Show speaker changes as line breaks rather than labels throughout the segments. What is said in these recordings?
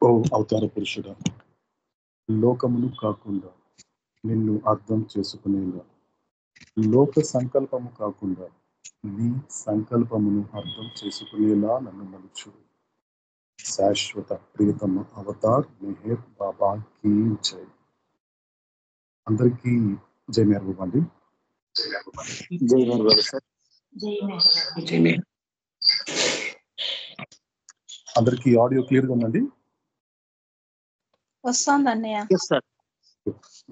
ఓ అవతార పురుషుడా, లోకమును కాకుండా నిన్ను అర్థం చేసుకునేలా, లోక సంకల్పము కాకుండా నీ సంకల్పమును అర్థం చేసుకునేలా నన్ను మలుచుడు. శాశ్వత ప్రియతమ అవతార్ మెహర్ బాబా కీ జై. అందరికీ జై మేర్ బాబా అండి.
జై మేర్ బాబా సార్. జై మేర్.
అందరికీ ఆడియో క్లియర్గా ఉందండి?
వస్తుంది అన్నయ్య.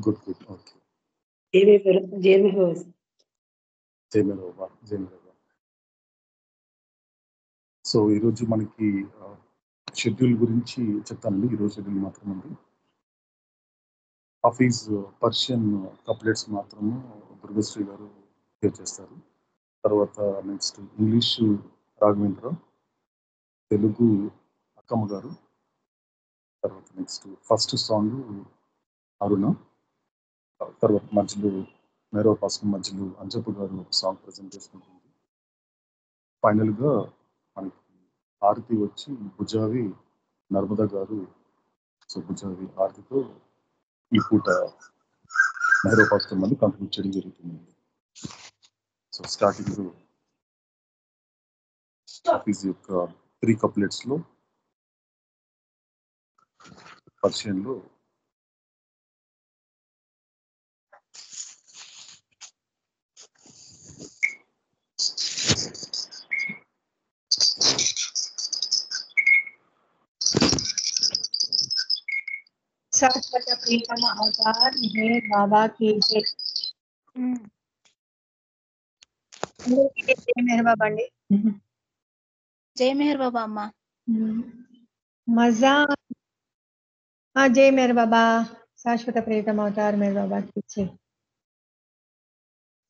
Good good. ఓకే.
జై మేర్ బాబా.
జై మేర్ బాబా. జై మేర్ బాబా. సో ఈరోజు మనకి షెడ్యూల్ గురించి చెప్తానండి. ఈరోజు షెడ్యూల్ మాత్రం ఉంది. హఫీజ్ పర్షియన్ కప్లెట్స్ మాత్రము దుర్గశ్రీ గారు ప్లే చేస్తారు. తర్వాత నెక్స్ట్ ఇంగ్లీషు రాఘవేంద్ర, తెలుగు అక్కమ్మ గారు, తర్వాత నెక్స్ట్ ఫస్ట్ సాంగ్ అరుణ, తర్వాత మధ్యలో మేరో పాస్కం మధ్యలో అంజప్ప గారు సాంగ్ ప్రజెంట్ చేసుకుంటుంది. ఫైనల్గా మనకి ఆరతి వచ్చి భుజావి నర్మదా గారు, సో భుజావి ఆరతితో ఈ పూట మేరో పాస్కం మళ్ళీ కంప్లీట్ చేయడం జరుగుతుంది. సో స్టార్టింగ్ ఆఫీస్ యొక్క 3 కప్లెట్స్ లో పర్షియన్లో
शाश्वत प्रीतम अवतार मेहर बाबा की जय. जय मेहर बाबा अंडी.
జై మెహర్ బాబా అమ్మ.
मजा. हाँ जय मेहर बाबा. शाश्वत प्रीतम अवतार मेहर बाबा की जय.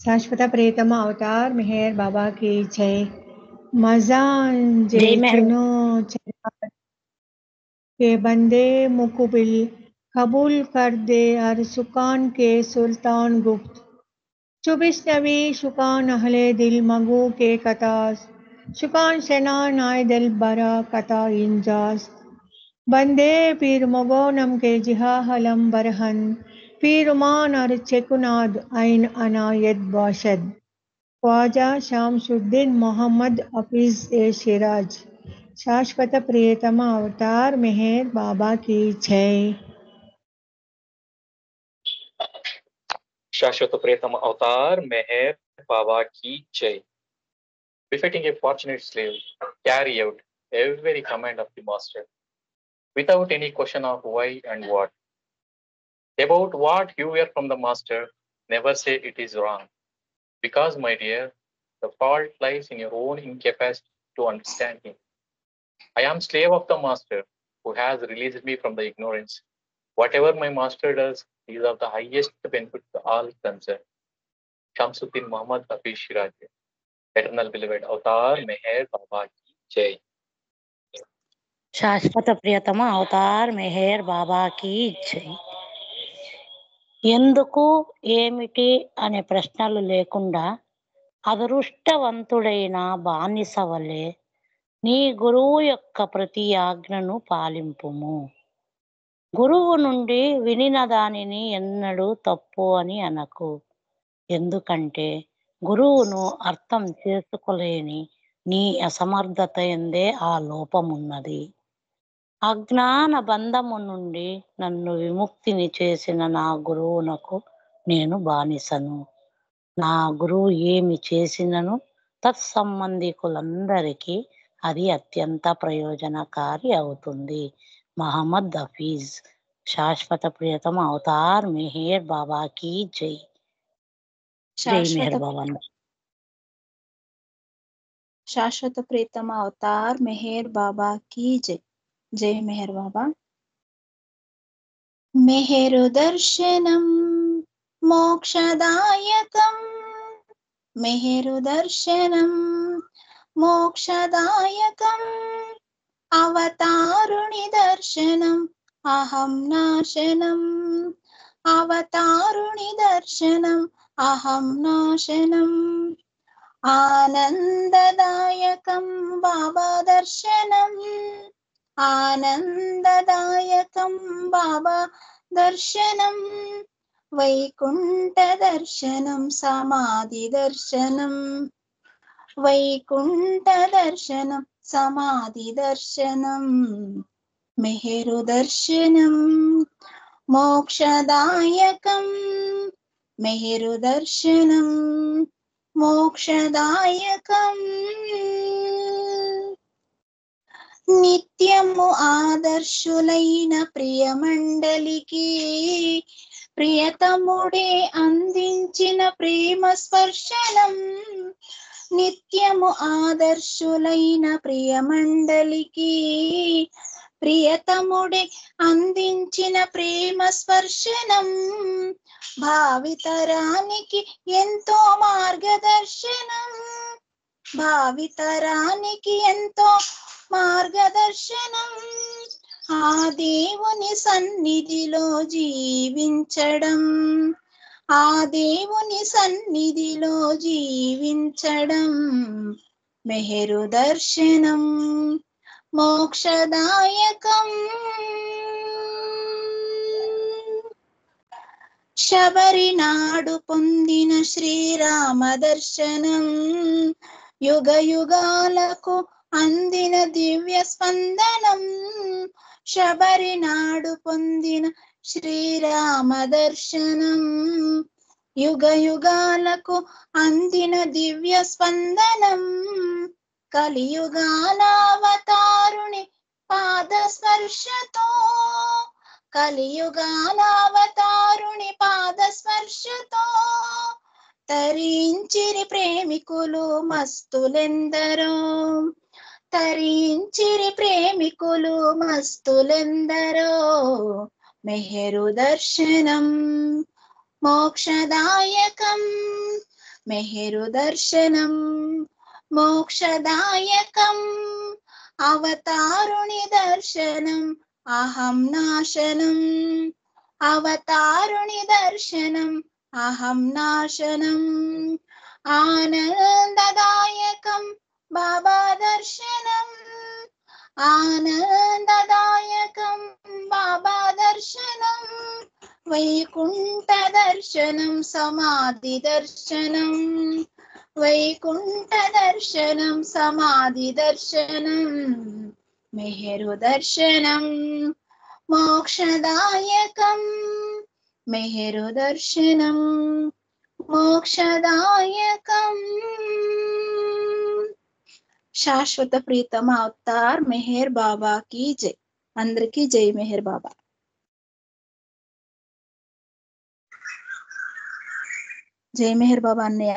शाश्वत प्रीतम अवतार मेहर बाबा की जय. मजा जय चनो के बंदे मुकुबिल कबूल कर दे हर सुकान के सुल्तान गुप्त. चुबिस नबी शुकान अहले दिल मगू के कतास, शुकान शना नाय दिल बरा कता इंजास. बंदे पीर मगोनम के जिहा हलम बरहन, पीर मान और चेकुनाद आइन अनायत बाशद. ख्वाजा शामसुद्दीन मोहम्मद हफीज ए शिराज. शाश्वत प्रियतम अवतार मेहर बाबा की जय.
शाश्वत प्रियतम अवतार मेहर बाबा की जय. Befitting a fortunate slave, carry out every command of the master without any question of why and what. About what you hear from the master, never say it is wrong. Because, my dear, the fault lies in your own incapacity to understand him. I am slave of the master who has released me from the ignorance. Whatever my master does is of the highest benefit to all concerned. Shamsuddin Muhammad Hafiz Shiraj, eternal beloved avatar, Meher Baba ki jai.
శాశ్వత ప్రియతమ Avatar Meher బాబాకి జై. ఎందుకు ఏమిటి అనే ప్రశ్నలు లేకుండా అదృష్టవంతుడైన బానిస వలె నీ గురువు యొక్క ప్రతి ఆజ్ఞను పాలింపుము. గురువు నుండి వినిన దానిని ఎన్నడూ తప్పు అని అనకు. ఎందుకంటే గురువును అర్థం చేసుకోలేని నీ అసమర్థత ఎందే ఆ లోపమున్నది. అజ్ఞాన బంధము నుండి నన్ను విముక్తిని చేసిన నా గురువునకు నేను బానిసను. నా గురువు ఏమి చేసినను తత్సంబంధికులందరికీ అది అత్యంత ప్రయోజనకారి అవుతుంది. మహమ్మద్ హఫీజ్. శాశ్వత ప్రియతమ అవతార్ మెహర్ బాబాకి జై. జై మెహర్ బాబా.
శాశ్వత ప్రీతమ అవతార్ మెహర్ బాబా కీ జై. జై మెహర్ బాబా. మెహరు దర్శనం మోక్షదాయకం, మెహరు దర్శనం మోక్షదాయకం, అవతారుణి దర్శనం అహం నాశనం, అవతారుణి దర్శనం అహం నాశనం. ఆనందదాయకం బాబా దర్శనం, ఆనందదాయకం బాబా దర్శనం, వైకుంఠ దర్శనం, సమాధి దర్శనం, వైకుంఠ దర్శనం, సమాధి దర్శనం, మెహరు దర్శనం, మోక్షదాయకం, మెహరు దర్శనం, మోక్షదాయకం. నిత్యము ఆదర్శులైన ప్రియమండలికి ప్రియతముడే అందించిన ప్రేమ స్పర్శనం, నిత్యము ఆదర్శులైన ప్రియమండలికి ప్రియతముడే అందించిన ప్రేమ స్పర్శనం, భావితరానికి ఎంతో మార్గదర్శనం, భావితరానికి ఎంతో మార్గదర్శనం. ఆ దేవుని సన్నిధిలో జీవించడం, ఆ దేవుని సన్నిధిలో జీవించడం, మెహరు దర్శనం, మోక్షదాయకం. శబరి నాడు పొందిన శ్రీరామ దర్శనం, యుగ యుగాలకు అందిన దివ్య స్పందనం, శబరి నాడు పొందిన శ్రీరామ దర్శనం, యుగ యుగాలకు అందిన దివ్య స్పందనం, కలియుగానావతారుని పాద స్పర్శతో, కలియుగానావతారుని పాద స్పర్శతో తరించిరి ప్రేమికులు మస్తులెందరో, తరించిరి ప్రేమికులు మస్తులెందరో, మెహరు దర్శనం, మోక్షదాయకం, మెహరు దర్శనం, మోక్షదాయకం. అవతారుని దర్శనం, అహం నాశనం, అవతారుని దర్శనం, అహం నాశనం, ఆనందదాయకం బాబా దర్శనం, ఆనందదాయకం బాబా దర్శనం, వైకుంఠ దర్శనం, సమాధి దర్శనం, వైకుంఠ దర్శనం, సమాధి దర్శనం, మెహరు దర్శనం, మోక్షదాయకం, మెహరు దర్శనం, మోక్షదాయకం. శాశ్వత ప్రీతమ అవతార్ మెహర్ బాబా की జై. అందరికీ జై మెహర్ బాబా. జై మెహర్ బాబా అన్నయ్య.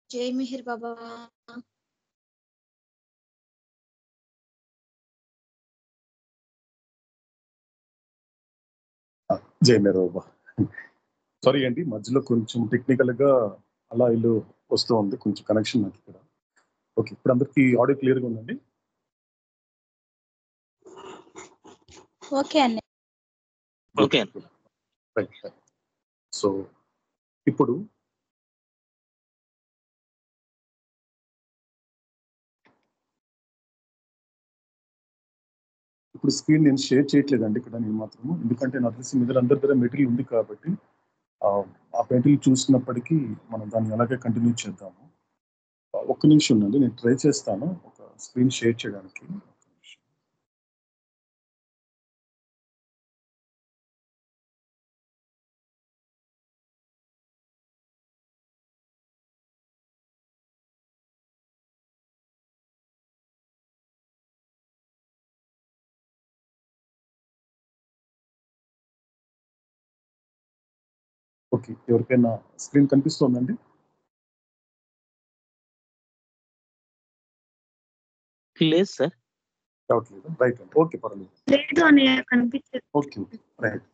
జై మెహర్ బాబా.
జై మేర బాబా. సారీ అండి, మధ్యలో కొంచెం టెక్నికల్ గా అలా ఇల్లు వస్తూ ఉంది, కొంచెం కనెక్షన్ నాకు ఇక్కడ. ఓకే, ఇప్పుడు అందరికి ఆడియో క్లియర్ గా ఉందండి?
ఓకే అన్నయ్య.
ఓకే.
రైట్. సో ఇప్పుడు స్క్రీన్ నేను షేర్ చేయట్లేదండి ఇక్కడ నేను మాత్రము, ఎందుకంటే నాకు తెలిసి మీద అందరి దగ్గర మెటీరియల్ ఉంది కాబట్టి ఆ మెటీరియల్ చూసినప్పటికీ మనం దాన్ని అలాగే కంటిన్యూ చేద్దాము. ఒక్క నిమిషం ఉందండి, నేను ట్రై చేస్తాను ఒక స్క్రీన్ షేర్ చేయడానికి. ఓకే, ఎవరికైనా స్క్రీన్ కనిపిస్తోందండి?
లేదు సార్.
డౌట్ లేదు, రైట్ అండి, ఓకే పర్లేదు.
లేదు అని కనిపించదు.
Okay okay right.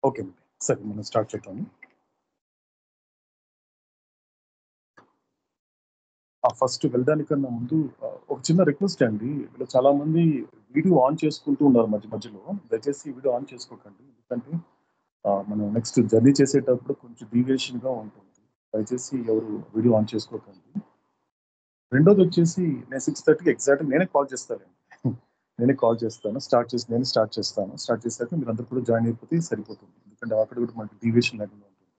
ఓకే అండి, సరే మనం స్టార్ట్ చేద్దాము. ఫస్ట్ వెళ్ళడానికన్నా ముందు ఒక చిన్న రిక్వెస్ట్ అండి. వీళ్ళు చాలా మంది వీడియో ఆన్ చేసుకుంటూ ఉన్నారు మధ్య మధ్యలో. దయచేసి వీడియో ఆన్ చేసుకోకండి, ఎందుకంటే మనం నెక్స్ట్ జర్నీ చేసేటప్పుడు కొంచెం డీవియేషన్గా ఉంటుంది. దయచేసి ఎవరు వీడియో ఆన్ చేసుకోకండి. రెండోది వచ్చేసి నేను 6:30కి ఎగ్జాక్ట్గా నేనే కాల్ చేస్తానండి. నేనే కాల్ చేస్తాను, నేను స్టార్ట్ చేస్తాను. స్టార్ట్ చేశాక మీరు అందరూ కూడా జాయిన్ అయిపోతే సరిపోతుంది, ఎందుకంటే అక్కడ కూడా మనకి డీవియేషన్ లేకుండా ఉంటుంది.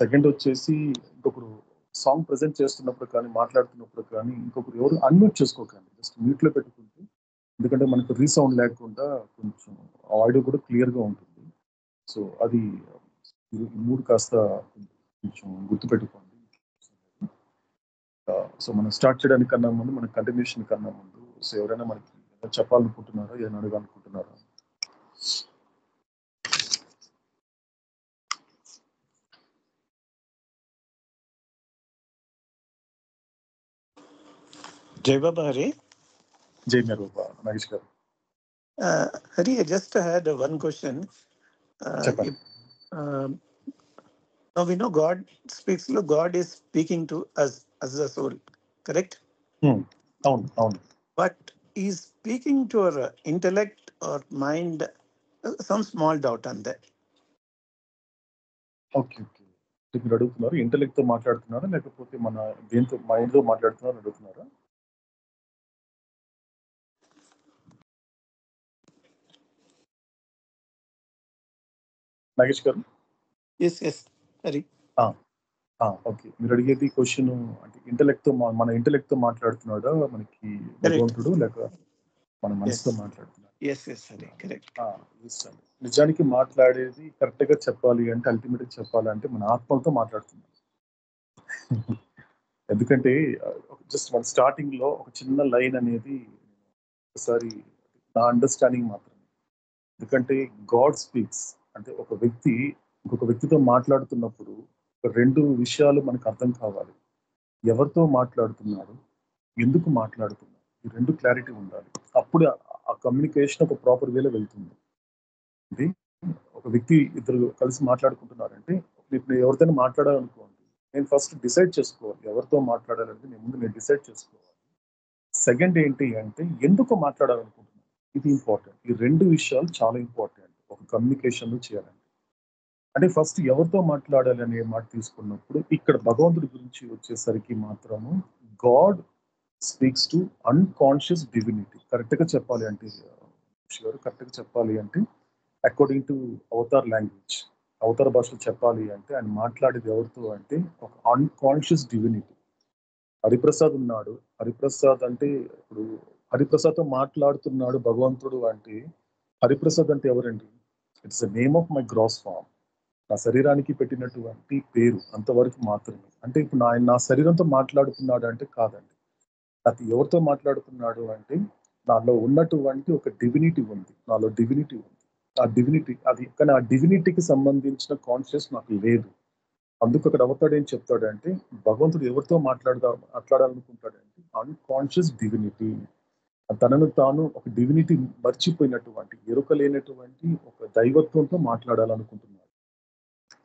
సెకండ్ వచ్చేసి ఇంకొకరు సాంగ్ ప్రజెంట్ చేస్తున్నప్పుడు కానీ మాట్లాడుతున్నప్పుడు కానీ ఇంకొకరు ఎవరు అన్మ్యూట్ చేసుకోకండి, జస్ట్ మ్యూట్లో పెట్టుకుంటే, ఎందుకంటే మనకు రీసౌండ్ లేకుండా కొంచెం ఆడియో కూడా క్లియర్గా ఉంటుంది. సో అది ఈ 3 కాస్త కొంచెం గుర్తుపెట్టుకోండి. సో మనం స్టార్ట్ చేయడానికి కన్నా ముందు, మన కంటిన్యూషన్ కన్నా ముందు, సో ఎవరైనా మనకి చెప్పాలనుకుంటున్నారా, ఏదైనా అడగాలనుకుంటున్నారా?
Jai Baba Hari.
జై మేరు బాబా. నాగేష్ గారు
Hari, I just had one question.
చెప్పండి.
Now we know God speaks, God is speaking to us as a soul, correct?
అవును అవును.
But He is speaking to our intellect or mind, some small doubt on that.
Okay okay, మీరు అడుగుతున్నారు intellect తో మాట్లాడుతున్నారా లేకపోతే మన దేంతో, mind తో మాట్లాడుతున్నారా అడుగుతున్నారా? నాగేష్ గారు?
Yes, Hari.
ఓకే, మీరు అడిగేది క్వశ్చన్ అంటే ఇంటెలెక్ట్ తో మన ఇంటెలెక్ట్ తో మాట్లాడుతున్నాడా మనకి భగవంతుడు, లేక మన మనసుతో మాట్లాడుతున్నాడు?
Yes, Hari, correct.
నిజానికి మాట్లాడేది కరెక్ట్ గా చెప్పాలి అంటే, అల్టిమేట్ గా చెప్పాలంటే మన ఆత్మలతో మాట్లాడుతున్నాం. ఎందుకంటే జస్ట్ మన స్టార్టింగ్ లో ఒక చిన్న లైన్ అనేది ఒకసారి నా అండర్స్టాండింగ్ మాత్రమే. ఎందుకంటే గాడ్ స్పీక్స్ అంటే ఒక వ్యక్తి ఇంకొక వ్యక్తితో మాట్లాడుతున్నప్పుడు 2 విషయాలు మనకు అర్థం కావాలి. ఎవరితో మాట్లాడుతున్నాడు, ఎందుకు మాట్లాడుతున్నాడు, ఈ 2 క్లారిటీ ఉండాలి. అప్పుడు ఆ కమ్యూనికేషన్ ఒక ప్రాపర్ వేలో వెళ్తుంది. ఇది ఒక వ్యక్తి ఇద్దరు కలిసి మాట్లాడుకుంటున్నారంటే, ఇప్పుడు ఎవరితోనే మాట్లాడాలనుకోండి, నేను ఫస్ట్ డిసైడ్ చేసుకోవాలి ఎవరితో మాట్లాడాలంటే, నేను డిసైడ్ చేసుకోవాలి. సెకండ్ ఏంటి అంటే ఎందుకు మాట్లాడాలనుకుంటున్నాను, ఇది ఇంపార్టెంట్. ఈ 2 విషయాలు చాలా ఇంపార్టెంట్ ఒక కమ్యూనికేషన్ చేయాలంటే. అంటే ఫస్ట్ ఎవరితో మాట్లాడాలి అనే మాట తీసుకున్నప్పుడు, ఇక్కడ భగవంతుడి గురించి వచ్చేసరికి మాత్రము God speaks to unconscious divinity. కరెక్ట్గా చెప్పాలి అంటే అకార్డింగ్ టు అవతార్ లాంగ్వేజ్, అవతార భాషలో చెప్పాలి అంటే ఆయన మాట్లాడేది ఎవరితో అంటే ఒక అన్కాన్షియస్ డివినిటీ. హరిప్రసాద్ ఉన్నాడు, హరిప్రసాద్ అంటే ఇప్పుడు హరిప్రసాద్తో మాట్లాడుతున్నాడు భగవంతుడు అంటే, హరిప్రసాద్ అంటే ఎవరండి? It's the name of my gross form, నా శరీరానికి పెట్టినటువంటి పేరు, అంతవరకు మాత్రమే. అంటే ఇప్పుడు నా శరీరంతో మాట్లాడుతున్నాడు అంటే కాదండి. అది ఎవరితో మాట్లాడుతున్నాడు అంటే నాలో ఉన్నటువంటి ఒక డివినిటీ ఉంది, నాలో డివినిటీ ఉంది. ఆ డివినిటీ అది, కానీ ఆ డివినిటీకి సంబంధించిన కాన్షియస్ నాకు లేదు. అందుకు అక్కడ అవతాడు ఏం చెప్తాడంటే, భగవంతుడు ఎవరితో మాట్లాడాలనుకుంటాడంటే అన్కాన్షియస్ డివినిటీ, తనను తాను ఒక డివినిటీ మర్చిపోయినటువంటి, ఎరుక లేనటువంటి ఒక దైవత్వంతో మాట్లాడాలనుకుంటున్నాడు.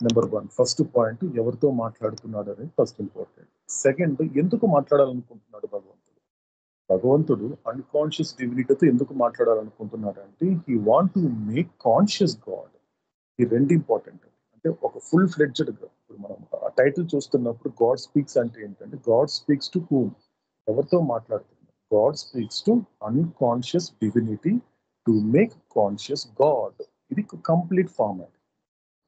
నెంబర్ 1 ఫస్ట్ పాయింట్, ఎవరితో మాట్లాడుతున్నాడు అనేది ఫస్ట్ ఇంపార్టెంట్. సెకండ్, ఎందుకు మాట్లాడాలనుకుంటున్నాడు భగవంతుడు అన్కాన్షియస్ డివినిటీతో ఎందుకు మాట్లాడాలనుకుంటున్నాడు అంటే, he want to make conscious God. ఈ 2 ఇంపార్టెంట్. అంటే ఒక ఫుల్ ఫ్లెడ్జ్డ్ గా, ఇప్పుడు మనం ఆ టైటిల్ చూస్తున్నప్పుడు గాడ్ స్పీక్స్ అంటే ఏంటంటే, గాడ్ స్పీక్స్ టు హూమ్, ఎవరితో మాట్లాడుతున్నారు? God speaks to unconscious divinity to make conscious God. ఇది కంప్లీట్ ఫామ్ అండి.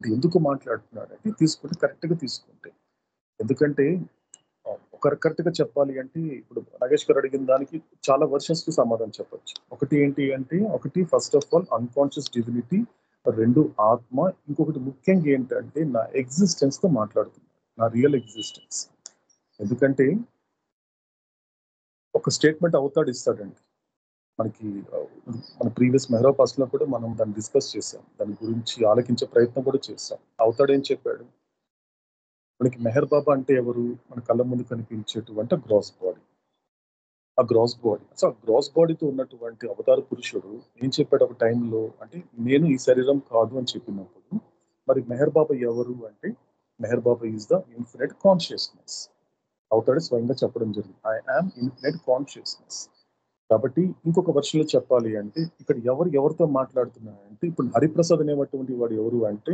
ఎందుకు మాట్లాడుతున్నాడు అంటే తీసుకుంటే కరెక్ట్గా తీసుకుంటే, ఎందుకంటే కరెక్ట్ గా చెప్పాలి అంటే ఇప్పుడు నాగేష్ గారు అడిగిన దానికి చాలా వర్షన్స్ కి సమాధానం చెప్పొచ్చు. ఒకటి ఏంటి అంటే, ఒకటి first of all unconscious divinity, రెండు ఆత్మ, ఇంకొకటి ముఖ్యంగా ఏంటంటే నా ఎగ్జిస్టెన్స్ తో మాట్లాడుతున్నాను, నా రియల్ ఎగ్జిస్టెన్స్. ఎందుకంటే ఒక స్టేట్మెంట్ అవుతాడు ఇస్తాడండి మనకి. మన ప్రీవియస్ మెహరాపాస్ లో కూడా మనం దాన్ని డిస్కస్ చేసాం, దాని గురించి ఆలోచించే ప్రయత్నం కూడా చేసాం. అవుతాడు ఏం చెప్పాడు మనకి, మెహర్ బాబా అంటే ఎవరు, మన కళ్ళ ముందు కనిపించేటువంటి గ్రాస్ బాడీ. ఆ గ్రాస్ బాడీ, సో ఆ గ్రాస్ బాడీతో ఉన్నటువంటి అవతార పురుషుడు ఏం చెప్పాడు ఒక టైంలో అంటే, నేను ఈ శరీరం కాదు అని చెప్పినప్పుడు, మరి మెహర్ బాబా ఎవరు అంటే, మెహర్ బాబా ఈజ్ ద ఇన్ఫినిట్ కాన్షియస్నెస్. అవుతాడు స్వయంగా చెప్పడం జరిగింది, ఐ యామ్ ఇన్ఫినిట్ కాన్షియస్నెస్. కాబట్టి ఇంకొక వర్షన్లో చెప్పాలి అంటే, ఇక్కడ ఎవరితో మాట్లాడుతున్నారంటే, ఇప్పుడు హరిప్రసాద్ అనేటువంటి వాడు ఎవరు అంటే,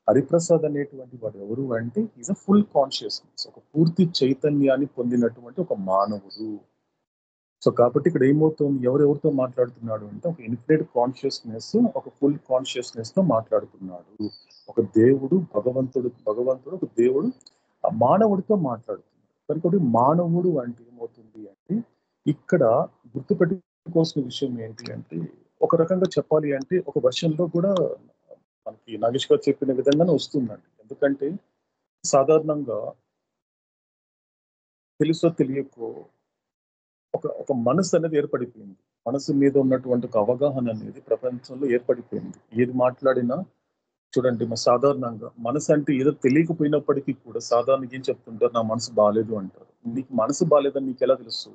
హరిప్రసాద్ అనేటువంటి వాడు ఎవరు అంటే ఈజ్ అ ఫుల్ కాన్షియస్నెస్, ఒక పూర్తి చైతన్యాన్ని పొందినటువంటి ఒక మానవుడు. సో కాబట్టి ఇక్కడ ఏమవుతుంది, ఎవరెవరితో మాట్లాడుతున్నాడు అంటే, ఒక ఇన్ఫినిట్ కాన్షియస్నెస్, ఒక ఫుల్ కాన్షియస్నెస్ తో మాట్లాడుతున్నాడు. ఒక దేవుడు, భగవంతుడు ఒక దేవుడు ఆ మానవుడితో మాట్లాడుతున్నాడు. కనుక మానవుడు అంటే ఏమవుతుంది అంటే, ఇక్కడ గుర్తుపెట్టుకోవాల్సిన విషయం ఏంటి అంటే, ఒక రకంగా చెప్పాలి అంటే ఒక వర్షన్లో కూడా మనకి నాగేష్ గారు చెప్పిన విధంగానే వస్తుందండి. ఎందుకంటే సాధారణంగా తెలుసో తెలియకో ఒక మనసు అనేది ఏర్పడిపోయింది. మనసు మీద ఉన్నటువంటి ఒక అవగాహన అనేది ప్రపంచంలో ఏర్పడిపోయింది. ఏది మాట్లాడినా చూడండి, సాధారణంగా మనసు అంటే ఏదో తెలియకపోయినప్పటికీ కూడా సాధారణంగా ఏం చెప్తుంటారు, నా మనసు బాగాలేదు అంటారు. నీకు మనసు బాగాలేదని నీకు ఎలా తెలుసు,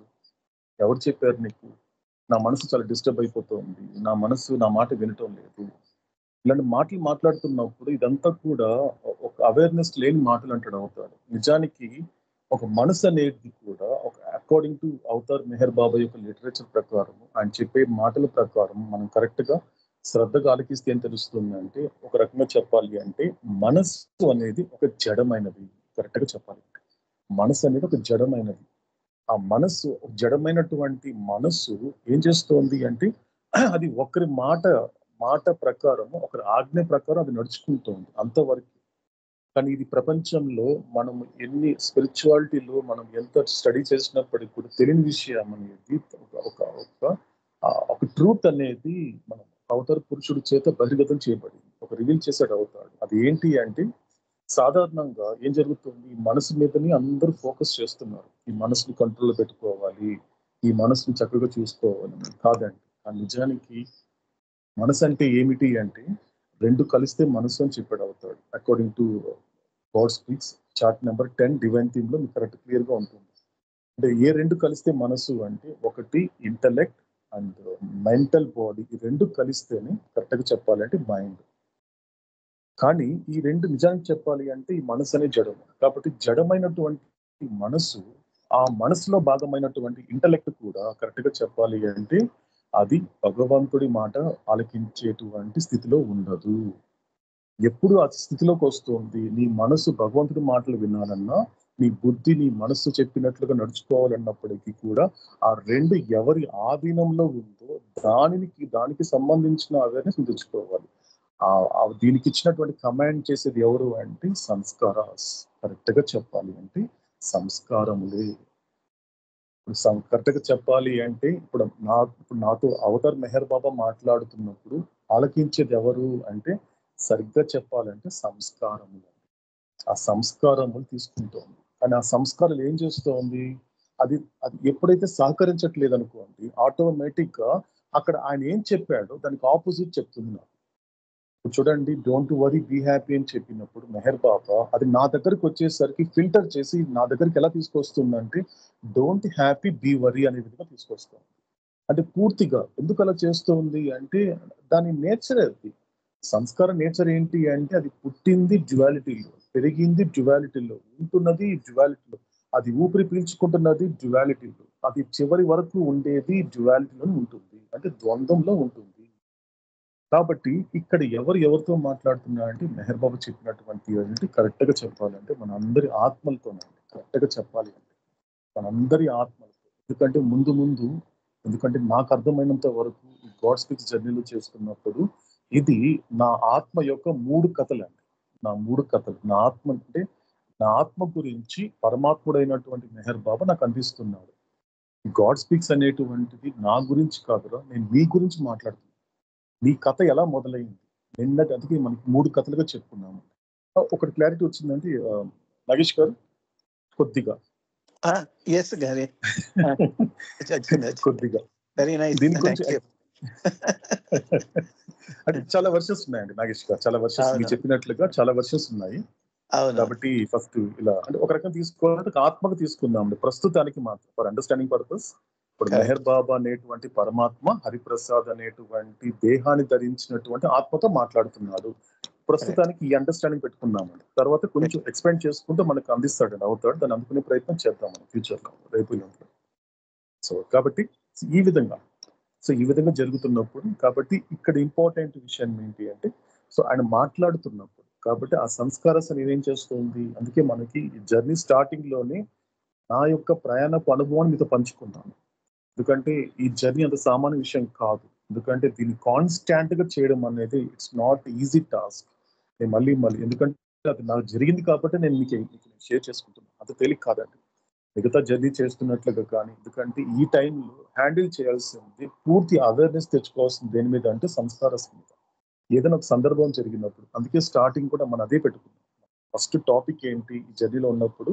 ఎవరు చెప్పారు నీకు? నా మనసు చాలా డిస్టర్బ్ అయిపోతుంది, నా మనసు నా మాట వినటం లేదు, ఇలాంటి మాటలు మాట్లాడుతున్నప్పుడు ఇదంతా కూడా ఒక అవేర్నెస్ లేని మాటలు అంటాడు అవుతాడు. నిజానికి ఒక మనసు అనేది కూడా ఒక అకార్డింగ్ టు అవతార్ మెహర్ బాబా యొక్క లిటరేచర్ ప్రకారం, ఆయన చెప్పే మాటల ప్రకారం మనం కరెక్ట్ గా శ్రద్ధగా ఆలకిస్తే ఏం తెలుస్తుంది అంటే, ఒక రకంగా చెప్పాలి అంటే మనస్సు అనేది ఒక జడమైనది. కరెక్ట్ గా చెప్పాలి, మనసు అనేది ఒక జడమైనది. ఆ మనస్సు, జడమైనటువంటి మనస్సు ఏం చేస్తోంది అంటే, అది ఒకరి మాట ప్రకారం, ఒకరి ఆజ్ఞ ప్రకారం అది నడుచుకుంటోంది అంతవరకు. కానీ ఇది ప్రపంచంలో మనం ఎన్ని స్పిరిచువాలిటీలో మనం ఎంత స్టడీ చేసినప్పటికీ కూడా తెలియని విషయం అనేది, ఒక ట్రూత్ అనేది మనం అవతార పురుషుడి చేత బహిర్గతం చేయబడింది, ఒక రివీల్ చేసాడు అవుతాడు. అది ఏంటి అంటే, సాధారణంగా ఏం జరుగుతుంది, ఈ మనసు మీదని అందరూ ఫోకస్ చేస్తున్నారు, ఈ మనసుని కంట్రోల్లో పెట్టుకోవాలి, ఈ మనసుని చక్కగా చూసుకోవాలని. కాదండి, ఆ నిజానికి మనసు అంటే ఏమిటి అంటే, రెండు కలిస్తే మనసు అని చెప్పాడు అవుతాడు. According to God speaks chart number 10 divine theme లో మీకు కరెక్ట్ క్లియర్ గా ఉంటుంది. అంటే ఏ రెండు కలిస్తే మనసు అంటే, ఒకటి ఇంటలెక్ట్ అండ్ మెంటల్ బాడీ, ఈ రెండు కలిస్తేనే కరెక్ట్ గా చెప్పాలంటే మైండ్. కానీ ఈ రెండు నిజానికి చెప్పాలి అంటే ఈ మనసు అనే జడం. కాబట్టి జడమైనటువంటి మనసు, ఆ మనసులో భాగమైనటువంటి ఇంటలెక్ట్ కూడా కరెక్ట్ గా చెప్పాలి అంటే అది భగవంతుడి మాట ఆలకించేటువంటి స్థితిలో ఉండదు. ఎప్పుడు ఆ స్థితిలోకి వస్తుంది, నీ మనసు భగవంతుడి మాటలు వినాలన్నా, నీ బుద్ధి నీ మనస్సు చెప్పినట్లుగా నడుచుకోవాలన్నప్పటికీ కూడా ఆ రెండు ఎవరి ఆధీనంలో ఉందో దానికి సంబంధించిన అవేర్నెస్ తెచ్చుకోవాలి. దీనికి ఇచ్చినటువంటి కమాండ్ చేసేది ఎవరు అంటే సంస్కారాస్. కరెక్ట్ గా చెప్పాలి అంటే సంస్కారములే. కరెక్ట్ గా చెప్పాలి అంటే ఇప్పుడు నాతో అవతార్ మెహర్ బాబా మాట్లాడుతున్నప్పుడు ఆలకించేది ఎవరు అంటే, సరిగ్గా చెప్పాలంటే సంస్కారములు. ఆ సంస్కారములు తీసుకుంటోంది. కానీ ఆ సంస్కారాలు ఏం చేస్తోంది, అది ఎప్పుడైతే సహకరించట్లేదు అనుకోండి, ఆటోమేటిక్ గా అక్కడ ఆయన ఏం చెప్పాడో దానికి ఆపోజిట్ చెప్తుంది నాకు. చూడండి, డోంట్ వరీ బీ హ్యాపీ అని చెప్పినప్పుడు మెహర్ బాబా అది నా దగ్గరికి వచ్చేసరికి ఫిల్టర్ చేసి నా దగ్గరికి ఎలా తీసుకొస్తుందంటే, డోంట్ హ్యాపీ బీ వరీ అనే విధంగా తీసుకొస్తుంది. అంటే పూర్తిగా ఎందుకు అలా చేస్తుంది అంటే, దాని నేచర్ అది. సంస్కార నేచర్ ఏంటి అంటే, అది పుట్టింది డ్యువాలిటీలో, పెరిగింది డ్యువాలిటీలో, ఉంటున్నది డ్యువాలిటీలో, అది ఊపిరి పీల్చుకుంటున్నది డ్యువాలిటీలో, అది చివరి వరకు ఉండేది డ్యువాలిటీలో ఉంటుంది, అంటే ద్వంద్వంలో ఉంటుంది. కాబట్టి ఇక్కడ ఎవరితో మాట్లాడుతున్నారంటే, మెహర్ బాబా చెప్పినటువంటి ఏంటి కరెక్ట్ గా చెప్పాలంటే మన అందరి ఆత్మలతోనండి. కరెక్ట్ గా చెప్పాలి అంటే మనందరి ఆత్మలతో. ఎందుకంటే నాకు అర్థమైనంత వరకు ఈ గాడ్ స్పీక్స్ జర్నీలో చేస్తున్నప్పుడు ఇది నా ఆత్మ యొక్క 3 కథలండి. నా 3 కథలు. నా ఆత్మ అంటే నా ఆత్మ గురించి పరమాత్ముడైనటువంటి మెహర్ బాబా నాకు అందిస్తున్నాడు. గాడ్ స్పీక్స్ అనేటువంటిది నా గురించి కాదురా, నేను మీ గురించి మాట్లాడుతున్నాను. నీ కథ ఎలా మొదలైంది నిన్నటి, అందుకే మనకి 3 కథలుగా చెప్పుకున్నాము. ఒకటి క్లారిటీ వచ్చిందండి నాగేష్ గారు కొద్దిగా.
ఎస్ గారి
కొద్దిగా
వెరీ నైస్.
దీని గురించి అంటే చాలా వర్షన్స్ ఉన్నాయండి నాగేష్ గారు, చాలా వర్షన్స్ మీరు చెప్పినట్లుగా చాలా వర్షన్స్ ఉన్నాయి. కాబట్టి ఫస్ట్ ఇలా అంటే ఒక రకం తీసుకోవాలంటే ఆత్మకు తీసుకుందాం ప్రస్తుతానికి మాత్రం ఫర్ అండర్స్టాండింగ్ పర్పస్. ఇప్పుడు మెహర్ బాబా అనేటువంటి పరమాత్మ హరిప్రసాద్ అనేటువంటి దేహాన్ని ధరించినటువంటి ఆత్మతో మాట్లాడుతున్నాడు. ప్రస్తుతానికి ఈ అండర్స్టాండింగ్ పెట్టుకున్నామండి. తర్వాత కొంచెం ఎక్స్పెండ్ చేసుకుంటూ మనకు అందిస్తాడండి, అవుతాడు. దాన్ని అందుకునే ప్రయత్నం చేద్దాం మనం ఫ్యూచర్ లో, రేపు ఎల్లుండిలో. సో కాబట్టి ఈ విధంగా జరుగుతున్నప్పుడు, కాబట్టి ఇక్కడ ఇంపార్టెంట్ విషయం ఏంటి అంటే, సో ఆయన మాట్లాడుతున్నప్పుడు కాబట్టి ఆ సంస్కారస్ ఏం చేస్తుంది, అందుకే మనకి ఈ జర్నీ స్టార్టింగ్ లోనే నా యొక్క ప్రయాణపు అనుభవాన్ని మీతో పంచుకున్నాను. ఎందుకంటే ఈ జర్నీ అంత సామాన్య విషయం కాదు. ఎందుకంటే దీన్ని కాన్స్టాంట్ గా చేయడం అనేది ఇట్స్ నాట్ ఈజీ టాస్క్. నేను మళ్ళీ ఎందుకంటే అది నాకు జరిగింది కాబట్టి నేను మీకు షేర్ చేసుకుంటున్నాను. అంత తేలిక కాదండి మిగతా జర్నీ చేస్తున్నట్లుగా. కానీ ఎందుకంటే ఈ టైంలో హ్యాండిల్ చేయాల్సింది, పూర్తి అవేర్నెస్ తెచ్చుకోవాల్సింది దేని మీద అంటే సంస్కారస్ మీద. ఏదైనా ఒక సందర్భం జరిగినప్పుడు, అందుకే స్టార్టింగ్ కూడా మనం అదే పెట్టుకున్నాం. ఫస్ట్ టాపిక్ ఏంటి ఈ జర్నీలో ఉన్నప్పుడు,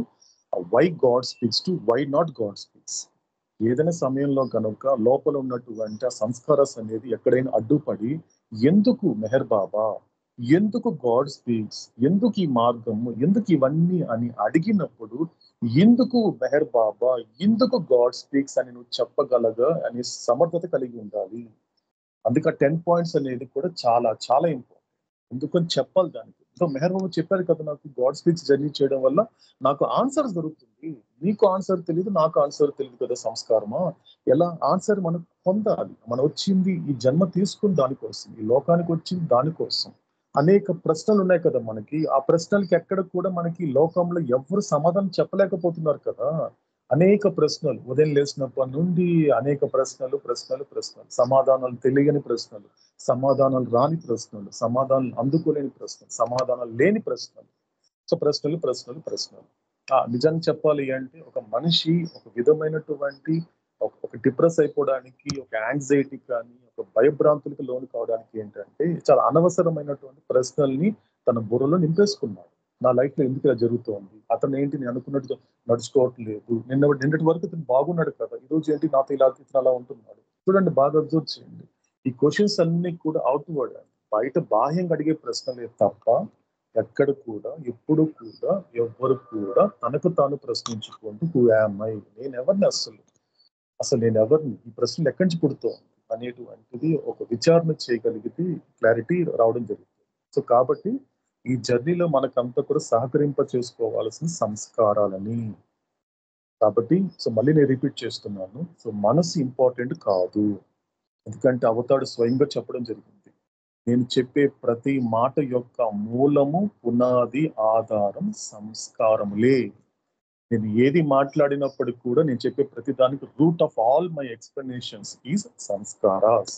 why God speaks to why not God speaks. ఏదైనా సమయంలో కనుక లోపల ఉన్నటువంటి ఆ సంస్కారస్ అనేది ఎక్కడైనా అడ్డుపడి, ఎందుకు మెహర్ బాబా, ఎందుకు గాడ్ స్పీక్స్, ఎందుకు ఈ మార్గము, ఎందుకు ఇవన్నీ అని అడిగినప్పుడు, ఎందుకు మెహర్ బాబా, ఎందుకు గాడ్ స్పీక్స్ అని నువ్వు చెప్పగలగా అనే సమర్థత కలిగి ఉండాలి. అందుకే 10 పాయింట్స్ అనేది కూడా చాలా చాలా ఇంపార్టెంట్. ఎందుకని చెప్పాలి దానికి. సో మెహర్ బాబా చెప్పారు కదా, నాకు గాడ్ స్పీక్స్ జర్నీ చేయడం వల్ల నాకు ఆన్సర్ దొరుకుతుంది. నీకు ఆన్సర్ తెలియదు, నాకు ఆన్సర్ తెలియదు కదా. సంస్కారమా, ఎలా ఆన్సర్ మనం పొందాలి. మనం వచ్చింది ఈ జన్మ తీసుకుని దానికోసం, ఈ లోకానికి వచ్చింది దానికోసం. అనేక ప్రశ్నలు ఉన్నాయి కదా మనకి. ఆ ప్రశ్నలకి ఎక్కడ కూడా మనకి లోకంలో ఎవరు సమాధానం చెప్పలేకపోతున్నారు కదా. అనేక ప్రశ్నలు, ఉదయం లేచినప్పటి నుండి అనేక ప్రశ్నలు, సమాధానాలు తెలియని ప్రశ్నలు, సమాధానాలు రాని ప్రశ్నలు, సమాధానాలు అందుకోలేని ప్రశ్నలు, సమాధానాలు లేని ప్రశ్నలు. సో ప్రశ్నలు. నిజాన్ని చెప్పాలి అంటే ఒక మనిషి ఒక విధమైనటువంటి ఒక డిప్రెస్ అయిపోవడానికి, ఒక యాంగ్జైటీ కానీ, ఒక భయభ్రాంతులకు లోను కావడానికి ఏంటంటే, చాలా అనవసరమైనటువంటి ప్రశ్నల్ని తన బుర్రలో నింపేసుకున్నాడు. నా లైఫ్ లో ఎందుకు ఇలా జరుగుతోంది, అతను ఏంటి నేను అనుకున్నట్టు నడుచుకోవట్లేదు, నిన్నటి వరకు ఇతను బాగున్నాడు కదా, ఈ రోజు ఏంటి నాతో ఇతను అలా ఉంటున్నాడు. చూడండి, బాగా అబ్జర్వ్ చేయండి. ఈ క్వశ్చన్స్ అన్ని కూడా అవుట్వర్డ్, బయట బాహ్యంగా అడిగే ప్రశ్నలే తప్ప ఎక్కడ కూడా ఎప్పుడు కూడా ఎవ్వరు కూడా తనకు తాను ప్రశ్నించుకుంటూ హూ యామ్ ఐ, నేను ఎవరిని, అసలు నేను ఎవరిని, ఈ ప్రశ్నలు ఎక్కడి నుంచి పుడుతోంది అనేటువంటిది ఒక విచారణ చేయగలిగితే క్లారిటీ రావడం జరుగుతుంది. సో కాబట్టి ఈ జర్నీలో మనకంతా కూడా సహకరింప చేసుకోవాల్సిన సంస్కారాలని. కాబట్టి సో మళ్ళీ నేను రిపీట్ చేస్తున్నాను, సో మనసు ఇంపార్టెంట్ కాదు. ఎందుకంటే అవతాడు స్వయంగా చెప్పడం జరిగింది, నేను చెప్పే ప్రతి మాట యొక్క మూలము, పునాది, ఆధారం సంస్కారములే. నేను ఏది మాట్లాడినప్పటికీ కూడా నేను చెప్పే ప్రతి దానికి root of all my explanations is sanskaras.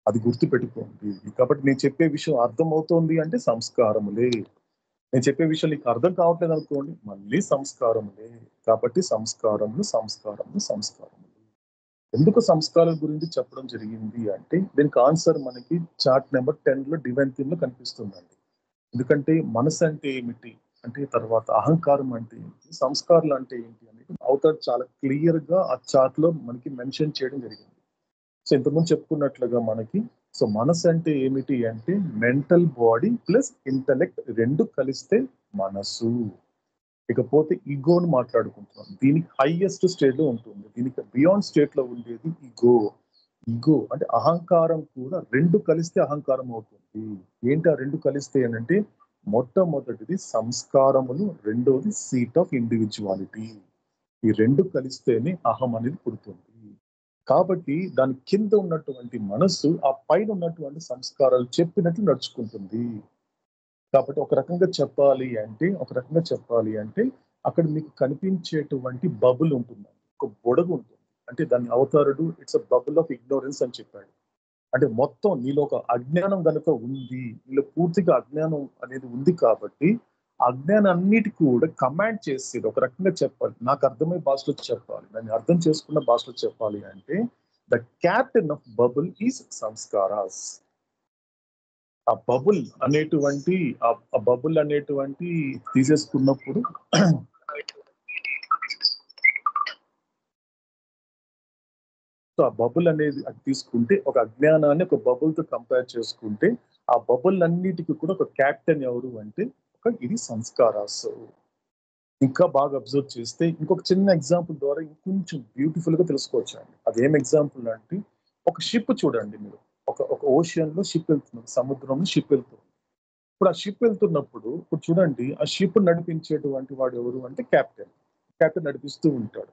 అది గుర్తు పెట్టుకోండి. కాబట్టి నేను చెప్పే విషయం అర్థమవుతోంది అంటే సంస్కారములే. నేను చెప్పే విషయం నీకు అర్థం కావట్లేదు అనుకోండి, మళ్ళీ సంస్కారములే. కాబట్టి సంస్కారములు. ఎందుకు సంస్కారం గురించి చెప్పడం జరిగింది అంటే, దీనికి ఆన్సర్ మనకి చార్ట్ నెంబర్ 10 లో డివైన్ థీమ్ లో కనిపిస్తుందండి. ఎందుకంటే మనసు అంటే ఏమిటి అంటే, తర్వాత అహంకారం అంటే ఏంటి, సంస్కారాలు అంటే ఏంటి అనేది అవుతాడు చాలా క్లియర్ గా ఆ చార్ట్ లో మనకి మెన్షన్ చేయడం జరిగింది. సో ఇంతకుముందు చెప్పుకున్నట్లుగా మనకి, సో మనసు అంటే ఏమిటి అంటే మెంటల్ బాడీ ప్లస్ ఇంటలెక్ట్ రెండు కలిస్తే మనసు. ఇకపోతే ఈగోని మాట్లాడుకుంటున్నాం, దీనికి హైయెస్ట్ స్టేట్ లో ఉంటుంది, దీనికి బియాండ్ స్టేట్ లో ఉండేది ఈగో అంటే అహంకారం కూడా. రెండు కలిస్తే అహంకారం అవుతుంది. ఏంటి ఆ రెండు కలిస్తే అంటే, మొట్టమొదటిది సంస్కారములు, రెండోది సీట్ ఆఫ్ ఇండివిజువాలిటీ. ఈ రెండు కలిస్తేనే అహం అనేది పుడుతుంది. కాబట్టి దాని కింద ఉన్నటువంటి మనస్సు ఆ పైన ఉన్నటువంటి సంస్కారాలు చెప్పినట్లు నడుచుకుంటుంది. కాబట్టి ఒక రకంగా చెప్పాలి అంటే అక్కడ మీకు కనిపించేటువంటి బబుల్ ఉంటుంది, ఒక బొడగు ఉంటుంది. అంటే దాని అవతారుడు it's a bubble of ignorance అని చెప్పాడు. అంటే మొత్తం నీలో ఒక అజ్ఞానం కనుక ఉంది, నీలో పూర్తిగా అజ్ఞానం అనేది ఉంది కాబట్టి అజ్ఞానాన్నిటి కూడా కమాండ్ చేసేది ఒక రకంగా చెప్పాలి, నాకు అర్థమయ్యే భాషలో చెప్పాలి, దాన్ని అర్థం చేసుకున్న భాషలో చెప్పాలి అంటే the captain of bubble is sanskaras. ఆ బబుల్ అనేటువంటి ఆ బబుల్ అనేటువంటి తీసేసుకున్నప్పుడు సో ఆ బబుల్ అనేది అది తీసుకుంటే ఒక అజ్ఞానాన్ని ఒక బబుల్ తో కంపేర్ చేసుకుంటే ఆ బబుల్ అన్నిటికీ కూడా ఒక క్యాప్టెన్ ఎవరు అంటే ఇది సంస్కారాస్. ఇంకా బాగా అబ్జర్వ్ చేస్తే ఇంకొక చిన్న ఎగ్జాంపుల్ ద్వారా ఇంకొంచెం బ్యూటిఫుల్ గా తెలుసుకోవచ్చు అండి. అది ఏం ఎగ్జాంపుల్ అంటే ఒక షిప్ చూడండి మీరు, ఒక ఓషియన్ లో షిప్ వెళ్తుంది, సముద్రంలో షిప్ వెళ్తుంది. ఇప్పుడు ఆ షిప్ వెళ్తున్నప్పుడు ఇప్పుడు చూడండి ఆ షిప్ నడిపించేటువంటి వాడు ఎవరు అంటే క్యాప్టెన్ నడిపిస్తూ ఉంటాడు.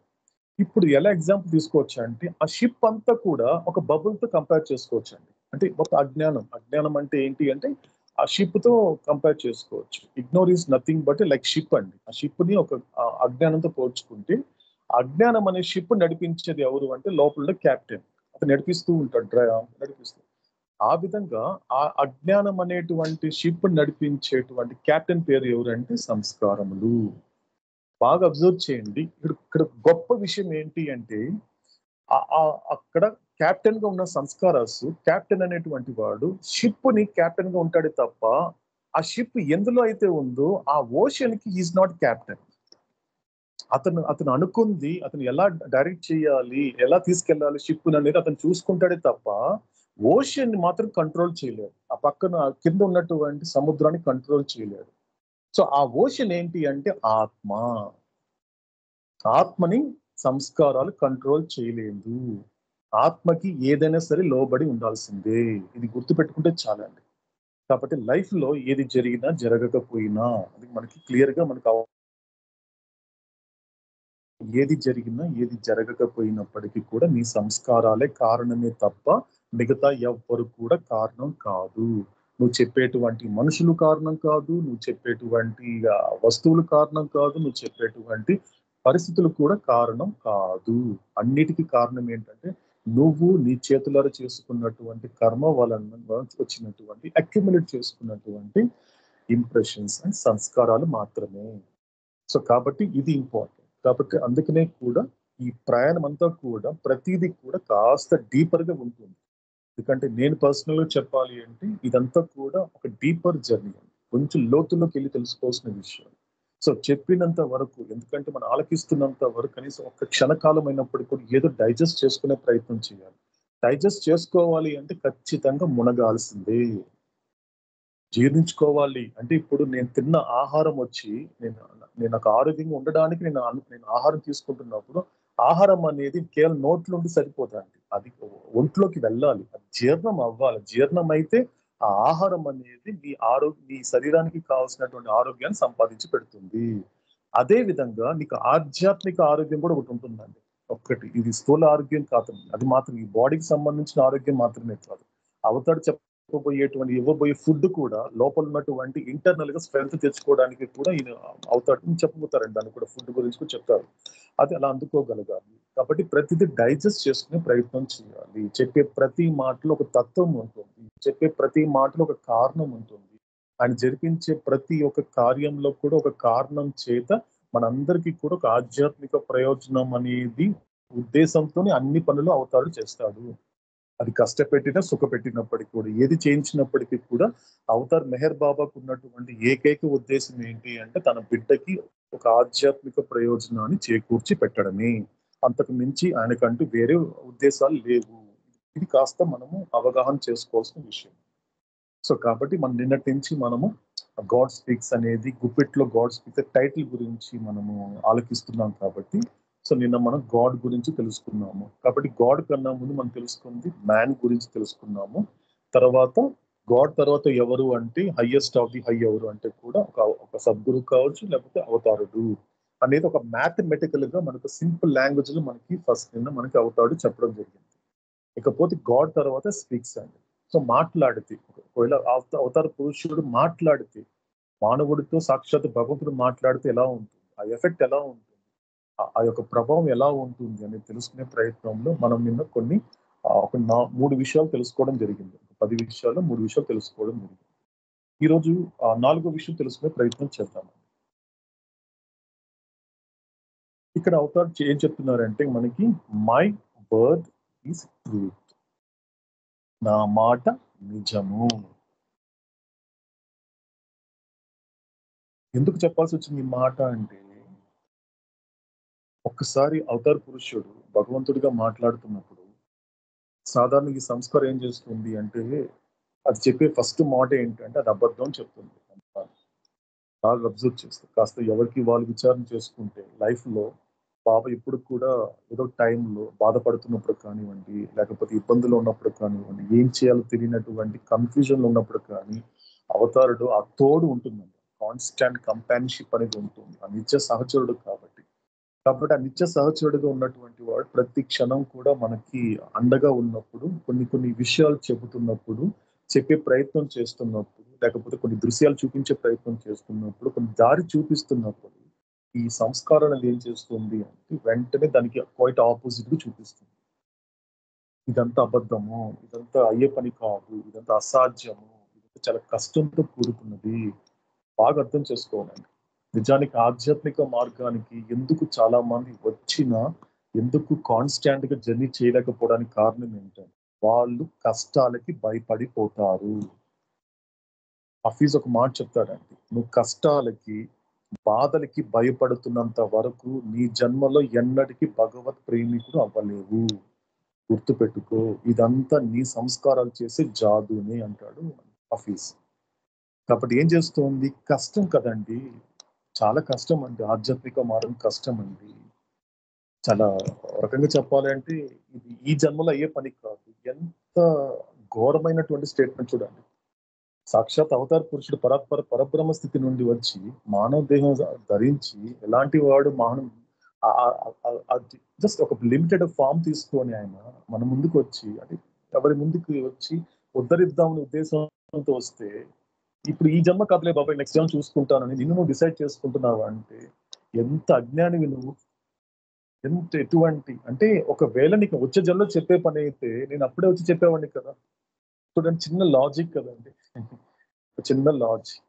ఇప్పుడు ఎలా ఎగ్జాంపుల్ తీసుకోవచ్చు అంటే ఆ షిప్ అంతా కూడా ఒక బబుల్ తో కంపేర్ చేసుకోవచ్చు అండి. అంటే ఒక అజ్ఞానం అంటే ఏంటి అంటే ఆ షిప్ తో కంపేర్ చేసుకోవచ్చు. Ignore is nothing but like ship అండి. ఆ షిప్ ని ఒక అజ్ఞానంతో పోల్చుకుంటే అజ్ఞానం అనే షిప్ నడిపించేది ఎవరు అంటే లోపల క్యాప్టెన్, అతను నడిపిస్తూ ఉంటాడు, నడిపిస్తూ. ఆ విధంగా ఆ అజ్ఞానం అనేటువంటి షిప్ నడిపించేటువంటి క్యాప్టెన్ పేరు ఎవరంటే సంస్కారములు. బాగా అబ్జర్వ్ చేయండి. ఇక్కడ గొప్ప విషయం ఏంటి అంటే అక్కడ క్యాప్టెన్ గా ఉన్న సంస్కారాస్, క్యాప్టెన్ అనేటువంటి వాడు షిప్ ని క్యాప్టెన్ గా ఉంటాడు తప్ప ఆ షిప్ ఎందులో అయితే ఉందో ఆ ఓషన్ కి ఈజ్ నాట్ క్యాప్టెన్. అతను అనుకుంది అతను ఎలా డైరెక్ట్ చేయాలి, ఎలా తీసుకెళ్లాలి షిప్ అనేది అతను చూసుకుంటాడే తప్ప ఓషన్ ని మాత్రం కంట్రోల్ చేయలేడు. ఆ పక్కన కింద ఉన్నటువంటి సముద్రాన్ని కంట్రోల్ చేయలేడు. సో ఆ ఓషన్ ఏంటి అంటే ఆత్మని సంస్కారాలు కంట్రోల్ చేయలేదు. ఆత్మకి ఏదైనా సరే లోబడి ఉండాల్సిందే. ఇది గుర్తుపెట్టుకుంటే చాలండి. కాబట్టి లైఫ్ లో ఏది జరిగినా జరగకపోయినా అది మనకి క్లియర్ గా ఏది జరిగినా ఏది జరగకపోయినప్పటికీ కూడా నీ సంస్కారాలే కారణమే తప్ప మిగతా ఎవ్వరు కూడా కారణం కాదు. నువ్వు చెప్పేటువంటి మనుషులు కారణం కాదు, నువ్వు చెప్పేటువంటి వస్తువులు కారణం కాదు, నువ్వు చెప్పేటువంటి పరిస్థితులు కూడా కారణం కాదు. అన్నిటికీ కారణం ఏంటంటే నువ్వు నీ చేతులారా చేసుకున్నటువంటి కర్మ వలన వచ్చినటువంటి అక్యుములేట్ చేసుకున్నటువంటి ఇంప్రెషన్స్ అండ్ సంస్కారాలు మాత్రమే. సో కాబట్టి ఇది ఇంపార్టెంట్. కాబట్టి అందుకనే కూడా ఈ ప్రయాణం అంతా కూడా ప్రతిదీ కూడా కాస్త డీపర్ గా ఉంటుంది. ఎందుకంటే నేను పర్సనల్ గా చెప్పాలి అంటే ఇదంతా కూడా ఒక డీపర్ జర్నీ, కొంచెం లోతుల్లోకి వెళ్ళి తెలుసుకోవాల్సిన విషయం. సో చెప్పినంత వరకు, ఎందుకంటే మనం ఆలకిస్తున్నంత వరకు కనీసం ఒక క్షణకాలం అయినప్పుడు కూడా ఏదో డైజెస్ట్ చేసుకునే ప్రయత్నం చేయాలి. డైజెస్ట్ చేసుకోవాలి అంటే ఖచ్చితంగా మునగాల్సిందే, జీర్ణించుకోవాలి. అంటే ఇప్పుడు నేను తిన్న ఆహారం వచ్చి నేను నాకు ఆరోగ్యంగా ఉండడానికి నేను ఆహారం తీసుకుంటున్నప్పుడు ఆహారం అనేది కేవలం నోట్లో ఉండి సరిపోదండి, అది ఒంట్లోకి వెళ్ళాలి, అది జీర్ణం అవ్వాలి. జీర్ణం అయితే ఆ ఆహారం అనేది నీ శరీరానికి కావాల్సినటువంటి ఆరోగ్యాన్ని సంపాదించి పెడుతుంది. అదే విధంగా నీకు ఆధ్యాత్మిక ఆరోగ్యం కూడా ఒకటి ఉంటుందండి. ఒక్కటి ఇది స్థూల ఆరోగ్యం కాదు, అది మాత్రం ఈ బాడీకి సంబంధించిన ఆరోగ్యం మాత్రమే కాదు. అవతాడు ఇవ్వబోయే ఫుడ్ కూడా లోపల ఉన్నటువంటి ఇంటర్నల్ గా స్ట్రెంత్ తెచ్చుకోవడానికి కూడా ఈయన అవుతాడు చెప్పబోతారండి. దాన్ని కూడా ఫుడ్ గురించి కూడా చెప్తారు. అది అలా అందుకోగలగాలి. కాబట్టి ప్రతిదీ డైజెస్ట్ చేసుకునే ప్రయత్నం చేయాలి. చెప్పే ప్రతి మాటలో ఒక తత్వం ఉంటుంది, చెప్పే ప్రతి మాటలో ఒక కారణం ఉంటుంది. ఆయన జరిపించే ప్రతి ఒక్క కార్యంలో కూడా ఒక కారణం చేత మనందరికీ కూడా ఒక ఆధ్యాత్మిక ప్రయోజనం అనేది ఉద్దేశంతోనే అన్ని పనులు అవతారు చేస్తాడు. అది కష్టపెట్టినా సుఖపెట్టినప్పటికీ కూడా, ఏది చేయించినప్పటికీ కూడా అవతార్ మెహర్ బాబాకు ఉన్నటువంటి ఏకైక ఉద్దేశం ఏంటి అంటే తన బిడ్డకి ఒక ఆధ్యాత్మిక ప్రయోజనాన్ని చేకూర్చి పెట్టడమే. అంతకు మించి ఆయనకంటూ వేరే ఉద్దేశాలు లేవు. ఇది కాస్త మనము అవగాహన చేసుకోవాల్సిన విషయం. సో కాబట్టి మనం నిన్నటి నుంచి మనము గాడ్ స్పీక్స్ అనేది గుప్పిట్లో గాడ్ స్పీక్స్ టైటిల్ గురించి మనము ఆలోచిస్తున్నాం. కాబట్టి సో నిన్న మనం గాడ్ గురించి తెలుసుకున్నాము. కాబట్టి గాడ్ కన్నా ముందు మనం తెలుసుకుంది మ్యాన్ గురించి తెలుసుకున్నాము. తర్వాత గాడ్ తర్వాత ఎవరు అంటే హైయెస్ట్ ఆఫ్ ది హై ఎవరు అంటే కూడా ఒక సద్గురు కావచ్చు, లేకపోతే అవతారుడు అనేది ఒక మ్యాథమెటికల్ గా మనకు సింపుల్ లాంగ్వేజ్ లో మనకి ఫస్ట్ నిన్న మనకి అవతారుడు చెప్పడం జరిగింది. ఇకపోతే గాడ్ తర్వాత స్పీక్స్ అండి. సో మాట్లాడితే ఒకవేళ అవతార పురుషుడు మాట్లాడితే, మానవుడితో సాక్షాత్ భగవంతుడు మాట్లాడితే ఎలా ఉంటుంది, ఆ ఎఫెక్ట్ ఎలా ఉంటుంది, ఆ యొక్క ప్రభావం ఎలా ఉంటుంది అనేది తెలుసుకునే ప్రయత్నంలో మనం నిన్న కొన్ని 3 విషయాలు తెలుసుకోవడం జరిగింది. 10 విషయాలు 3 విషయాలు తెలుసుకోవడం జరిగింది. ఈరోజు 4వ విషయం తెలుసుకునే ప్రయత్నం చేద్దాం. ఇక్కడ అవతార్ ఏం చెప్తున్నారంటే మనకి మై వర్డ్ ఈస్ ట్రూత్, నా మాట నిజము. ఎందుకు చెప్పాల్సి వచ్చింది ఈ మాట అంటే, ఒక్కసారి అవతార్ పురుషుడు భగవంతుడిగా మాట్లాడుతున్నప్పుడు సాధారణ ఈ సంస్కారం ఏం చేస్తుంది అంటే, అది చెప్పే ఫస్ట్ మాట ఏంటంటే అది అబద్ధం చెప్తుంది. బాగా అబ్జర్వ్ చేస్తే కాస్త ఎవరికి వాళ్ళు విచారణ చేసుకుంటే లైఫ్లో బాబా ఇప్పుడు కూడా ఏదో టైంలో బాధపడుతున్నప్పుడు కానివ్వండి, లేకపోతే ఇబ్బందులు ఉన్నప్పుడు కానివ్వండి, ఏం చేయాలో తెలియనటువంటి కన్ఫ్యూజన్లో ఉన్నప్పుడు కానీ అవతారుడు ఆ తోడు ఉంటుందండి. కాన్స్టాంట్ కంపానిషిప్ అనేది ఉంటుంది ఆ నిత్య సహచరుడు కాబట్టి ఆ నిత్య సహచరుడుగా ఉన్నటువంటి వాడు ప్రతి క్షణం కూడా మనకి అండగా ఉన్నప్పుడు కొన్ని విషయాలు చెబుతున్నప్పుడు, చెప్పే ప్రయత్నం చేస్తున్నప్పుడు, లేకపోతే కొన్ని దృశ్యాలు చూపించే ప్రయత్నం చేస్తున్నప్పుడు, కొన్ని దారి చూపిస్తున్నప్పుడు ఈ సంస్కారం అనేది ఏం చేస్తుంది అంటే వెంటనే దానికి క్వైట్ ఆపోజిట్ గా చూపిస్తుంది. ఇదంతా అబద్ధము, ఇదంతా అయ్యే పని కాదు, ఇదంతా అసాధ్యము, ఇదంతా చాలా కష్టంతో కూడుకున్నది. బాగా అర్థం చేసుకోవాలండి. నిజానికి ఆధ్యాత్మిక మార్గానికి ఎందుకు చాలా మంది వచ్చినా ఎందుకు కాన్స్టాంట్ గా జర్నీ చేయలేకపోవడానికి కారణం ఏంటంటే వాళ్ళు కష్టాలకి భయపడిపోతారు. హఫీజ్ ఒక మాట చెప్తాడండి, నువ్వు కష్టాలకి బాధలకి భయపడుతున్నంత వరకు నీ జన్మలో ఎన్నటికీ భగవత్ ప్రేమికుడు అవ్వలేవు. గుర్తుపెట్టుకో, ఇదంతా నీ సంస్కారాలు చేసే జాదునే అంటాడు హఫీజ్. కాబట్టి ఏం చేస్తుంది, కష్టం కదండి, చాలా కష్టం అండి. ఆధ్యాత్మిక మార్గం కష్టం అండి. చాలా రకంగా చెప్పాలంటే ఇది ఈ జన్మలో అయ్యే పని కాదు. ఎంత ఘోరమైనటువంటి స్టేట్మెంట్ చూడండి. సాక్షాత్ అవతార పురుషుడు పరబ్రహ్మ స్థితి నుండి వచ్చి మానవ దేహం ధరించి ఎలాంటి వాడు జస్ట్ ఒక లిమిటెడ్ ఫామ్ తీసుకొని ఆయన మన ముందుకు వచ్చి అంటే ఎవరి ముందుకు వచ్చి ఉద్ధరిద్దామని ఉద్దేశంతో వస్తే, ఇప్పుడు ఈ జన్మ కథలే బాబాయ్, నెక్స్ట్ జన్మ చూసుకుంటానని నిన్ను నువ్వు డిసైడ్ చేసుకుంటున్నావా అంటే ఎంత అజ్ఞానివి నువ్వు. ఎటువంటి అంటే ఒకవేళ నీకు వచ్చే జన్మలో చెప్పే పని అయితే నేను అప్పుడే వచ్చి చెప్పేవాడిని కదా. చూడండి, చిన్న లాజిక్ కదండి, చిన్న లాజిక్.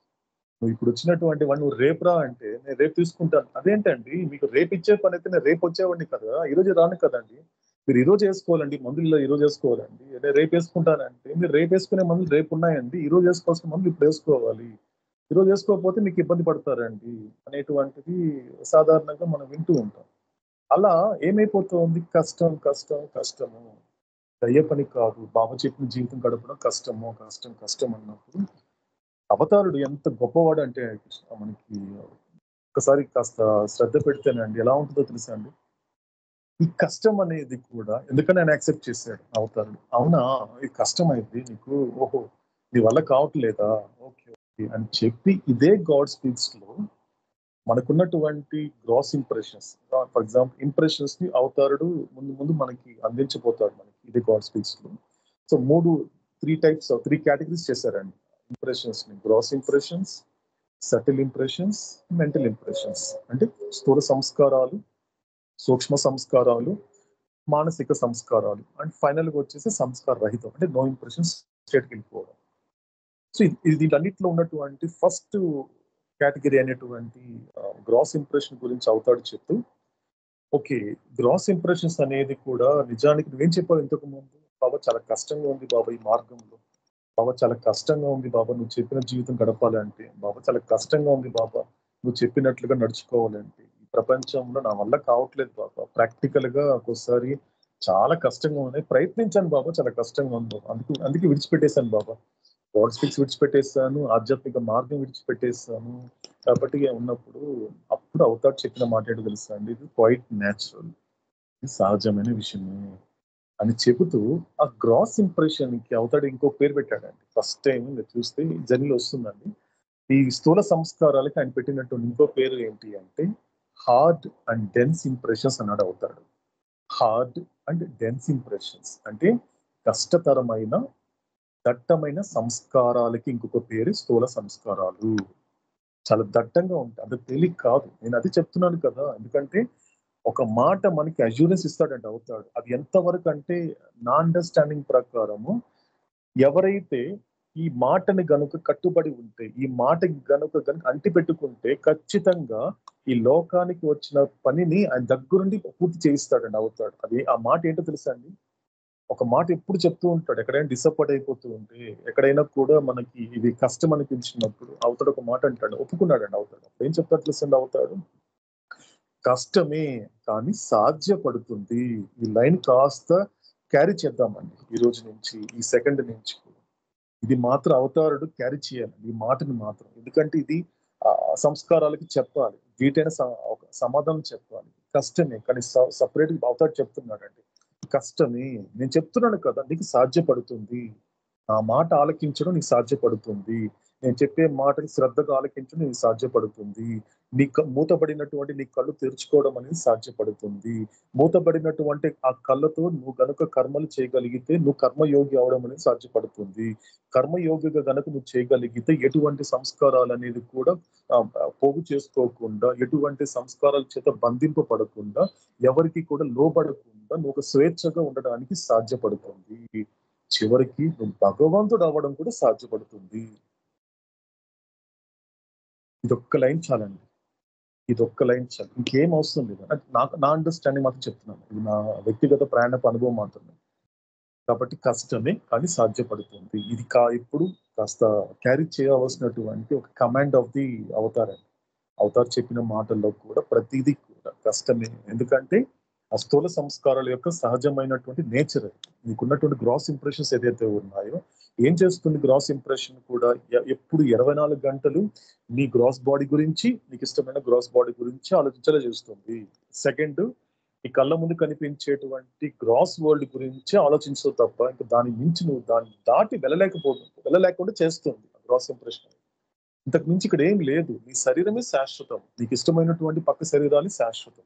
నువ్వు ఇప్పుడు వచ్చినటువంటి వాడు నువ్వు రేపు రా అంటే నేను రేపు తీసుకుంటాను. అదేంటండి, మీకు రేపు ఇచ్చే పని అయితే నేను రేపు వచ్చేవాడిని కదా, ఈరోజు రాను కదండి. మీరు ఈరోజు వేసుకోవాలండి మందులు, ఈరోజు వేసుకోవాలండి. అంటే రేపు వేసుకుంటానంటే మీరు రేపు వేసుకునే మందులు రేపు ఉన్నాయండి, ఈరోజు వేసుకోవాల్సిన మందులు ఇప్పుడు వేసుకోవాలి. ఈరోజు వేసుకోకపోతే మీకు ఇబ్బంది పడతారండి అనేటువంటిది సాధారణంగా మనం వింటూ ఉంటాం. అలా ఏమైపోతుంది, కష్టం కష్టం కష్టము, అయ్యే పని కాదు. బాబా చెప్పిన జీవితం గడపడం కష్టము, కష్టం కష్టం అన్నప్పుడు అవతారుడు ఎంత గొప్పవాడు అంటే మనకి ఒకసారి కాస్త శ్రద్ధ పెడితేనండి ఎలా ఉంటుందో తెలుసా అండి. ఈ కష్టం అనేది కూడా ఎందుకని ఆయన యాక్సెప్ట్ చేశాడు అవతారుడు. అవునా, ఈ కష్టం అయింది నీకు, ఓహో నీ వల్ల కావట్లేదా, ఓకే ఓకే అని చెప్పి ఇదే గాడ్ స్పీక్స్ లో మనకున్నటువంటి gross impressions, for example impressions ని అవతారుడు ముందు మనకి అందించబోతాడు మనకి ఇదే గాడ్ స్పీక్స్ లో. సో 3 కేటగిరీస్ చేశారండి ఇంప్రెషన్స్ ని. Gross impressions, subtle impressions, mental impressions. అంటే స్థూల సంస్కారాలు, సూక్ష్మ సంస్కారాలు, మానసిక సంస్కారాలు, అండ్ ఫైనల్ గా వచ్చేసి సంస్కార రహితం అంటే నో ఇంప్రెషన్స్ స్టేట్కి వెళ్ళిపోవడం. సో ఇది దీంట్లో ఉన్నటువంటి ఫస్ట్ కేటగిరీ అనేటువంటి గ్రాస్ ఇంప్రెషన్ గురించి అవుతాడు చెప్తూ, ఓకే గ్రాస్ ఇంప్రెషన్స్ అనేది కూడా నిజానికి నువ్వేం చెప్పావు ఇంతకు ముందు, బాబా చాలా కష్టంగా ఉంది బాబా ఈ మార్గంలో, బాబా చాలా కష్టంగా ఉంది బాబా నువ్వు చెప్పిన జీవితం గడపాలంటే, బాబా చాలా కష్టంగా ఉంది బాబా నువ్వు చెప్పినట్లుగా నడుచుకోవాలంటే, ఈ ప్రపంచంలో నా వల్ల కావట్లేదు బాబా, ప్రాక్టికల్ గా ఒక్కోసారి చాలా కష్టంగా ఉన్నాయి, ప్రయత్నించాను బాబా చాలా కష్టంగా ఉంది బాబా, అందుకే విడిచిపెట్టేశాను బాబా, గాడ్ స్పీక్స్ విడిచిపెట్టేస్తాను, ఆధ్యాత్మిక మార్గం విడిచిపెట్టేస్తాను. కాబట్టి ఉన్నప్పుడు అప్పుడు అవతార్ చెప్పిన మాట ఏంటో తెలుసా అండి, ఇది క్వైట్ న్యాచురల్, ఇది సహజమైన విషయమే అని చెబుతూ ఆ గ్రాస్ ఇంప్రెషన్ కి అవతాడు ఇంకో పేరు పెట్టాడండి. ఫస్ట్ టైం మీరు చూస్తే జర్నీలో వస్తుందండి. ఈ స్థూల సంస్కారాలకి ఆయన పెట్టినటువంటి ఇంకో పేరు ఏంటి అంటే హార్డ్ అండ్ డెన్స్ ఇంప్రెషన్స్ అన్నాడు అవుతాడు. హార్డ్ అండ్ డెన్స్ ఇంప్రెషన్స్ అంటే కష్టతరమైన దట్టమైన సంస్కారాలకి ఇంకొక పేరు స్థూల సంస్కారాలు. చాలా దట్టంగా ఉంటాయి, అంత తేలిక కాదు. నేను అది చెప్తున్నాను కదా, ఎందుకంటే ఒక మాట మనకి అష్యూరెన్స్ ఇస్తాడంటే అవుతాడు. అది ఎంతవరకు అంటే నా అండర్స్టాండింగ్ ప్రకారము ఎవరైతే ఈ మాటని గనుక కట్టుబడి ఉంటే, ఈ మాట గనుక అంటి పెట్టుకుంటే ఖచ్చితంగా ఈ లోకానికి వచ్చిన పనిని ఆయన దగ్గరుండి పూర్తి చేయిస్తాడండి, అవుతాడు. అది ఆ మాట ఏంటో తెలుసా అండి? ఒక మాట ఎప్పుడు చెప్తూ ఉంటాడు. ఎక్కడైనా డిసప్పాయింట్ అయిపోతూ ఉంటే, ఎక్కడైనా కూడా మనకి ఇది కష్టం అనిపించినప్పుడు అవుతాడు ఒక మాట అంటాడు, ఒప్పుకున్నాడండి అవుతాడు. ఏం చెప్తాడు తెలుసండి అవుతాడు? కష్టమే కానీ సాధ్యపడుతుంది. ఈ లైన్ కాస్త క్యారీ చేద్దామండి ఈ రోజు నుంచి, ఈ సెకండ్ నుంచి. ఇది మాత్రం అవతారుడు క్యారీ చేయాలి, ఈ మాటని మాత్రం. ఎందుకంటే ఇది సంస్కారాలకి చెప్పాలి, వీటైనా ఒక సమాధానం చెప్పాలి. కష్టమే కానీ సపరేట్ అవతారు చెప్తున్నాడండి. కష్టమే, నేను చెప్తున్నాను కదా, నీకు సాధ్యపడుతుంది. నా మాట ఆలకించడం నీకు సాధ్యపడుతుంది. నేను చెప్పే మాటని శ్రద్ధగా ఆలకించడం నీకు సాధ్యపడుతుంది. మూతబడినటువంటి నీ కళ్ళు తెరుచుకోవడం అనేది సాధ్యపడుతుంది. మూతబడినటువంటి ఆ కళ్ళతో నువ్వు గనుక కర్మలు చేయగలిగితే నువ్వు కర్మయోగి అవడం అనేది సాధ్యపడుతుంది. కర్మయోగిగా గనక నువ్వు చేయగలిగితే ఎటువంటి సంస్కారాలు అనేది కూడా పోగు చేసుకోకుండా, ఎటువంటి సంస్కారాల చేత బంధింపబడకుండా, ఎవరికి కూడా లోబడకుండా నువ్వు ఒక స్వేచ్ఛగా ఉండడానికి సాధ్యపడుతుంది. చివరికి నువ్వు భగవంతుడు అవ్వడం కూడా సాధ్యపడుతుంది. ఇదొక్క లైన్ చాలండి, ఇదొక్క లైన్ చాలు, ఇంకేం అవసరం లేదు. నాకు నా అండర్స్టాండింగ్ మాత్రం చెప్తున్నాను, ఇది నా వ్యక్తిగత ప్రయాణపు అనుభవం మాత్రమే. కాబట్టి కష్టమే కానీ సాధ్యపడుతుంది. ఇది ఇప్పుడు కాస్త క్యారీ చేయవలసినటువంటి ఒక command of the Avatar. Avatar చెప్పిన మాటల్లో కూడా ప్రతిదీ కూడా కష్టమే. ఎందుకంటే ఆ స్థూల సంస్కారాల యొక్క సహజమైనటువంటి నేచర్. నీకున్నటువంటి గ్రాస్ ఇంప్రెషన్స్ ఏదైతే ఉన్నాయో, ఏం చేస్తుంది గ్రాస్ ఇంప్రెషన్ కూడా? ఎప్పుడు 24 గంటలు నీ గ్రాస్ బాడీ గురించి, నీకు ఇష్టమైన గ్రాస్ బాడీ గురించి ఆలోచించేలా చేస్తుంది. సెకండ్, ఈ కళ్ళ ముందు కనిపించేటువంటి గ్రాస్ వరల్డ్ గురించి ఆలోచించవు తప్ప ఇంకా దాని మించి నువ్వు దాన్ని దాటి వెళ్ళలేకుండా చేస్తుంది గ్రాస్ ఇంప్రెషన్. ఇంతకు మించి ఇక్కడ ఏం లేదు. నీ శరీరమే శాశ్వతం, నీకు ఇష్టమైనటువంటి పక్క శరీరాలు శాశ్వతం.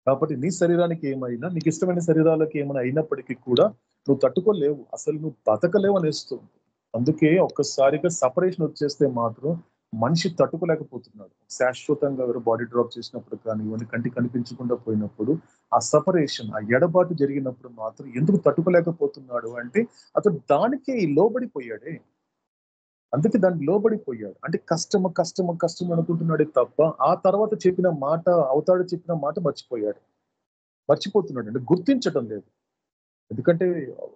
కాబట్టి నీ శరీరానికి ఏమైనా, నీకు ఇష్టమైన శరీరాలకి ఏమైనా అయినప్పటికీ కూడా నువ్వు తట్టుకోలేవు, అసలు నువ్వు బతకలేవు అనేస్తుంది. అందుకే ఒక్కసారిగా సపరేషన్ వచ్చేస్తే మాత్రం మనిషి తట్టుకోలేకపోతున్నాడు. శాశ్వతంగా ఎవరు బాడీ డ్రాప్ చేసినప్పుడు కానీ, ఇవన్నీ కంటికి కనిపించకుండా పోయినప్పుడు, ఆ సపరేషన్, ఆ ఎడబాటు జరిగినప్పుడు మాత్రం ఎందుకు తట్టుకోలేకపోతున్నాడు అంటే అతను దానికే లోబడిపోయాడే. అందుకే దానికి లోబడిపోయాడు. అంటే కష్టం అనుకుంటున్నాడే తప్ప ఆ తర్వాత చెప్పిన మాట, అవతాడు చెప్పిన మాట మర్చిపోతున్నాడు అంటే గుర్తించటం లేదు. ఎందుకంటే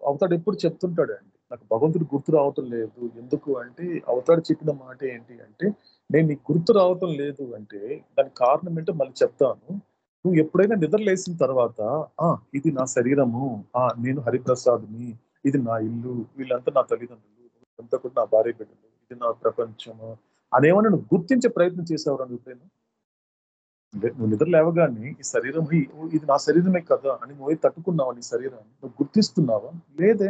అవతాడు ఎప్పుడు చెప్తుంటాడు అండి, నాకు భగవంతుడు గుర్తు రావటం లేదు. ఎందుకు అంటే అవతాడు చెప్పిన మాట ఏంటి అంటే, నేను నీకు గుర్తు రావటం లేదు అంటే దానికి కారణం ఏంటో మళ్ళీ చెప్తాను. నువ్వు ఎప్పుడైనా నిద్ర లేసిన తర్వాత ఇది నా శరీరము, నేను హరిప్రసాద్ని, ఇది నా ఇల్లు, వీళ్ళంతా నా తల్లిదండ్రులు, అంతా కూడా నా భార్య బిడ్డలు, ఇది నా ప్రపంచము అనేమన్నా నువ్వు గుర్తించే ప్రయత్నం చేసావురా నువ్వేనా? నువ్వు నిద్ర లేవగానే ఈ శరీరం ఇది నా శరీరమే కదా అని నువ్వే తట్టుకున్నావా? నీ శరీరాన్ని నువ్వు గుర్తిస్తున్నావా? లేదే.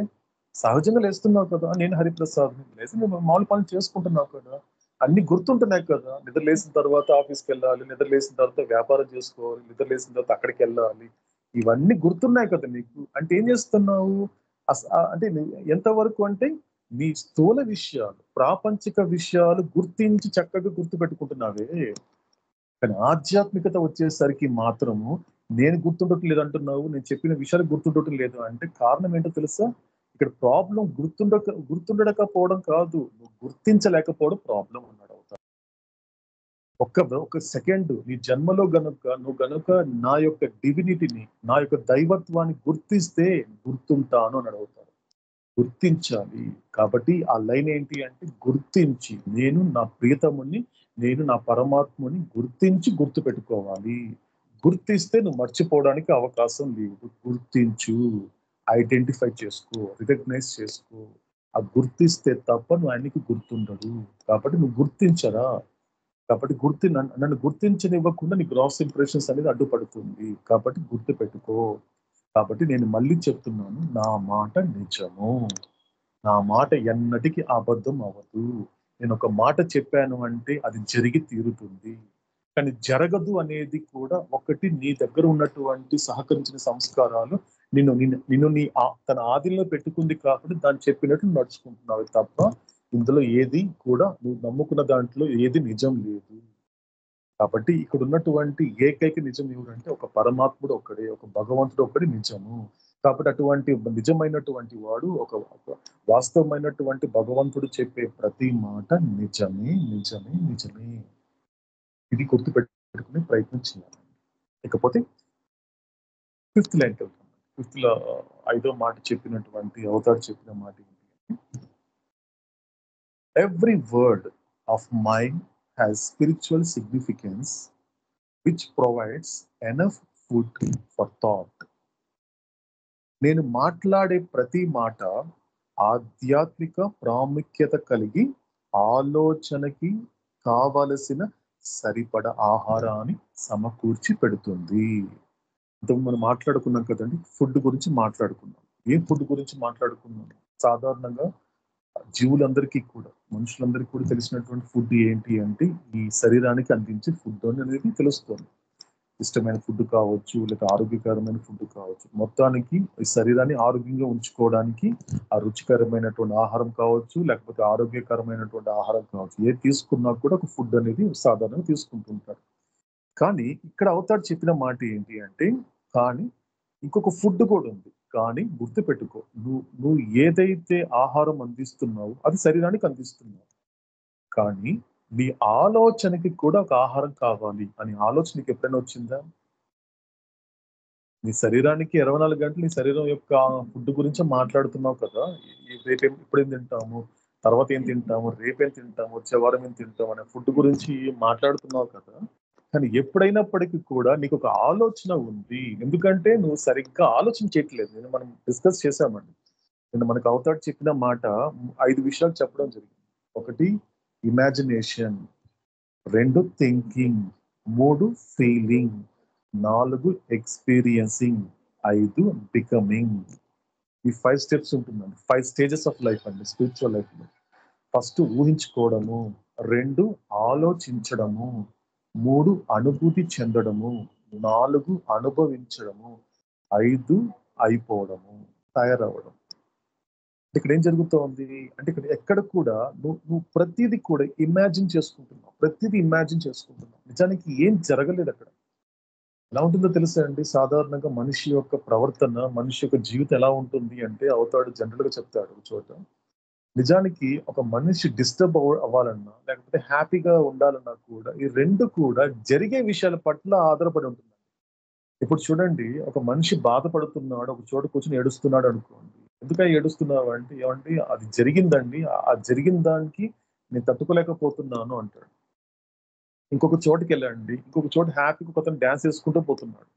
సహజంగా లేస్తున్నావు కదా, నేను హరిప్రసాద్, లేచి నువ్వు మామూలు పనులు చేసుకుంటున్నావు కదా, అన్ని గుర్తుంటున్నాయి కదా. నిద్ర లేసిన తర్వాత ఆఫీస్కి వెళ్ళాలి, నిద్ర లేసిన తర్వాత వ్యాపారం చేసుకోవాలి, నిద్ర లేసిన తర్వాత అక్కడికి వెళ్ళాలి, ఇవన్నీ గుర్తున్నాయి కదా నీకు. అంటే ఏం చేస్తున్నావు? అంటే ఎంతవరకు అంటే నీ స్థూల విషయాలు, ప్రాపంచిక విషయాలు గుర్తించి చక్కగా గుర్తు పెట్టుకుంటున్నావే. కానీ ఆధ్యాత్మికత వచ్చేసరికి మాత్రము నేను గుర్తుండటం లేదు అంటున్నావు, నేను చెప్పిన విషయాలు గుర్తుండటం లేదు అంటే కారణం ఏంటో తెలుసా? ఇక్కడ ప్రాబ్లం గుర్తుండకపోవడం కాదు, నువ్వు గుర్తించలేకపోవడం ప్రాబ్లం అన్నాడు అవుతాడు. ఒక సెకండ్ నీ జన్మలో నువ్వు గనుక నా యొక్క డివినిటీని, నా యొక్క దైవత్వాన్ని గుర్తిస్తే గుర్తుంటాను అని అడుగుతాడు. గుర్తించాలి. కాబట్టి ఆ లైన్ ఏంటి అంటే, గుర్తించి, నేను నా ప్రియతముని, నేను నా పరమాత్ముని గుర్తించి గుర్తు పెట్టుకోవాలి. గుర్తిస్తే నువ్వు మర్చిపోవడానికి అవకాశం లేదు. గుర్తించు, ఐడెంటిఫై చేసుకో, రికగ్నైజ్ చేసుకో. ఆ గుర్తిస్తే తప్ప నువ్వు ఆయనకి గుర్తుండడు. కాబట్టి నువ్వు గుర్తించరా. కాబట్టి నన్ను గుర్తించనివ్వకుండా నీ గ్రాస్ ఇంప్రెషన్స్ అనేది అడ్డుపడుతుంది. కాబట్టి గుర్తు పెట్టుకో. కాబట్టి నేను మళ్ళీ చెప్తున్నాను, నా మాట నిజము, నా మాట ఎన్నటికీ అబద్ధం అవ్వదు. నేను ఒక మాట చెప్పాను అంటే అది జరిగి తీరుతుంది. కానీ జరగదు అనేది కూడా ఒకటి, నీ దగ్గర ఉన్నటువంటి సహకరించిన సంస్కారాలు నిన్ను తన ఆధీనంలో పెట్టుకుంది కాబట్టి దాన్ని చెప్పినట్టు నడుచుకుంటున్నావు తప్ప ఇందులో ఏది కూడా నువ్వు నమ్ముకున్న దాంట్లో ఏది నిజం లేదు. కాబట్టి ఇక్కడ ఉన్నటువంటి ఏకైక నిజం ఎవరంటే ఒక పరమాత్ముడు ఒక్కడే, ఒక భగవంతుడు ఒక్కడే నిజము. కాబట్టి అటువంటి నిజమైనటువంటి వాడు ఒక వాస్తవమైనటువంటి భగవంతుడు చెప్పే ప్రతి మాట నిజమే నిజమే నిజమే. ఇది గుర్తుపెట్టుకునే ప్రయత్నం చేయాలి. ఇకపోతే 5th లైన్కి వెళ్తాం. 5th లో 5వ మాట చెప్పినటువంటి అవతార్ చెప్పిన మాట ఏంటి? Every word of mine has spiritual significance which provides enough food for thought. నేను మాట్లాడే ప్రతి మాట ఆధ్యాత్మిక ప్రాముఖ్యత కలిగి ఆలోచనకి కావలసిన సరిపడ ఆహారాన్ని సమకూర్చి పెడుతుంది. మనం మాట్లాడుకున్నాం కదండి, ఫుడ్ గురించి మాట్లాడుకున్నాం. ఏ ఫుడ్ గురించి మాట్లాడుకున్నాం? సాధారణంగా జీవులందరికీ కూడా, మనుషులందరికీ కూడా తెలిసినటువంటి ఫుడ్ ఏంటి అంటే ఈ శరీరానికి అందించే ఫుడ్ అనేది తెలుస్తుంది. ఇష్టమైన ఫుడ్ కావచ్చు, లేక ఆరోగ్యకరమైన ఫుడ్ కావచ్చు. మొత్తానికి ఈ శరీరాన్ని ఆరోగ్యంగా ఉంచుకోవడానికి ఆ రుచికరమైనటువంటి ఆహారం కావచ్చు, లేకపోతే ఆరోగ్యకరమైనటువంటి ఆహారం కావచ్చు, ఏది తీసుకున్నా కూడా ఒక ఫుడ్ అనేది సాధారణంగా తీసుకుంటుంటారు. కానీ ఇక్కడ అవతార్ చెప్పిన మాట ఏంటి అంటే, కానీ ఇంకొక ఫుడ్ కూడా ఉంది. కానీ గుర్తుపెట్టుకో, నువ్వు ఏదైతే ఆహారం అందిస్తున్నావో అది శరీరానికి అందిస్తున్నావు. కానీ నీ ఆలోచనకి కూడా ఒక ఆహారం కావాలి అని ఆలోచనకి ఎప్పుడైనా వచ్చిందా? నీ శరీరానికి 24 గంటలు నీ శరీరం యొక్క ఫుడ్ గురించి మాట్లాడుతున్నావు కదా. రేపేం ఇప్పుడేం తింటాము, తర్వాత ఏం తింటాము, రేపేం తింటాము, వచ్చే వారం ఏం తింటాము అనే ఫుడ్ గురించి మాట్లాడుతున్నావు కదా. కానీ ఎప్పుడైనప్పటికీ కూడా నీకు ఒక ఆలోచన ఉంది. ఎందుకంటే నువ్వు సరిగ్గా ఆలోచన చేయట్లేదు. నేను మనం డిస్కస్ చేశామండి. నేను మనకు అవతాడు చెప్పిన మాట 5 విషయాలు చెప్పడం జరిగింది. 1 imagination, 2 thinking, 3 feeling, 4 experiencing, 5 becoming. ఈ 5 స్టెప్స్ ఉంటుందండి. 5 స్టేజెస్ ఆఫ్ లైఫ్ అండి స్పిరిచువల్ లైఫ్ లో. ఫస్ట్ ఊహించుకోవడము, 2 ఆలోచించడము, 3 అనుభూతి చెందడము, 4 అనుభవించడము, 5 అయిపోవడము, తయారవడం. ఇక్కడ ఏం జరుగుతోంది అంటే, ఇక్కడ ఎక్కడ కూడా నువ్వు ప్రతిదీ కూడా ఇమాజిన్ చేసుకుంటున్నావు. ప్రతిదీ ఇమాజిన్ చేసుకుంటున్నావు. నిజానికి ఏం జరగలేదు అక్కడ. ఎలా ఉంటుందో తెలుసా అండి, సాధారణంగా మనిషి యొక్క ప్రవర్తన, మనిషి యొక్క జీవితం ఎలా ఉంటుంది అంటే, అవతాడు జనరల్ గా చెప్తాడు ఒక చోట. నిజానికి ఒక మనిషి డిస్టర్బ్ అవ్వాలన్నా, లేకపోతే హ్యాపీగా ఉండాలన్నా కూడా ఈ 2 కూడా జరిగే విషయాల పట్ల ఆధారపడి ఉంటుంది. ఇప్పుడు చూడండి, ఒక మనిషి బాధపడుతున్నాడు, ఒక చోట కూర్చొని ఏడుస్తున్నాడు అనుకోండి. ఎందుకని ఏడుస్తున్నావు అంటే, ఏమంటే అది జరిగిందండి, ఆ జరిగిన దానికి నేను తట్టుకోలేకపోతున్నాను అంటాడు. ఇంకొక చోటుకి వెళ్ళండి, ఇంకొక చోట హ్యాపీగా ఒక డాన్స్ వేసుకుంటూ పోతున్నాడు.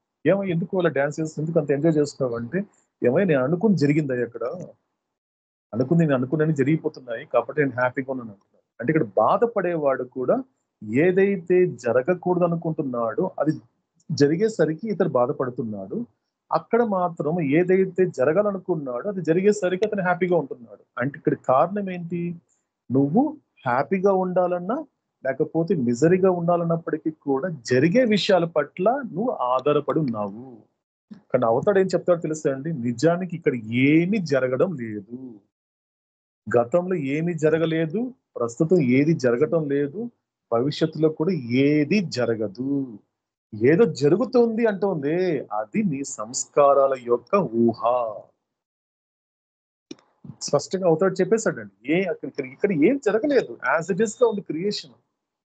ఎందుకు అలా డాన్స్ వేస్తుంది, ఎందుకు అంత ఎంజాయ్ చేస్తున్నావు అంటే, నేను అనుకుని జరిగింది అక్కడ, నేను అనుకున్నవి జరిగిపోతున్నాయి కాబట్టి నేను హ్యాపీగా ఉన్నాను అంటున్నాడు. అంటే ఇక్కడ బాధపడేవాడు కూడా ఏదైతే జరగకూడదు అనుకుంటున్నాడో అది జరిగేసరికి ఇతను బాధపడుతున్నాడు. అక్కడ మాత్రం ఏదైతే జరగాలనుకున్నాడో అది జరిగేసరికి అతను హ్యాపీగా ఉంటున్నాడు. అంటే ఇక్కడ కారణం ఏంటి? నువ్వు హ్యాపీగా ఉండాలన్నా, లేకపోతే మిజరీగా ఉండాలన్నప్పటికీ కూడా జరిగే విషయాల పట్ల నువ్వు ఆధారపడి ఉన్నావు. కానీ అవతాడు ఏం చెప్తాడో తెలుసా అండి, నిజానికి ఇక్కడ ఏమీ జరగడం లేదు. గతంలో ఏమీ జరగలేదు, ప్రస్తుతం ఏది జరగటం లేదు, భవిష్యత్తులో కూడా ఏది జరగదు. ఏదో జరుగుతుంది అంటుంది, అది నీ సంస్కారాల యొక్క ఊహ. స్పష్టంగా అవుతాడు చెప్పేశాడండి. ఇక్కడ ఏం జరగలేదు, యాజ్ ఇట్ ఈస్ గా ఉంది క్రియేషన్.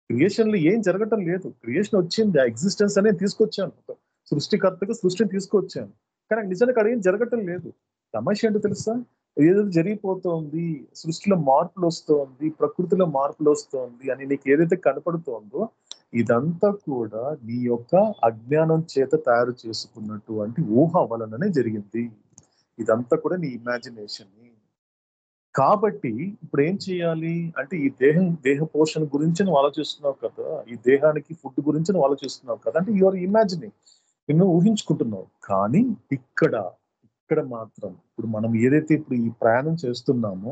క్రియేషన్ లో ఏం జరగటం లేదు. క్రియేషన్ వచ్చింది, ఆ ఎగ్జిస్టెన్స్ అనేది తీసుకొచ్చాను, సృష్టికర్తగా సృష్టిని తీసుకొచ్చాను. కానీ నిజానికి అక్కడ ఏం జరగటం లేదు. సమస్య ఏంటో తెలుసా? ఏదో జరిగిపోతోంది, సృష్టిలో మార్పులు వస్తోంది, ప్రకృతిలో మార్పులు వస్తోంది అని నీకు ఏదైతే కనపడుతోందో ఇదంతా కూడా నీ యొక్క అజ్ఞానం చేత తయారు చేసుకున్నటువంటి ఊహ వలననే జరిగింది. ఇదంతా కూడా నీ ఇమాజినేషన్. కాబట్టి ఇప్పుడు ఏం చేయాలి అంటే, ఈ దేహ పోషణ గురించి నువ్వు ఆలోచిస్తున్నావు కదా, ఈ దేహానికి ఫుడ్ గురించి నువ్వు ఆలోచిస్తున్నావు కదా, అంటే యువర్ ఇమాజినింగ్, నిన్ను ఊహించుకుంటున్నావు. కానీ ఇక్కడ మాత్రం ఇప్పుడు మనం ఏదైతే ఇప్పుడు ఈ ప్రయాణం చేస్తున్నామో,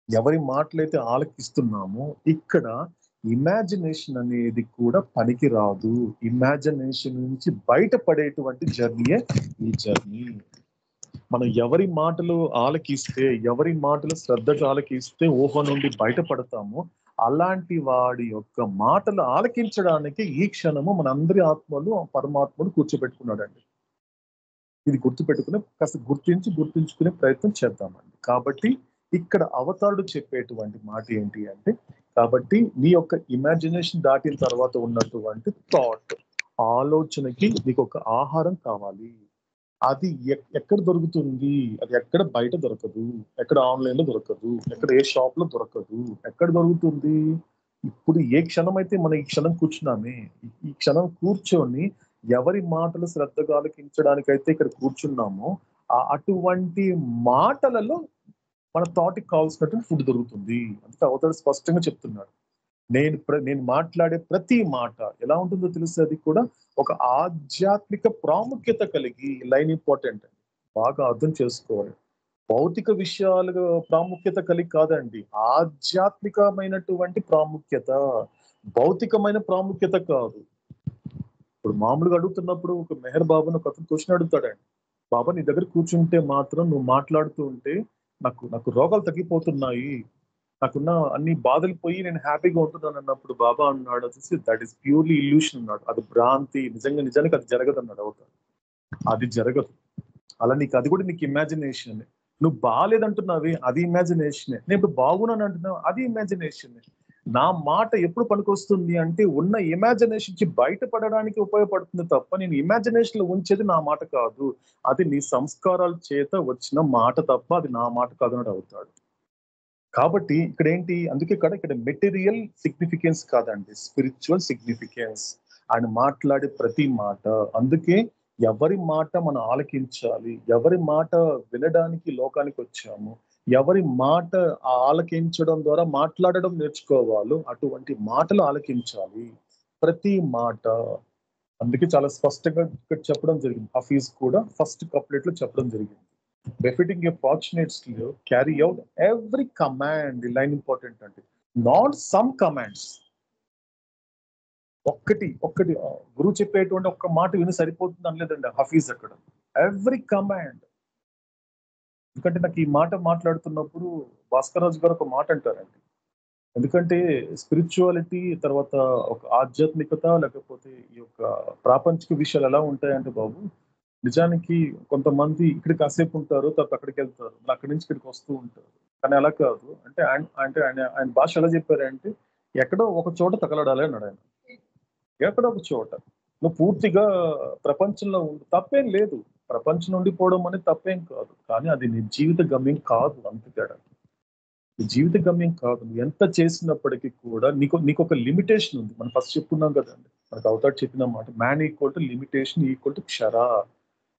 ఎవరి మాటలైతే ఆలకిస్తున్నామో, ఇక్కడ ఇమాజినేషన్ అనేది కూడా పనికి రాదు. ఇమాజినేషన్ నుంచి బయటపడేటువంటి జర్నీయే ఈ జర్నీ. మనం ఎవరి మాటలు ఆలకిస్తే, ఎవరి మాటలు శ్రద్ధగా ఆలకిస్తే ఊహ నుండి బయటపడతామో, అలాంటి వాడి యొక్క మాటలు ఆలకించడానికి ఈ క్షణము మన అందరి ఆత్మలు పరమాత్మను కూర్చోబెట్టుకున్నాడండి. ఇది గుర్తుపెట్టుకుని కాస్త గుర్తుంచుకునే ప్రయత్నం చేద్దామండి. కాబట్టి ఇక్కడ అవతారుడు చెప్పేటువంటి మాట ఏంటి అంటే, కాబట్టి నీ యొక్క ఇమాజినేషన్ దాటిన తర్వాత ఉన్నటువంటి థాట్, ఆలోచనకి నీకు ఒక ఆహారం కావాలి. అది ఎక్కడ దొరుకుతుంది? అది ఎక్కడ బయట దొరకదు, ఎక్కడ ఆన్లైన్ లో దొరకదు, ఎక్కడ ఏ షాప్ లో దొరకదు. ఎక్కడ దొరుకుతుంది? ఇప్పుడు ఏ క్షణం అయితే మనం ఈ క్షణం కూర్చున్నామే, ఈ క్షణం కూర్చొని ఎవరి మాటలు శ్రద్ధగా ఆలకించడానికైతే ఇక్కడ కూర్చున్నామో అటువంటి మాటలలో మన థాట్కి కావాల్సినటువంటి ఫుడ్ దొరుకుతుంది. అందుకే అవతారు స్పష్టంగా చెప్తున్నాడు, నేను మాట్లాడే ప్రతి మాట ఎలా ఉంటుందో తెలుసు. అది కూడా ఒక ఆధ్యాత్మిక ప్రాముఖ్యత కలిగి, లైన్ ఇంపార్టెంట్ అండి, బాగా అర్థం చేసుకోవాలి. భౌతిక విషయాలు ప్రాముఖ్యత కలిగి కాదండి, ఆధ్యాత్మికమైనటువంటి ప్రాముఖ్యత, భౌతికమైన ప్రాముఖ్యత కాదు. ఇప్పుడు మామూలుగా అడుగుతున్నప్పుడు ఒక మెహర్ బాబాను ఒక అతను క్వశ్చన్ అడుగుతాడండి, బాబా నీ దగ్గర కూర్చుంటే మాత్రం నువ్వు మాట్లాడుతూ ఉంటే నాకు రోగాలు తగ్గిపోతున్నాయి, నాకున్న అన్ని బాధలు పోయి నేను హ్యాపీగా ఉంటున్నాను అన్నప్పుడు బాబా అన్నాడు వచ్చేసి దట్ ఈస్ ప్యూర్లీ ఇల్యూషన్ అన్నాడు. అది భ్రాంతి, నిజానికి అది జరగదు అన్నాడు అవుతాడు. అది జరగదు. అలా అది కూడా నీకు ఇమాజినేషన్. నువ్వు బాగాలేదంటున్నావి, అది ఇమాజినేషనే. నేను ఇప్పుడు బాగున్నాను అంటున్నావు, అది ఇమాజినేషన్. నా మాట ఎప్పుడు పనికొస్తుంది అంటే ఉన్న ఇమాజినేషన్ కి బయటపడడానికి ఉపయోగపడుతుంది తప్ప నేను ఇమాజినేషన్ లో ఉంచేది నా మాట కాదు. అది నీ సంస్కారాల చేత వచ్చిన మాట తప్ప అది నా మాట కాదు అన్నట్టు అవుతాడు. కాబట్టి ఇక్కడ ఏంటి, అందుకే ఇక్కడ మెటీరియల్ సిగ్నిఫికెన్స్ కాదండి, స్పిరిచువల్ సిగ్నిఫికెన్స్. ఆయన మాట్లాడే ప్రతి మాట. అందుకే ఎవరి మాట మనం ఆలకించాలి, ఎవరి మాట వినడానికి లోకానికి వచ్చాము, ఎవరి మాట ఆలకించడం ద్వారా మాట్లాడడం నేర్చుకోవాలో అటువంటి మాటలు ఆలకించాలి, ప్రతి మాట. అందుకే చాలా స్పష్టంగా ఇక్కడ చెప్పడం జరిగింది. హఫీజ్ కూడా ఫస్ట్ కప్లెట్ లో చెప్పడం జరిగింది, befitting a fortunate slave, carry out every command. The line important అంటే not some commands. ఒక్కటి గురువు చెప్పేటువంటి ఒక్క మాట విని సరిపోతుంది అనలేదండి హఫీజ్ అక్కడ. Every command. ఎందుకంటే నాకు ఈ మాట మాట్లాడుతున్నప్పుడు భాస్కర్ రాజు గారు ఒక మాట అంటారండి, ఎందుకంటే స్పిరిచువాలిటీ తర్వాత ఒక ఆధ్యాత్మికత లేకపోతే ఈ యొక్క ప్రాపంచిక విషయాలు ఎలా ఉంటాయంటే బాబు, నిజానికి కొంతమంది ఇక్కడ కాసేపు ఉంటారు, తర్వాత అక్కడికి వెళ్తారు, అక్కడి నుంచి ఇక్కడికి వస్తూ ఉంటారు. కానీ అలా కాదు. ఆయన భాష ఎలా చెప్పారంటే ఎక్కడో ఒక చోట తగలడాలి అన్నాడు ఆయన. ఎక్కడో ఒక చోట నువ్వు పూర్తిగా ప్రపంచంలో ఉండి తప్పేం లేదు, ప్రపంచం ఉండిపోవడం అనేది తప్పేం కాదు, కానీ అది నీ జీవిత గమ్యం కాదు. అంతేకాడ నీ జీవిత గమ్యం కాదు. నువ్వు ఎంత చేసినప్పటికీ కూడా నీకు ఒక లిమిటేషన్ ఉంది. మనం ఫస్ట్ చెప్పుకున్నాం కదండి, మనకు అవతాడు చెప్పిన మాట, man equal to limitation equal to క్షర.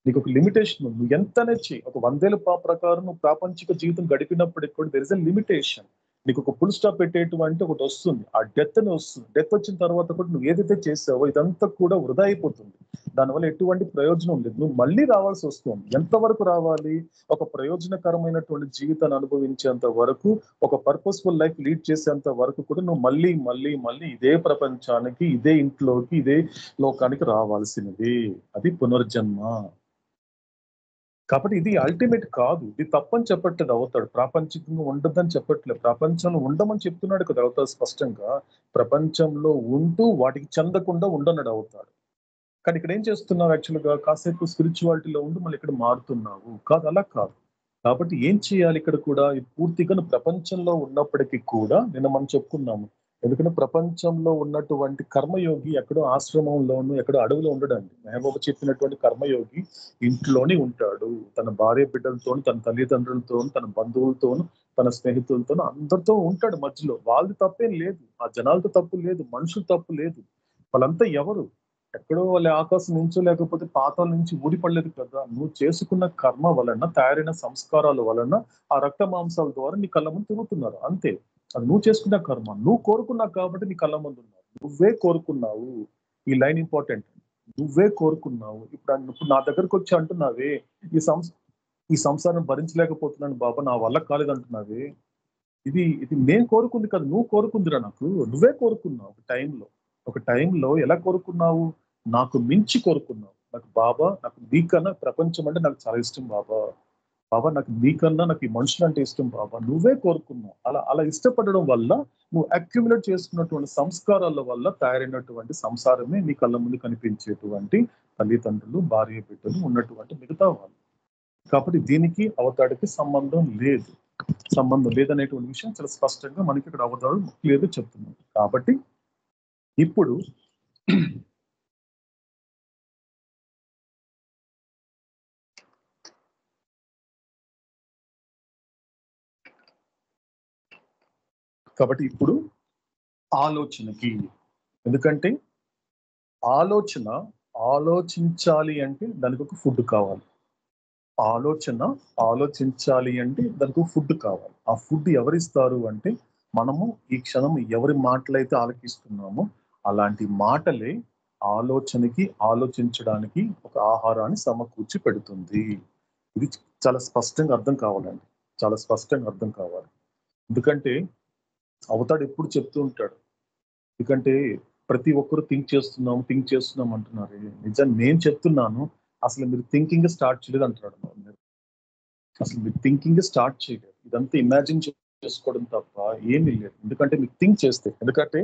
నీకు ఒక లిమిటేషన్ ఉంది. నువ్వు ఎంతనే చెయ్యి, ఒక 100 ఏళ్ళ ప్రకారం నువ్వు ప్రాపంచిక జీవితం గడిపినప్పటికి కూడా దెర్ ఇస్ ఎ లిమిటేషన్. నీకు ఒక ఫుల్ స్టాప్ పెట్టేటువంటి ఒకటి వస్తుంది, ఆ డెత్ అని వస్తుంది. డెత్ వచ్చిన తర్వాత కూడా నువ్వు ఏదైతే చేసావో ఇదంతా కూడా వృధా అయిపోతుంది, దానివల్ల ఎటువంటి ప్రయోజనం లేదు, నువ్వు మళ్ళీ రావాల్సి వస్తుంది. ఎంతవరకు రావాలి? ఒక ప్రయోజనకరమైనటువంటి జీవితాన్ని అనుభవించేంత వరకు, ఒక పర్పస్ఫుల్ లైఫ్ లీడ్ చేసేంత వరకు కూడా నువ్వు మళ్ళీ మళ్ళీ మళ్ళీ ఇదే ప్రపంచానికి, ఇదే ఇంట్లోకి, ఇదే లోకానికి రావాల్సినది. అది పునర్జన్మ. కాబట్టి ఇది అల్టిమేట్ కాదు, ఇది తప్పని చెప్పట్లేదు అవుతాడు. ప్రాపంచికంగా ఉండదని చెప్పట్లేదు, ప్రపంచంలో ఉండమని చెప్తున్నాడు కదా అవుతాడు స్పష్టంగా. ప్రపంచంలో ఉంటూ వాటికి చెందకుండా ఉండన్నాడు అవుతాడు. కానీ ఇక్కడ ఏం చేస్తున్నావు, యాక్చువల్గా కాసేపు స్పిరిచువాలిటీలో ఉండి మళ్ళీ ఇక్కడ మారుతున్నావు కాదు, అలా కాదు. కాబట్టి ఏం చేయాలి ఇక్కడ కూడా, పూర్తిగా ప్రపంచంలో ఉన్నప్పటికీ కూడా నిన్న మనం చెప్పుకున్నాము, ఎందుకంటే ప్రపంచంలో ఉన్నటువంటి కర్మయోగి ఎక్కడో ఆశ్రమంలోను ఎక్కడో అడవిలో ఉండడండి. మెహబూబా చెప్పినటువంటి కర్మయోగి ఇంట్లోనే ఉంటాడు, తన భార్య బిడ్డలతోను, తన తల్లిదండ్రులతోను, తన బంధువులతోను, తన స్నేహితులతోను అందరితో ఉంటాడు మధ్యలో. వాళ్ళది తప్పేం లేదు, ఆ జనాలతో తప్పు లేదు, మనుషులు తప్పు లేదు. వాళ్ళంతా ఎవరు? ఎక్కడో వాళ్ళ ఆకాశం నుంచో లేకపోతే పాతాల నుంచి ఊడిపడలేదు కదా. నువ్వు చేసుకున్న కర్మ వలన, తయారైన సంస్కారాల వలన ఆ రక్త మాంసాల ద్వారా నీ కళ్ళ ముందు తిరుగుతున్నారు అంతే. అది నువ్వు చేసుకున్న కర్మ, నువ్వు కోరుకున్నావు కాబట్టి నీ కళ్ళ ముందు ఉన్నారు, నువ్వే కోరుకున్నావు. ఈ లైన్ ఇంపార్టెంట్, నువ్వే కోరుకున్నావు. ఇప్పుడు నా దగ్గరకు వచ్చి అంటున్నావే ఈ సంసారం భరించలేకపోతున్నాను బాబా, నా వల్ల కాలేదంటున్నావే, ఇది నేను కోరుకుంది కదా, నువ్వు కోరుకుందిరా, నువ్వే కోరుకున్నావు. ఒక టైంలో ఎలా కోరుకున్నావు? నాకు మించి కోరుకున్నావు. నాకు బాబా, నాకు నీకన్నా ప్రపంచం అంటే నాకు చాలా ఇష్టం బాబా, బాబా నాకు నీకన్నా నాకు ఈ మనుషులు అంటే ఇష్టం బాబా, నువ్వే కోరుకున్నావు. అలా అలా ఇష్టపడడం వల్ల నువ్వు అక్యుములేట్ చేసుకున్నటువంటి సంస్కారాల వల్ల తయారైనటువంటి సంసారమే నీ కళ్ళ ముందు కనిపించేటువంటి తల్లిదండ్రులు, భార్య బిడ్డలు ఉన్నటువంటి మిగతా వాళ్ళు. కాబట్టి దీనికి అవతాడికి సంబంధం లేదనేటువంటి విషయం చాలా స్పష్టంగా మనకి ఇక్కడ అవతాడు క్లియర్ గా చెప్తున్నాడు. కాబట్టి ఇప్పుడు ఆలోచనకి, ఎందుకంటే ఆలోచించాలి అంటే దానికి ఒక ఫుడ్ కావాలి. ఆలోచించాలి అంటే దానికి ఒక ఫుడ్ కావాలి. ఆ ఫుడ్ ఎవరిస్తారు అంటే మనము ఈ క్షణం ఎవరి మాటలైతే ఆలకిస్తున్నామో అలాంటి మాటలే ఆలోచించడానికి ఒక ఆహారాన్ని సమకూర్చి పెడుతుంది. ఇది చాలా స్పష్టంగా అర్థం కావాలండి, చాలా స్పష్టంగా అర్థం కావాలి. ఎందుకంటే అవతాడు ఎప్పుడు చెప్తూ ఉంటాడు, ఎందుకంటే ప్రతి ఒక్కరు థింక్ చేస్తున్నాం అంటున్నారు. నిజంగా నేను చెప్తున్నాను, అసలు మీరు థింకింగ్ స్టార్ట్ చేయలేదు అంటున్నాడు. అసలు మీరు థింకింగ్ స్టార్ట్ చేయలేదు, ఇదంతా ఇమాజిన్ చేసుకోవడం తప్ప ఏమీ లేదు. ఎందుకంటే మీరు థింక్ చేస్తే, ఎందుకంటే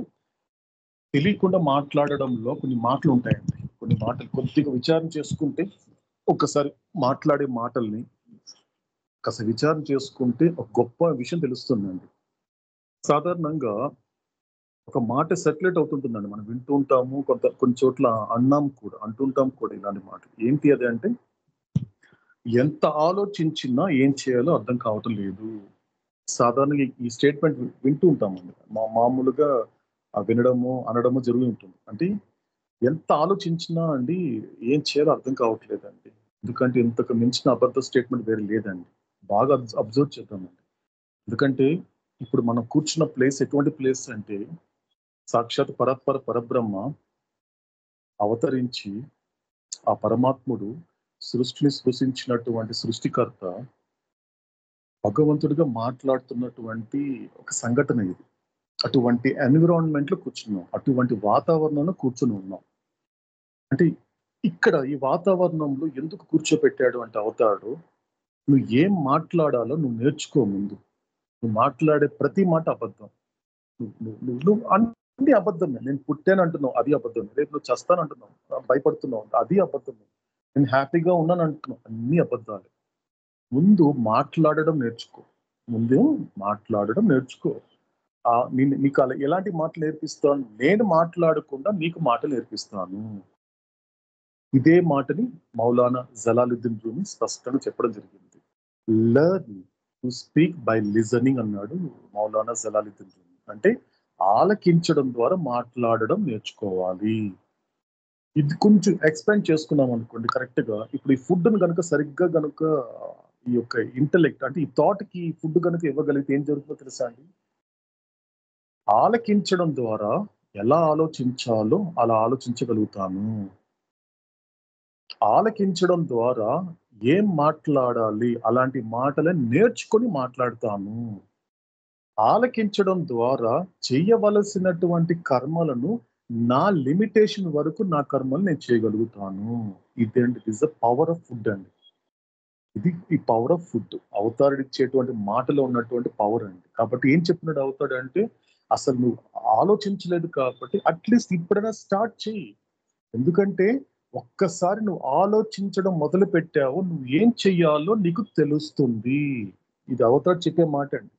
తెలియకుండా మాట్లాడడంలో కొన్ని మాటలు ఉంటాయండి. కొన్ని మాటలు కొద్దిగా విచారణ చేసుకుంటే, ఒకసారి మాట్లాడే మాటల్ని కాస్త విచారణ చేసుకుంటే ఒక గొప్ప విషయం తెలుస్తుందండి. సాధారణంగా ఒక మాట సర్క్యులేట్ అవుతుంటుందండి, మనం వింటూ ఉంటాము, కొన్ని చోట్ల అంటుంటాం కూడా ఇలాంటి మాటలు. ఏంటి అది అంటే, ఎంత ఆలోచించినా ఏం చేయాలో అర్థం కావటం లేదు. సాధారణంగా ఈ స్టేట్మెంట్ వింటూ ఉంటామండి, మామూలుగా వినడము అనడము జరిగి ఉంటుంది. అంటే ఎంత ఆలోచించినా అండి ఏం చేయాలో అర్థం కావట్లేదండి. ఎందుకంటే ఇంతకు మించిన అబద్ధ స్టేట్మెంట్ వేరే లేదండి. బాగా అబ్జర్వ్ చేద్దామండి. ఎందుకంటే ఇప్పుడు మనం కూర్చున్న ప్లేస్ ఎటువంటి ప్లేస్ అంటే, సాక్షాత్ పరబ్రహ్మ అవతరించి ఆ పరమాత్ముడు సృష్టిని సృష్టించినటువంటి సృష్టికర్త భగవంతుడిగా మాట్లాడుతున్నటువంటి ఒక సంఘటన ఇది. అటువంటి ఎన్విరాన్మెంట్ లో కూర్చున్నాం, అటువంటి వాతావరణంలో కూర్చుని ఉన్నాం. అంటే ఇక్కడ ఈ వాతావరణంలో ఎందుకు కూర్చోపెట్టాడు అంటే అవతాడు, నువ్వు ఏం మాట్లాడాలో నువ్వు నేర్చుకో. ముందు నువ్వు మాట్లాడే ప్రతి మాట అబద్ధం. నువ్వు అన్ని అబద్ధమే. నేను పుట్టాను అంటున్నావు, అది అబద్ధమే. రేపు నువ్వు చస్తాను అంటున్నావు, భయపడుతున్నావు, అది అబద్ధమే. నేను హ్యాపీగా ఉన్నాను అంటున్నావు, అన్ని అబద్ధాలే. ముందు మాట్లాడడం నేర్చుకో. నీకు అలా ఎలాంటి మాటలు నేర్పిస్తాను? నేను మాట్లాడకుండా నీకు మాటలు నేర్పిస్తాను. ఇదే మాటని మౌలానా జలాలుద్దీన్ రూమి స్పష్టంగా చెప్పడం జరిగింది. Learn to speak by listening అన్నాడు మౌలానా జలాలుద్దీన్ రూమి. అంటే ఆలకించడం ద్వారా మాట్లాడడం నేర్చుకోవాలి. ఇది కొంచెం ఎక్స్ప్లెయిన్ చేసుకున్నాం అనుకోండి కరెక్ట్ గా. ఇప్పుడు ఈ ఫుడ్ కనుక సరిగ్గా కనుక ఈ యొక్క ఇంటెలెక్ట్ అంటే ఈ థాట్ కి ఫుడ్ కనుక ఇవ్వగలిగితే ఏం జరుగుతుందో తెలుసా అండి? ఆలకించడం ద్వారా ఎలా ఆలోచించాలో అలా ఆలోచించగలుగుతాను. ఆలకించడం ద్వారా ఏం మాట్లాడాలి అలాంటి మాటలను నేర్చుకొని మాట్లాడతాను. ఆలకించడం ద్వారా చేయవలసినటువంటి కర్మలను నా లిమిటేషన్ వరకు నా కర్మలు నేను చేయగలుగుతాను. ఇదేంటి? It is the power of food అండి. ఇది ఈ పవర్ ఆఫ్ ఫుడ్, అవతారుడు ఇచ్చేటువంటి మాటలో ఉన్నటువంటి పవర్ అండి. కాబట్టి ఏం చెప్తున్నాడు అవతాడు అంటే, అసలు నువ్వు ఆలోచించలేదు కాబట్టి అట్లీస్ట్ ఇప్పుడైనా స్టార్ట్ చేయి. ఎందుకంటే ఒక్కసారి నువ్వు ఆలోచించడం మొదలు పెట్టావు, నువ్వు ఏం చెయ్యాలో నీకు తెలుస్తుంది. ఇది అవతాడు చెప్పే మాట అండి.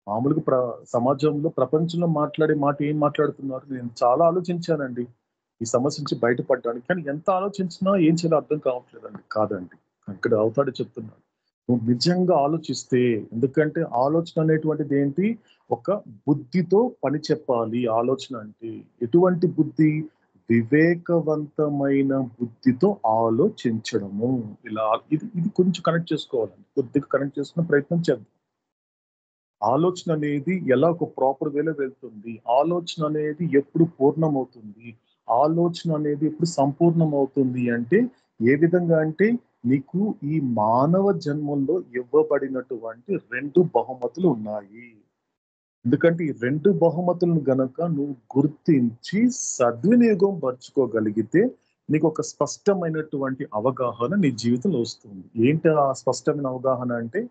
మామూలుగా సమాజంలో ప్రపంచంలో మాట్లాడే మాట ఏం మాట్లాడుతున్నారు? నేను చాలా ఆలోచించానండి ఈ సమస్య నుంచి బయటపడడానికి, కానీ ఎంత ఆలోచించినా ఏం చేయాలో అర్థం కావట్లేదండి. కాదండి, ఇక్కడ అవతాడు చెప్తున్నాడు, నువ్వు నిజంగా ఆలోచిస్తే, ఎందుకంటే ఆలోచన అనేటువంటిది ఏంటి? ఒక బుద్ధితో పని చెప్పాలి. ఆలోచన అంటే ఎటువంటి బుద్ధి? వివేకవంతమైన బుద్ధితో ఆలోచించడము. ఇలా ఇది కొంచెం కనెక్ట్ చేసుకోవాలండి, కొద్దిగా కనెక్ట్ చేసుకునే ప్రయత్నం చేద్దాం. ఆలోచన అనేది ఎలా ఒక ప్రాపర్ వేలో వెళ్తుంది? ఆలోచన అనేది ఎప్పుడు పూర్ణమవుతుంది? ఆలోచన అనేది ఎప్పుడు సంపూర్ణం అవుతుంది అంటే ఏ విధంగా అంటే, నీకు ఈ మానవ జన్మంలో ఇవ్వబడినటువంటి 2 బహుమతులు ఉన్నాయి. ఎందుకంటే ఈ 2 బహుమతులను గనక నువ్వు గుర్తించి సద్వినియోగం పరుచుకోగలిగితే నీకు ఒక స్పష్టమైనటువంటి అవగాహన నీ జీవితంలో వస్తుంది. ఏంటి ఆ స్పష్టమైన అవగాహన అంటే,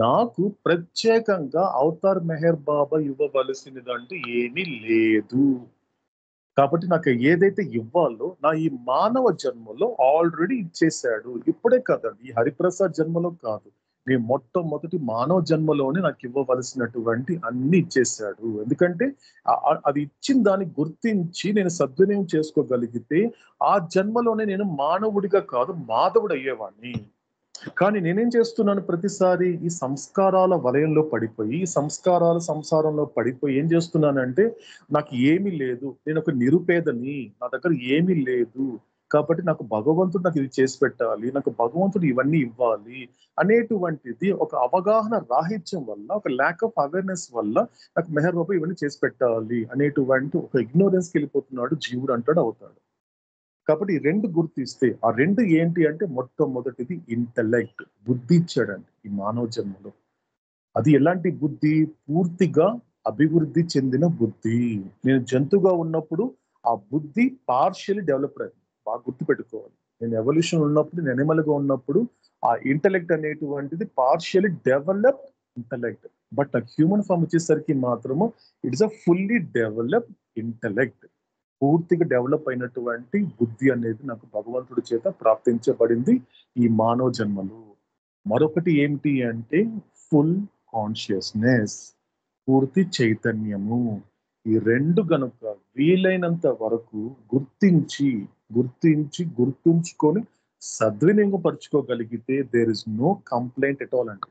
నాకు ప్రత్యేకంగా అవతార్ మెహర్ బాబా ఇవ్వవలసినదంటూ ఏమీ లేదు. కాబట్టి నాకు ఏదైతే ఇవ్వాలో నా ఈ మానవ జన్మలో ఆల్రెడీ ఇచ్చేశాడు. ఇప్పుడే కదండి, ఈ హరిప్రసాద్ జన్మలో కాదు, నేను మొట్టమొదటి మానవ జన్మలోనే నాకు ఇవ్వవలసినటువంటి అన్ని ఇచ్చేశాడు. ఎందుకంటే అది ఇచ్చిన దాన్ని గుర్తించి నేను సద్వినియోగం చేసుకోగలిగితే ఆ జన్మలోనే నేను మానవుడిగా కాదు మాధవుడు అయ్యేవాడిని. కానీ నేనేం చేస్తున్నాను, ప్రతిసారి ఈ సంస్కారాల వలయంలో పడిపోయి, ఈ సంస్కారాల సంసారంలో పడిపోయి ఏం చేస్తున్నానంటే, నాకు ఏమీ లేదు, నేను ఒక నిరుపేదని, నా దగ్గర ఏమీ లేదు, కాబట్టి నాకు భగవంతుడు నాకు ఇది చేసి పెట్టాలి, నాకు భగవంతుడు ఇవన్నీ ఇవ్వాలి అనేటువంటిది ఒక అవగాహన రాహిత్యం వల్ల, ఒక ల్యాక్ ఆఫ్ అవేర్నెస్ వల్ల నాకు మెహర్ బాబా ఇవన్నీ చేసి పెట్టాలి అనేటువంటి ఒక ఇగ్నోరెన్స్కి వెళ్ళిపోతున్నాడు జీవుడు అంటాడు అవుతాడు. కాబట్టి ఈ రెండు గుర్తిస్తే, ఆ రెండు ఏంటి అంటే, మొట్టమొదటిది ఇంటెలెక్ట్, బుద్ధి ఇచ్చాడండి ఈ మానవ జన్మలో. అది ఎలాంటి బుద్ధి? పూర్తిగా అభివృద్ధి చెందిన బుద్ధి. నేను జంతువుగా ఉన్నప్పుడు ఆ బుద్ధి పార్షియల్లీ డెవలప్డ్ అయింది. బాగా గుర్తుపెట్టుకోవాలి. నేను ఎవల్యూషన్ ఉన్నప్పుడు, నేను ఎనిమల్ గా ఉన్నప్పుడు ఆ ఇంటెలెక్ట్ అనేటువంటిది పార్షియల్లీ డెవలప్డ్ ఇంటెలెక్ట్. బట్ ఆ హ్యూమన్ ఫామ్ వచ్చేసరికి మాత్రము it's a fully developed intellect. పూర్తిగా డెవలప్ అయినటువంటి బుద్ధి అనేది నాకు భగవంతుడి చేత ప్రాప్తించబడింది ఈ మానవ జన్మలో. మరొకటి ఏమిటి అంటే ఫుల్ కాన్షియస్నెస్, పూర్తి చైతన్యము. ఈ రెండు గనుక వీలైనంత వరకు గుర్తుంచుకొని సద్వినియోగపరచుకోగలిగితే there is no complaint at all అండి.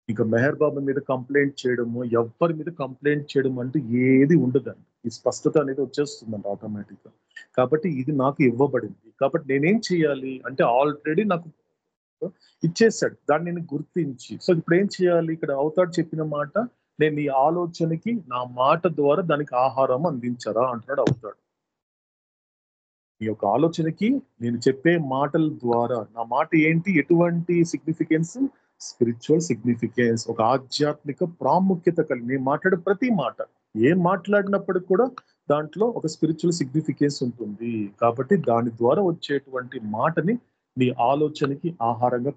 ఇక మెహర్ బాబా మీద కంప్లైంట్ చేయడము, ఎవరి మీద కంప్లైంట్ చేయడం అంటూ ఏది ఉండదండి. ఈ స్పష్టత అనేది వచ్చేస్తుందండి ఆటోమేటిక్ గా. కాబట్టి ఇది నాకు ఇవ్వబడింది, కాబట్టి నేనేం చేయాలి అంటే, ఆల్రెడీ నాకు ఇచ్చేసాడు, దాన్ని నేను గుర్తించి. సో ఇప్పుడు ఏం చేయాలి? ఇక్కడ అవతాడు చెప్పిన మాట, నేను ఈ ఆలోచనకి నా మాట ద్వారా దానికి ఆహారం అందించరా అంటున్నాడు అవుతాడు. ఈ యొక్క ఆలోచనకి నేను చెప్పే మాటల ద్వారా, నా మాట ఏంటి, ఎటువంటి సిగ్నిఫికెన్స్? స్పిరిచువల్ సిగ్నిఫికెన్స్, ఒక ఆధ్యాత్మిక ప్రాముఖ్యత కలిగి నేను మాట్లాడే ప్రతి మాట, ఏం మాట్లాడినప్పటికి కూడా దాంట్లో ఒక స్పిరిచువల్ సిగ్నిఫికెన్స్ ఉంటుంది. కాబట్టి దాని ద్వారా వచ్చేటువంటి మాటని నీ ఆలోచనకి ఆహారంగా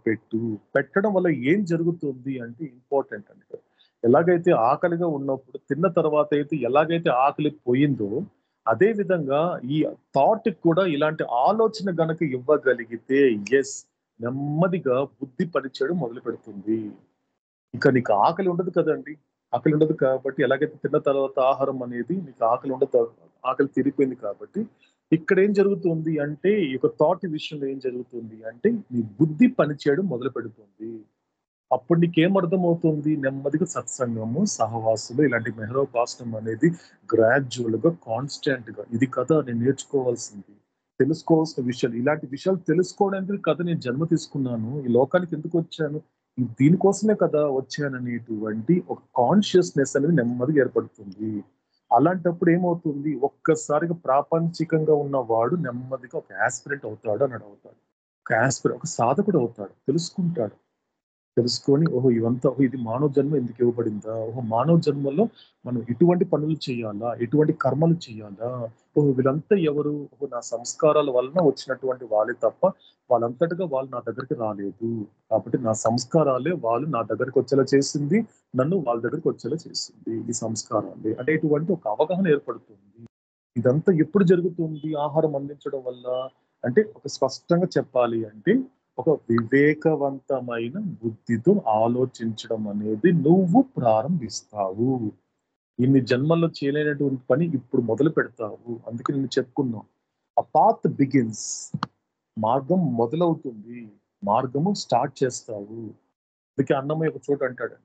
పెట్టడం వల్ల ఏం జరుగుతుంది అంటే ఇంపార్టెంట్ అండి. ఎలాగైతే ఆకలిగా ఉన్నప్పుడు తిన్న తర్వాత అయితే ఎలాగైతే ఆకలి పోయిందో, అదే విధంగా ఈ థాట్ కూడా ఇలాంటి ఆలోచన గనక ఇవ్వగలిగితే, ఎస్, నెమ్మదిగా బుద్ధి పనిచేయడం మొదలు పెడుతుంది. ఇంకా నీకు ఆకలి ఉండదు కదండి. ఆకలి ఉండదు కాబట్టి, ఎలాగైతే తిన్న తర్వాత ఆహారం అనేది నీకు ఆకలి ఉండదు, ఆకలి తీరిపోయింది కాబట్టి, ఇక్కడ ఏం జరుగుతుంది అంటే, ఈ యొక్క థాట్ విషయంలో ఏం జరుగుతుంది అంటే, నీ బుద్ధి పనిచేయడం మొదలు పెడుతుంది. అప్పుడు నీకేం అర్థమవుతుంది? నెమ్మదిగా సత్సంగము, సహవాసులు, ఇలాంటి మెహరోపాసనం అనేది గ్రాడ్యువల్ గా, కాన్స్టెంట్ గా, ఇది కదా నేను నేర్చుకోవాల్సింది, తెలుసుకోవాల్సిన విషయాలు, ఇలాంటి విషయాలు తెలుసుకోవడానికి కదా నేను జన్మ తీసుకున్నాను, ఈ లోకానికి ఎందుకు వచ్చాను, దీనికోసమే కదా వచ్చాననేటువంటి ఒక కాన్షియస్నెస్ అనేది నెమ్మదిగా ఏర్పడుతుంది. అలాంటప్పుడు ఏమవుతుంది? ఒక్కసారిగా ప్రాపంచికంగా ఉన్నవాడు నెమ్మదిగా ఒక యాస్పిరెంట్ అవుతాడు అని అవుతాడు. ఒక సాధకుడు అవుతాడు, తెలుసుకొని, ఓహో ఇవంతా, ఇది మానవ జన్మ ఎందుకు ఇవ్వబడిందా, ఓహో మానవ జన్మలో మనం ఎటువంటి పనులు చేయాలా, ఎటువంటి కర్మలు చేయాలా, ఓహో వీళ్ళంతా ఎవరు, ఓహో నా సంస్కారాల వలన వచ్చినటువంటి వాళ్ళే తప్ప వాళ్ళంతటిగా వాళ్ళు నా దగ్గరికి రాలేదు, కాబట్టి నా సంస్కారాలే వాళ్ళు నా దగ్గరికి వచ్చేలా చేసింది, నన్ను వాళ్ళ దగ్గరికి వచ్చేలా చేసింది ఈ సంస్కారాలే అనేటువంటి ఒక అవగాహన ఏర్పడుతుంది. ఇదంతా ఎప్పుడు జరుగుతుంది? ఆహారం అందించడం వల్ల. అంటే ఒక స్పష్టంగా చెప్పాలి అంటే, ఒక వివేకవంతమైన బుద్ధితో ఆలోచించడం అనేది నువ్వు ప్రారంభిస్తావు. ఇన్ని జన్మల్లో చేయలేనటువంటి పని ఇప్పుడు మొదలు పెడతావు. అందుకే నేను చెప్పుకున్నాం, ఆ పాత్ బిగిన్స్, మార్గం మొదలవుతుంది, మార్గము స్టార్ట్ చేస్తావు. అందుకే అన్నమయ్య ఒక చోట అంటాడు,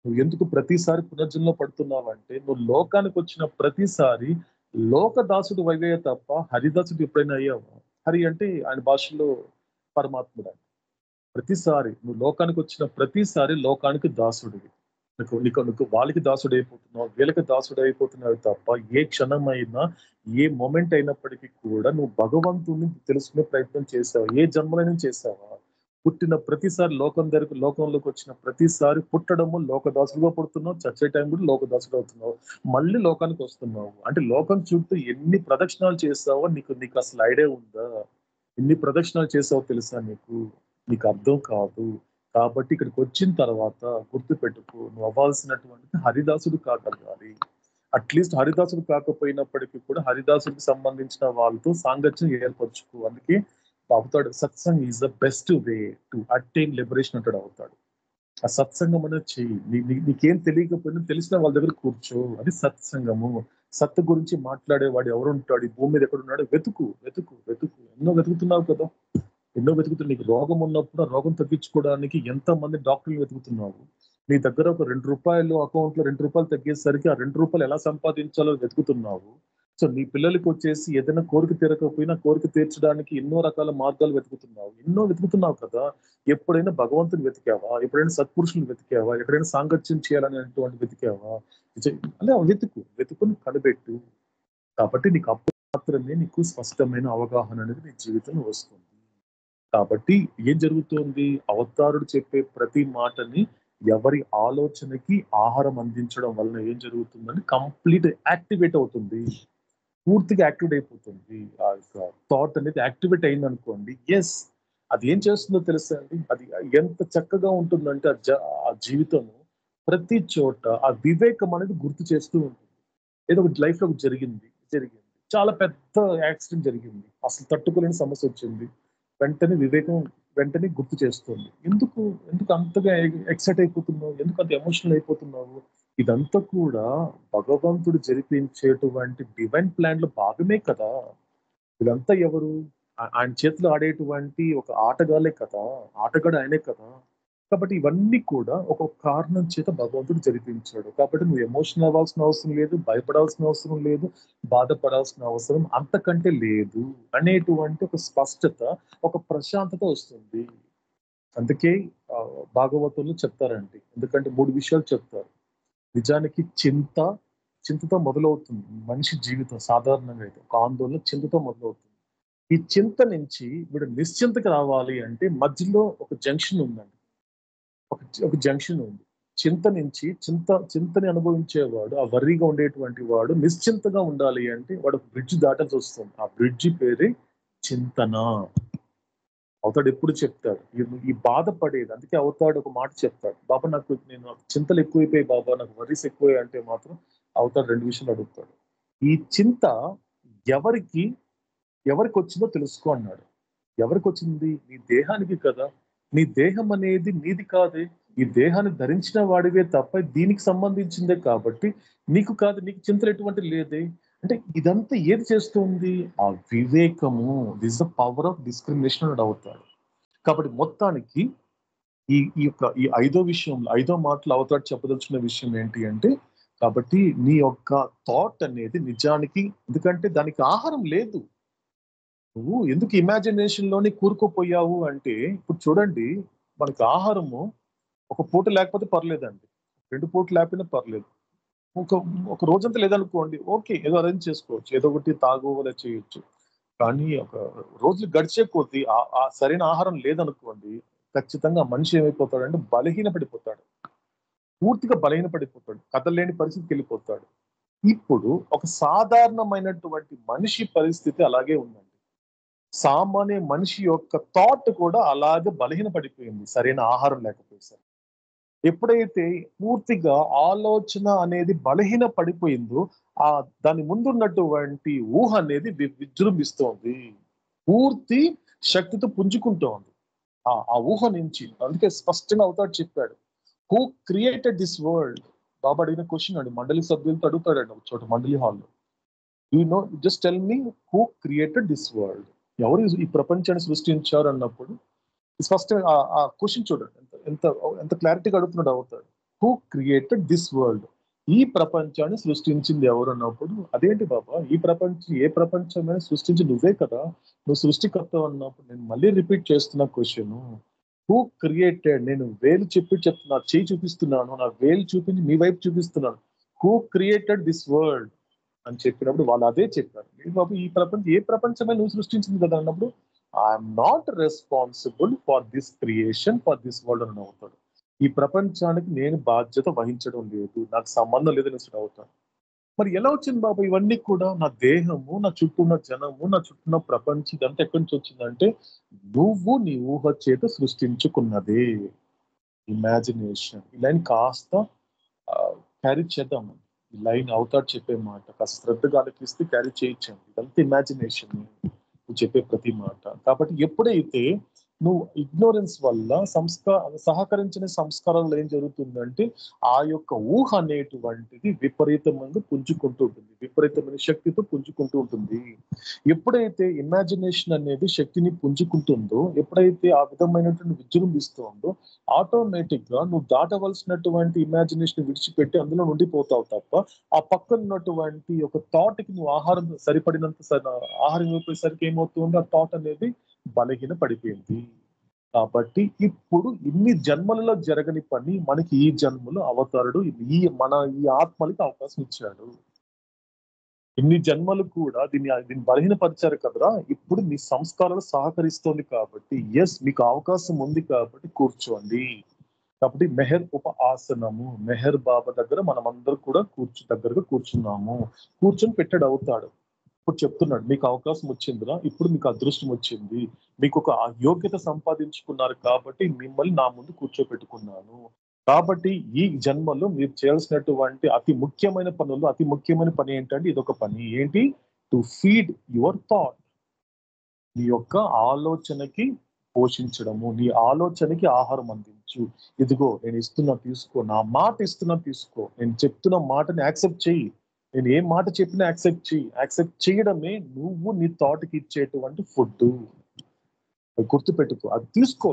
నువ్వు ఎందుకు ప్రతిసారి పునర్జన్మలో పడుతున్నావు అంటే, నువ్వు లోకానికి వచ్చిన ప్రతిసారి లోకదాసుడు వైవే తప్ప హరిదాసుడు ఎప్పుడైనా అయ్యావా? హరి అంటే ఆయన భాషలో పరమాత్ముడు. ప్రతిసారి నువ్వు లోకానికి వచ్చిన ప్రతిసారి లోకానికి దాసుడివి. నీకు వాళ్ళకి దాసుడు అయిపోతున్నావు, వీళ్ళకి దాసుడు అయిపోతున్నావు తప్ప, ఏ క్షణమైనా, ఏ మొమెంట్ అయినప్పటికీ కూడా నువ్వు భగవంతుడిని తెలుసుకునే ప్రయత్నం చేసావు, ఏ జన్మలైనా చేసావా? పుట్టిన ప్రతిసారి లోకంలోకి వచ్చిన ప్రతిసారి పుట్టడము లోకదాసుడుగా పుడుతున్నావు, చచ్చే టైం కూడా లోకదాసుడు అవుతున్నావు, మళ్ళీ లోకానికి వస్తున్నావు. అంటే లోకం చుట్టూ ఎన్ని ప్రదక్షిణాలు చేస్తావో నీకు అసలు ఐడియా ఉందా? ఎన్ని ప్రదక్షిణాలు చేసావో తెలుసా నీకు అర్థం కాదు. కాబట్టి ఇక్కడికి వచ్చిన తర్వాత గుర్తు పెట్టుకో, నువ్వు అవ్వాల్సినటువంటి హరిదాసుడు కాగలగాలి. అట్లీస్ట్ హరిదాసుడు కాకపోయినప్పటికీ కూడా హరిదాసుడికి సంబంధించిన వాళ్ళతో సాంగత్యం ఏర్పరచుకో. అందుకే అవుతాడు satsang is the best way to attain liberation అంటాడు. అవుతాడు ఆ సత్సంగం అనేది చెయ్యి. నీకేం తెలియకపోయినా తెలిసిన వాళ్ళ దగ్గర కూర్చో, అది సత్సంగము. సత్తు గురించి మాట్లాడేవాడు ఎవరు ఉంటాడు ఈ భూమి మీద, ఎక్కడున్నాడు? వెతుకు. ఎన్నో వెతుకుతున్నావు కదా, నీకు రోగం ఉన్నప్పుడు ఆ రోగం తగ్గించుకోవడానికి ఎంతమంది డాక్టర్లు వెతుకుతున్నావు. నీ దగ్గర ఒక ₹2 అకౌంట్ లో ₹2 తగ్గేసరికి ఆ ₹2 ఎలా సంపాదించాలో వెతుకుతున్నావు. సో నీ పిల్లలకి వచ్చేసి ఏదైనా కోరిక తీరకపోయినా కోరిక తీర్చడానికి ఎన్నో రకాల మార్గాలు వెతుకుతున్నావు కదా. ఎప్పుడైనా భగవంతుని వెతికావా? ఎప్పుడైనా సత్పురుషులు వెతికావా? ఎక్కడైనా సాంగత్యం చేయాలనేటువంటి వెతికావా? అలా వెతుకుని కనిపెట్టు. కాబట్టి నీకు అప్పుడు మాత్రమే నీకు స్పష్టమైన అవగాహన అనేది నీ జీవితంలో వస్తుంది. కాబట్టి ఏం జరుగుతుంది? అవతారుడు చెప్పే ప్రతి మాటని ఎవరి ఆలోచనకి ఆహారం అందించడం వలన ఏం జరుగుతుందని కంప్లీట్ యాక్టివేట్ అవుతుంది, పూర్తిగా యాక్టివేట్ అయిపోతుంది. ఆ యొక్క థాట్ అనేది యాక్టివేట్ అయింది అనుకోండి, ఎస్ అది ఏం చేస్తుందో తెలుసా అండి? అది ఎంత చక్కగా ఉంటుందంటే ఆ జీవితము ప్రతి చోట ఆ వివేకం అనేది గుర్తు చేస్తూ ఉంటుంది. ఏదో ఒక లైఫ్ లో జరిగింది, చాలా పెద్ద యాక్సిడెంట్ జరిగింది, అసలు తట్టుకోలేని సమస్య వచ్చింది, వెంటనే గుర్తు చేస్తుంది. ఎందుకు అంతగా ఎక్సైట్ అయిపోతున్నావు? ఎందుకు అంత ఎమోషనల్ అయిపోతున్నావు? ఇదంతా కూడా భగవంతుడు జరిపించేటువంటి డివైన్ ప్లాన్ లో భాగమే కదా. ఇదంతా ఎవరు? ఆయన చేతిలో ఆడేటువంటి ఒక ఆటగాళ్ళే కదా, ఆటగాడు ఆయనే కదా. కాబట్టి ఇవన్నీ కూడా ఒక కారణం చేత భగవంతుడు జరిపించాడు. కాబట్టి నువ్వు ఎమోషనల్ అవ్వాల్సిన అవసరం లేదు, భయపడాల్సిన అవసరం లేదు, బాధపడాల్సిన అవసరం అంతకంటే లేదు అనేటువంటి ఒక స్పష్టత, ఒక ప్రశాంతత వస్తుంది. అందుకే భాగవతంలో చెప్తారండి, ఎందుకంటే 3 విషయాలు చెప్తారు. నిజానికి చింతతో మొదలవుతుంది మనిషి జీవితం. సాధారణంగా అయితే ఒక ఆందోళన చింతతో మొదలవుతుంది. ఈ చింత నుంచి వీడు నిశ్చింతకి రావాలి అంటే మధ్యలో ఒక జంక్షన్ ఉందండి, ఒక జంక్షన్ ఉంది. చింత నుంచి చింతని అనుభవించేవాడు, ఆ వర్రీగా ఉండేటువంటి వాడు నిశ్చింతగా ఉండాలి అంటే వాడు బ్రిడ్జ్ దాటాల్సి వస్తుంది. ఆ బ్రిడ్జి పేరే చింతన. అవుతాడు ఎప్పుడు చెప్తాడు ఈ బాధపడేది. అందుకే అవుతాడు ఒక మాట చెప్తాడు, బాబా నాకు చింతలు ఎక్కువైపోయి బాబా, నాకు వర్రీస్ ఎక్కువ అంటే మాత్రం అవుతాడు 2 విషయాలు అడుగుతాడు. ఈ చింత ఎవరికి వచ్చిందో తెలుసుకో అన్నాడు. ఎవరికి వచ్చింది? నీ దేహానికి కదా. నీ దేహం అనేది నీది కాదే, ఈ దేహాన్ని ధరించిన వాడివే తప్ప దీనికి సంబంధించిందే. కాబట్టి నీకు కాదు, నీకు చింతలు ఎటువంటి లేదే. అంటే ఇదంతా ఏది చేస్తుంది? ఆ వివేకము. This the power of discrimination అని అవుతాడు. కాబట్టి మొత్తానికి ఈ 5వ మాటలు అవుతాడు చెప్పదలుచుకున్న విషయం ఏంటి అంటే, కాబట్టి నీ యొక్క థాట్ అనేది నిజానికి, ఎందుకంటే దానికి ఆహారం లేదు. నువ్వు ఎందుకు ఇమాజినేషన్ లోనే కూరుకుపోయావు అంటే, ఇప్పుడు చూడండి, మనకు ఆహారము ఒక పూట లేకపోతే పర్లేదండి, 2 పూటలు లేకపోయినా పర్లేదు, ఒక రోజంతా లేదనుకోండి, ఓకే ఏదో అరేంజ్ చేసుకోవచ్చు, ఏదో ఒకటి తాగువలే చేయొచ్చు. కానీ ఒక రోజులు గడిచే కొద్దీ ఆ సరైన ఆహారం లేదనుకోండి, ఖచ్చితంగా మనిషి ఏమైపోతాడంటే బలహీనపడిపోతాడు, పూర్తిగా బలహీనపడిపోతాడు, కదలలేని పరిస్థితికి వెళ్ళిపోతాడు. ఇప్పుడు ఒక సాధారణమైనటువంటి మనిషి పరిస్థితి అలాగే ఉందండి. సామాన్య మనిషి యొక్క థాట్ కూడా అలాగే బలహీనపడిపోయింది, సరైన ఆహారం లేకపోయేసరికి. ఎప్పుడైతే పూర్తిగా ఆలోచన అనేది బలహీన పడిపోయిందో, దాని ముందున్నటువంటి ఊహ అనేది విజృంభిస్తోంది, పూర్తి శక్తితో పుంజుకుంటోంది ఆ ఊహ నుంచి. అందుకే స్పష్టంగా అవుతాడు చెప్పాడు, హూ క్రియేటెడ్ దిస్ వరల్డ్. బాబా అడిగిన క్వశ్చన్ అండి, మండలి సభ్యులతో అడుగుతాడండి ఒక చోట మండలి హాల్లో, just tell me who created this world. ఎవరు ఈ ప్రపంచాన్ని సృష్టించారు అన్నప్పుడు స్పష్టంగా ఆ క్వశ్చన్ చూడండి, ఎంత క్లారిటీగా అడుగుతున్నాడు అవుతాడు. హూ క్రియేటెడ్ దిస్ వరల్డ్, ఈ ప్రపంచాన్ని సృష్టించింది ఎవరు అన్నప్పుడు, అదేంటి బాబా ఏ ప్రపంచమైనా సృష్టించి నువ్వే కదా, నువ్వు సృష్టికర్త అన్నప్పుడు నేను మళ్ళీ రిపీట్ చేస్తున్నా క్వశ్చన్, హూ క్రియేటెడ్. నేను వేలు చెప్తున్నా, చేయి చూపిస్తున్నాను, నా వేలు చూపించి మీ వైపు చూపిస్తున్నాను, హూ క్రియేటెడ్ దిస్ వరల్డ్ అని చెప్పినప్పుడు వాళ్ళు అదే చెప్పారు, బాబు ఏ ప్రపంచమే నువ్వు సృష్టించింది కదా అన్నప్పుడు, I'm not responsible for this creation, for this world అని అవుతాడు. ఈ ప్రపంచానికి నేను బాధ్యత వహించడం లేదు, నాకు సంబంధం లేదని అవుతాడు. మరి ఎలా వచ్చింది బాబా ఇవన్నీ కూడా? నా దేహము, నా చుట్టూ ఉన్న జనము, నా చుట్టూ ఉన్న ప్రపంచం ఇదంతా ఎక్కడి నుంచి వచ్చిందంటే నువ్వు నీ ఊహ చేత సృష్టించుకున్నదే. ఇమాజినేషన్. ఈ లైన్ కాస్త క్యారీ చేద్దాం. ఈ లైన్ అవుతాడు చెప్పే మాట కాస్త శ్రద్ధగా ఆలకిస్తే క్యారీ చేయించండి. ఇదంతా ఇమాజినేషన్ నువ్వు చెప్పే ప్రతి మాట. కాబట్టి ఎప్పుడైతే నువ్వు ఇగ్నోరెన్స్ వల్ల సహకరించిన సంస్కారంలో ఏం జరుగుతుందంటే ఆ యొక్క ఊహ అనేటువంటిది విపరీతమంగా పుంజుకుంటూ ఉంటుంది, విపరీతమైన శక్తితో పుంజుకుంటూ ఉంటుంది. ఎప్పుడైతే ఇమాజినేషన్ అనేది శక్తిని పుంజుకుంటుందో, ఎప్పుడైతే ఆ విధమైనటువంటి విజృంభిస్తుందో, ఆటోమేటిక్ గా నువ్వు దాటవలసినటువంటి ఇమాజినేషన్ విడిచిపెట్టి అందులో ఉండిపోతావు తప్ప ఆ పక్కన ఉన్నటువంటి ఒక థాట్ కి నువ్వు ఆహారం సరిపడినంత ఆహారం ఇవ్వకపోయేసరికి ఏమవుతుంది, ఆ థాట్ అనేది బలహీన పడిపోయింది. కాబట్టి ఇప్పుడు ఇన్ని జన్మలలో జరగని పని మనకి ఈ జన్మలో అవతారుడు ఈ ఆత్మలకి అవకాశం ఇచ్చాడు. ఇన్ని జన్మలు కూడా దీన్ని బలహీనపరిచారు కదరా. ఇప్పుడు మీ సంస్కారాలు సహకరిస్తోంది కాబట్టి ఎస్ మీకు అవకాశం ఉంది కాబట్టి కూర్చోండి. కాబట్టి మెహర్ ఉప ఆసనము, మెహర్ బాబా దగ్గర మనం అందరూ కూడా దగ్గరగా కూర్చున్నాము. కూర్చొని పెట్టాడు అవుతాడు. ఇప్పుడు చెప్తున్నాడు మీకు అవకాశం వచ్చిందిరా, ఇప్పుడు మీకు అదృష్టం వచ్చింది, మీకు ఒక యోగ్యత సంపాదించుకున్నారు కాబట్టి మిమ్మల్ని నా ముందు కూర్చోపెట్టుకున్నాను. కాబట్టి ఈ జన్మలో మీరు చేయాల్సినటువంటి అతి ముఖ్యమైన పనులు, అతి ముఖ్యమైన పని ఏంటంటే ఇదొక పని ఏంటి, టు ఫీడ్ యువర్ థాట్. నీ యొక్క ఆలోచనకి పోషించడము, నీ ఆలోచనకి ఆహారం అందించు. ఇదిగో నేను ఇస్తున్నా తీసుకో, నా మాట ఇస్తున్నా తీసుకో, నేను చెప్తున్న మాటని యాక్సెప్ట్ చెయ్యి, నేను ఏ మాట చెప్పినా యాక్సెప్ట్ చెయ్యి. యాక్సెప్ట్ చేయడమే నువ్వు నీ థాట్కి ఇచ్చేటువంటి ఫుడ్. గుర్తుపెట్టుకో, అది తీసుకో.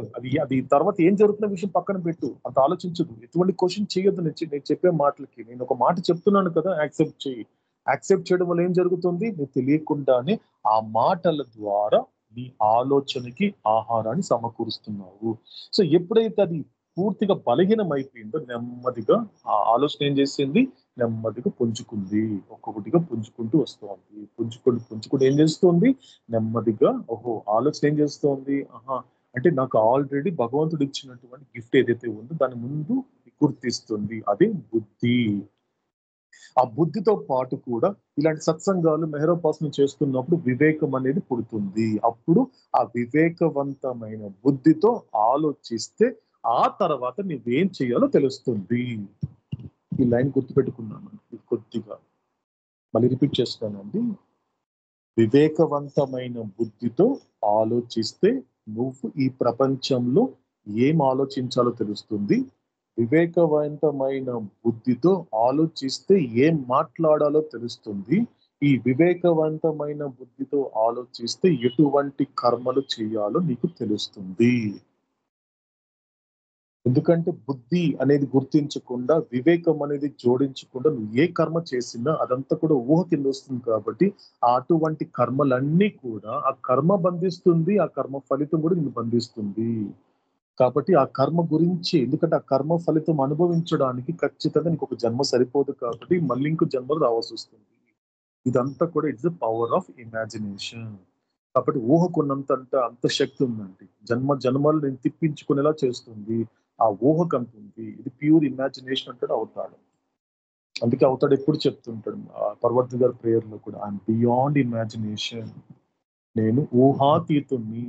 అది తర్వాత ఏం జరుగుతున్న విషయం పక్కన పెట్టు, అంత ఆలోచించదు, ఎటువంటి క్వశ్చన్ చేయొద్దు. నేను చెప్పే మాటలకి నేను ఒక మాట చెప్తున్నాను కదా, యాక్సెప్ట్ చెయ్యి. యాక్సెప్ట్ చేయడం వల్ల ఏం జరుగుతుంది, నువ్వు తెలియకుండానే ఆ మాటల ద్వారా నీ ఆలోచనకి ఆహారాన్ని సమకూరుస్తున్నావు. సో ఎప్పుడైతే అది పూర్తిగా బలహీనం అయిపోయిందో నెమ్మదిగా ఆ ఆలోచన ఏం చేసింది, నెమ్మదిగా పుంజుకుంది, ఒక్కొక్కటిగా పుంజుకుంటూ వస్తుంది. పుంజుకుంటూ ఏం చేస్తుంది, నెమ్మదిగా ఓహో ఆలోచన ఏం చేస్తోంది, అంటే నాకు ఆల్రెడీ భగవంతుడు ఇచ్చినటువంటి గిఫ్ట్ ఏదైతే ఉందో దాని ముందు గుర్తిస్తుంది, అదే బుద్ధి. ఆ బుద్ధితో పాటు కూడా ఇలాంటి సత్సంగాలు మెహరోపాసన చేస్తున్నప్పుడు వివేకం అనేది పుడుతుంది. అప్పుడు ఆ వివేకవంతమైన బుద్ధితో ఆలోచిస్తే ఆ తర్వాత నువ్వేం చేయాలో తెలుస్తుంది. ఈ లైన్ గుర్తుపెట్టుకున్నాను కొద్దిగా, మళ్ళీ రిపీట్ చేస్తానండి. వివేకవంతమైన బుద్ధితో ఆలోచిస్తే నువ్వు ఈ ప్రపంచంలో ఏం ఆలోచించాలో తెలుస్తుంది. వివేకవంతమైన బుద్ధితో ఆలోచిస్తే ఏం మాట్లాడాలో తెలుస్తుంది. ఈ వివేకవంతమైన బుద్ధితో ఆలోచిస్తే ఎటువంటి కర్మలు చేయాలో నీకు తెలుస్తుంది. ఎందుకంటే బుద్ధి అనేది గుర్తించకుండా, వివేకం అనేది జోడించకుండా నువ్వు ఏ కర్మ చేసినా అదంతా కూడా ఊహ కింద వస్తుంది. కాబట్టి అటువంటి కర్మలన్నీ కూడా ఆ కర్మ బంధిస్తుంది, ఆ కర్మ ఫలితం కూడా నిన్ను బంధిస్తుంది. కాబట్టి ఆ కర్మ గురించి, ఎందుకంటే ఆ కర్మ ఫలితం అనుభవించడానికి ఖచ్చితంగా నీకు ఒక జన్మ సరిపోదు కాబట్టి మళ్ళీ ఇంకో జన్మలు రావాల్సి వస్తుంది. ఇదంతా కూడా it's the power of imagination. కాబట్టి ఊహకున్నంత అంత శక్తి ఉందండి. జన్మలు నేను తిప్పించుకునేలా చేస్తుంది. ఆ ఊహకు అంత ఉంది. ఇది ప్యూర్ ఇమాజినేషన్ అంటాడు అవుతాడు. అందుకే అవుతాడు ఎప్పుడు చెప్తుంటాడు పర్వత గారి ప్రేయర్ లో కూడా, ఐఎమ్ బియాండ్ ఇమాజినేషన్. నేను ఊహాతీతుని.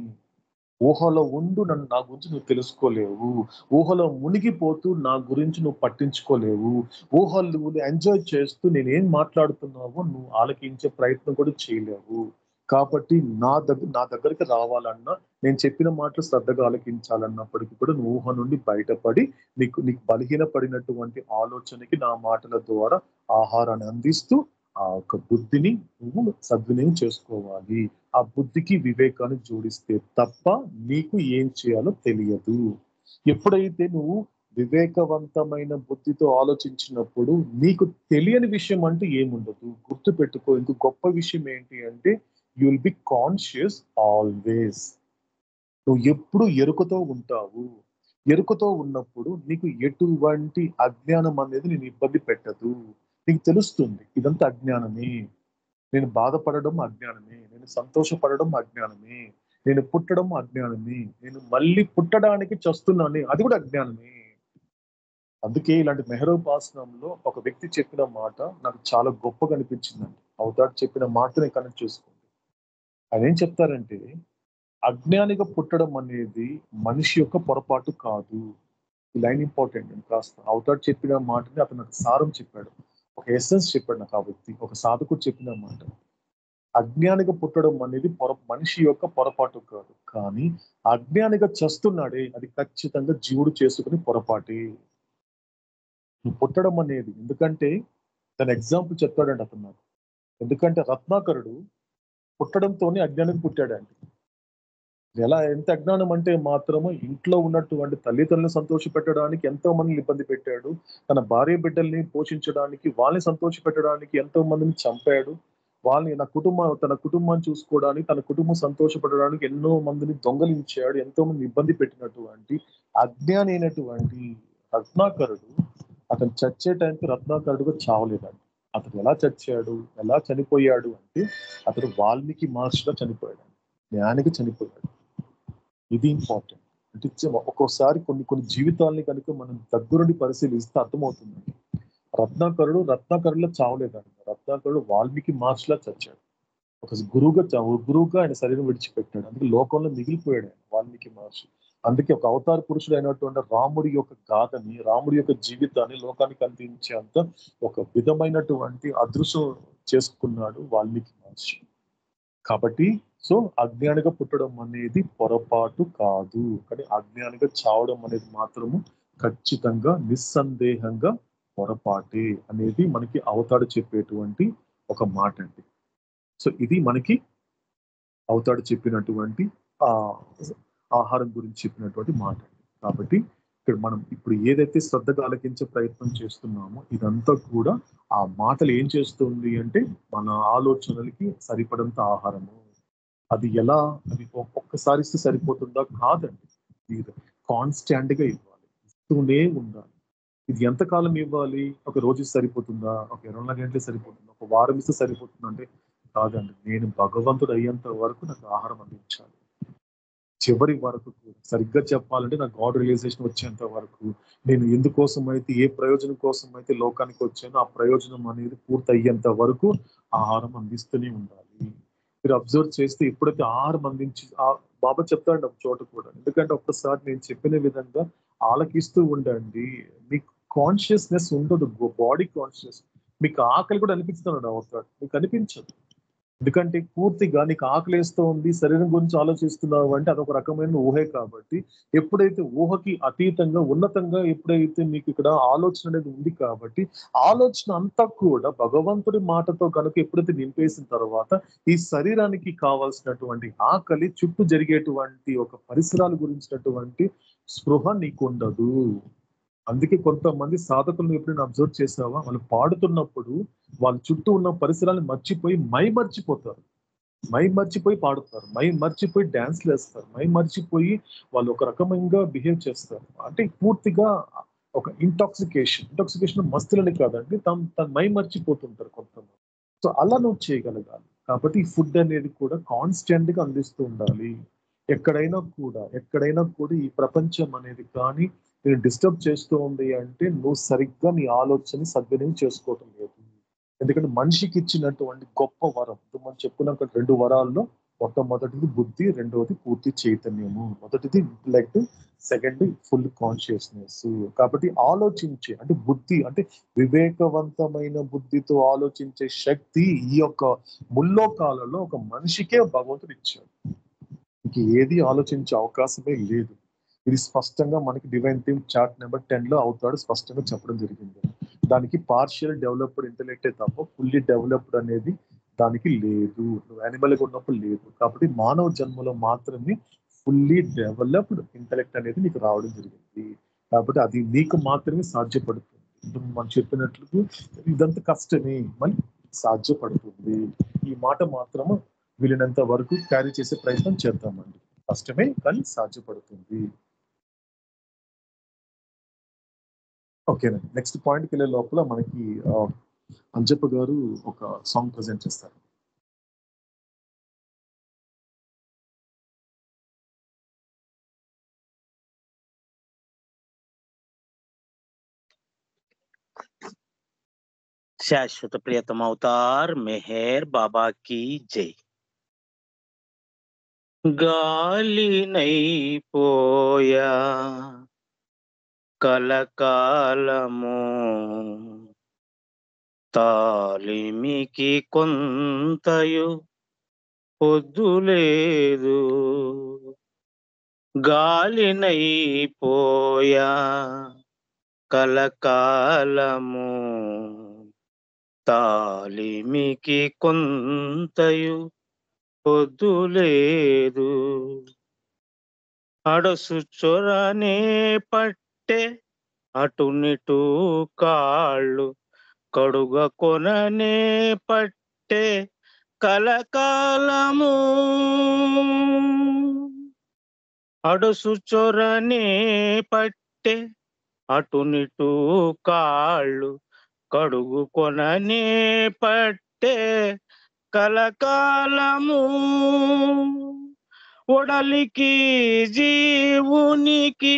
ఊహలో ఉండు నా గురించి నువ్వు తెలుసుకోలేవు. ఊహలో మునిగిపోతూ నా గురించి నువ్వు పట్టించుకోలేవు. ఊహలు నువ్వు ఎంజాయ్ చేస్తూ నేనేం మాట్లాడుతున్నావో నువ్వు ఆలకించే ప్రయత్నం కూడా చేయలేవు. కాబట్టి నా దగ్గరికి రావాలన్నా, నేను చెప్పిన మాటలు శ్రద్ధగా ఆలకించాలన్నప్పటికీ కూడా నువ్వు ఊహ నుండి బయటపడి నీకు బలహీనపడినటువంటి ఆలోచనకి నా మాటల ద్వారా ఆహారాన్ని అందిస్తూ ఆ యొక్క బుద్ధిని నువ్వు సద్వినియోగం చేసుకోవాలి. ఆ బుద్ధికి వివేకాన్ని జోడిస్తే తప్ప నీకు ఏం చేయాలో తెలియదు. ఎప్పుడైతే నువ్వు వివేకవంతమైన బుద్ధితో ఆలోచించినప్పుడు నీకు తెలియని విషయం అంటూ ఏముండదు. గుర్తుపెట్టుకో, ఇంకో గొప్ప విషయం ఏంటి అంటే you will be conscious always. నువ్వు ఎప్పుడు ఎరుకతో ఉంటావు. ఎరుకతో ఉన్నప్పుడు నీకు ఎటువంటి అజ్ఞానం అనేది నేను ఇబ్బంది పెట్టదు. నీకు తెలుస్తుంది ఇదంతా అజ్ఞానమే, నేను బాధపడడం అజ్ఞానమే, నేను సంతోషపడడం అజ్ఞానమే, నేను పుట్టడం అజ్ఞానమే, నేను మళ్ళీ పుట్టడానికి చస్తున్నాను, అది కూడా అజ్ఞానమే. అందుకే ఇలాంటి మెహరోపాసనంలో ఒక వ్యక్తి చెప్పిన మాట నాకు చాలా గొప్పగా అనిపించిందండి. అవతార్ చెప్పిన మాటని కనెక్ట్ చేసుకోండి. ఆయన ఏం చెప్తారంటే, అజ్ఞానిగా పుట్టడం అనేది మనిషి యొక్క పొరపాటు కాదు. ఈ లైన్ ఇంపార్టెంట్ అండి. కాస్త అవతార్ చెప్పిన మాటని అతను నాకు సారం చెప్పాడు, ఒక ఎసెన్స్ చెప్పాడు నాకు ఆ వ్యక్తి, ఒక సాధకుడు చెప్పిన మాట. అజ్ఞానిగా పుట్టడం అనేది మనిషి యొక్క పొరపాటు కాదు, కానీ అజ్ఞానిగా చస్తున్నాడే అది ఖచ్చితంగా జీవుడు చేసుకుని పొరపాటే. నువ్వు పుట్టడం అనేది, ఎందుకంటే దాని ఎగ్జాంపుల్ చెప్తాడండి అతను నాకు. ఎందుకంటే రత్నాకరుడు పుట్టడంతోనే అజ్ఞానికి పుట్టాడండి. ఎంత అజ్ఞానం అంటే మాత్రము ఇంట్లో ఉన్నటువంటి తల్లిదండ్రులను సంతోష పెట్టడానికి ఎంతో మందిని ఇబ్బంది పెట్టాడు, తన భార్య బిడ్డల్ని పోషించడానికి వాళ్ళని సంతోష పెట్టడానికి ఎంతో మందిని చంపాడు, వాళ్ళని తన కుటుంబాన్ని చూసుకోవడానికి, తన కుటుంబం సంతోషపడడానికి ఎన్నో మందిని దొంగలించాడు, ఎంతో మంది ఇబ్బంది పెట్టినటువంటి అజ్ఞాని అయినటువంటి రత్నాకరుడు అతను చచ్చే టైంకి రత్నాకరుడుగా చావలేదండి. అతను ఎలా చచ్చాడు, ఎలా చనిపోయాడు అంటే అతను వాల్మీకి మహర్షిగా చనిపోయాడు, జ్ఞానికి చనిపోయాడు. ఇది ఇంపార్టెంట్. అంటే ఒక్కోసారి కొన్ని జీవితాలని కనుక మనం దగ్గరుండి పరిశీలిస్తే అర్థమవుతుందండి. రత్నాకరుడులో చావలేదండి. రత్నాకరుడు వాల్మీకి మహర్షిలా చచ్చాడు. ఒక గురువుగా ఆయన శరీరం విడిచిపెట్టాడు. అందుకే లోకంలో మిగిలిపోయాడు ఆయన వాల్మీకి మహర్షి. అందుకే ఒక అవతార పురుషుడు అయినటువంటి రాముడి యొక్క గాథని, రాముడి యొక్క జీవితాన్ని లోకానికి అందించేంత ఒక విధమైనటువంటి అదృశ్యం చేసుకున్నాడు వాల్మీకి మహర్షి. కాబట్టి సో అజ్ఞానిగా పుట్టడం అనేది పొరపాటు కాదు, కానీ అజ్ఞానిగా చావడం అనేది మాత్రము ఖచ్చితంగా నిస్సందేహంగా పొరపాటే అనేది మనకి అవతాడు చెప్పేటువంటి ఒక మాట అండి. సో ఇది మనకి అవతాడు చెప్పినటువంటి ఆహారం గురించి చెప్పినటువంటి మాట. కాబట్టి ఇక్కడ మనం ఇప్పుడు ఏదైతే శ్రద్ధగా ఆలకించే ప్రయత్నం చేస్తున్నామో ఇదంతా కూడా ఆ మాటలు ఏం చేస్తుంది అంటే మన ఆలోచనలకి సరిపడంత ఆహారము. అది ఎలా, అది ఒక్కొక్కసారి ఇస్తే సరిపోతుందా? కాదండి. ఇది కాన్స్టాంట్ గా ఇవ్వాలి, ఇస్తూనే ఉండాలి. ఇది ఎంతకాలం ఇవ్వాలి? ఒక రోజు సరిపోతుందా? ఒక 24 గంటలు సరిపోతుందా? ఒక వారం ఇస్తే సరిపోతుందా అంటే కాదండి. నేను భగవంతుడు అయ్యేంత వరకు నాకు ఆహారం అందించాలి, చివరి వరకు. సరిగ్గా చెప్పాలంటే నాకు గాడ్ రియలైజేషన్ వచ్చేంత వరకు, నేను ఎందుకోసం అయితే, ఏ ప్రయోజనం కోసం అయితే లోకానికి వచ్చానో ఆ ప్రయోజనం అనేది పూర్తి అయ్యేంత వరకు ఆహారం అందిస్తూనే ఉండాలి. మీరు అబ్జర్వ్ చేస్తే ఎప్పుడైతే ఆహారం అందించి బాబా చెప్తాడు ఒక చోట కూడా, ఎందుకంటే ఒక్కసారి నేను చెప్పిన విధంగా ఆలకిస్తూ ఉండండి, మీకు కాన్షియస్నెస్ ఉండదు, బాడీ కాన్షియస్. మీకు ఆకలి కూడా అనిపిస్తున్నాడు అవుతాడు, మీకు అనిపించదు. ఎందుకంటే పూర్తిగా నీకు ఆకలి వేస్తూ ఉంది, శరీరం గురించి ఆలోచిస్తున్నావు అంటే అదొక రకమైన ఊహే. కాబట్టి ఎప్పుడైతే ఊహకి అతీతంగా ఉన్నతంగా ఎప్పుడైతే మీకు ఇక్కడ ఆలోచన అనేది ఉంది, కాబట్టి ఆలోచన అంతా కూడా భగవంతుడి మాటతో కనుక ఎప్పుడైతే నింపేసిన తర్వాత ఈ శరీరానికి కావాల్సినటువంటి ఆకలి, చుట్టూ జరిగేటువంటి ఒక పరిసరాల గురించినటువంటి స్పృహ నీకు ఉండదు. అందుకే కొంతమంది సాధకులను ఎప్పుడైనా అబ్జర్వ్ చేసావా, వాళ్ళు పాడుతున్నప్పుడు వాళ్ళ చుట్టూ ఉన్న పరిసరాలను మర్చిపోయి మై మర్చిపోయి పాడుతారు, మై మర్చిపోయి డాన్స్లు వేస్తారు, మై మర్చిపోయి వాళ్ళు ఒక రకమంగా బిహేవ్ చేస్తారు. అంటే పూర్తిగా ఒక ఇంటాక్సికేషన్ మస్తులని కాదండి, తన మై మర్చిపోతుంటారు కొంతమంది. సో అలా నువ్వు చేయగలగాలి. కాబట్టి ఈ ఫుడ్ అనేది కూడా కాన్స్టెంట్ గా అందిస్తూ ఉండాలి. ఎక్కడైనా కూడా ఈ ప్రపంచం అనేది కానీ నేను డిస్టర్బ్ చేస్తూ ఉంది అంటే నువ్వు సరిగ్గా నీ ఆలోచన సద్వినియోగం చేసుకోవటం లేదు. ఎందుకంటే మనిషికి ఇచ్చినటువంటి గొప్ప వరం మనం చెప్పుకున్నాం, 2 వరాల్లో మొట్టమొదటిది బుద్ధి, రెండవది పూర్తి చైతన్యము. మొదటిది ఇంటలెక్ట్, సెకండ్ ఫుల్ కాన్షియస్నెస్. కాబట్టి ఆలోచించే అంటే బుద్ధి అంటే వివేకవంతమైన బుద్ధితో ఆలోచించే శక్తి ఈ యొక్క ముల్లోకాలలో ఒక మనిషికే భగవంతుడు ఇచ్చాడు. ఇంక ఏది ఆలోచించే అవకాశమే లేదు. ఇది స్పష్టంగా మనకి డివైన్ థీమ్ చార్ట్ నెంబర్ 10 లో అవుతాడు స్పష్టంగా చెప్పడం జరిగింది. దానికి పార్షియల్ డెవలప్డ్ ఇంటెలెక్టే తప్ప ఫుల్లీ డెవలప్డ్ అనేది దానికి లేదు. నువ్వు యానిమల్ గా ఉన్నప్పుడు లేదు. కాబట్టి మానవ జన్మలో మాత్రమే ఫుల్లీ డెవలప్డ్ ఇంటెలెక్ట్ అనేది నీకు రావడం జరిగింది. కాబట్టి అది నీకు మాత్రమే సాధ్యపడుతుంది. మనం చెప్పినట్లు ఇదంతా కష్టమే, మళ్ళీ సాధ్యపడుతుంది. ఈ మాట మాత్రము వీలైనంత వరకు క్యారీ చేసే ప్రయత్నం చేద్దామండి. కష్టమే కానీ సాధ్యపడుతుంది. ఓకేనండి. నెక్స్ట్ పాయింట్కి వెళ్ళే లోపల మనకి అంజప్ప గారు ఒక సాంగ్ ప్రజెంట్ చేస్తారు.
శాశ్వత ప్రియతమ అవతార్ మెహర్ బాబా కీ జై. గాలినైపోయా కలకాలము తాలిమికి కొంతయు పొద్దులేదు. గాలినైపోయా కలకాలము తాలిమికి కొంతయు పొద్దులేదు. అడసు చొరనే పట్టె అటునిటు కాళ్ళు కడుగ కొననే పట్టె కలకాలము. అడసు చొరనే పట్టె అటునిటు కాళ్ళు కడుగు కొననే పట్టె కలకాలము. ఒడలికి జీవునికి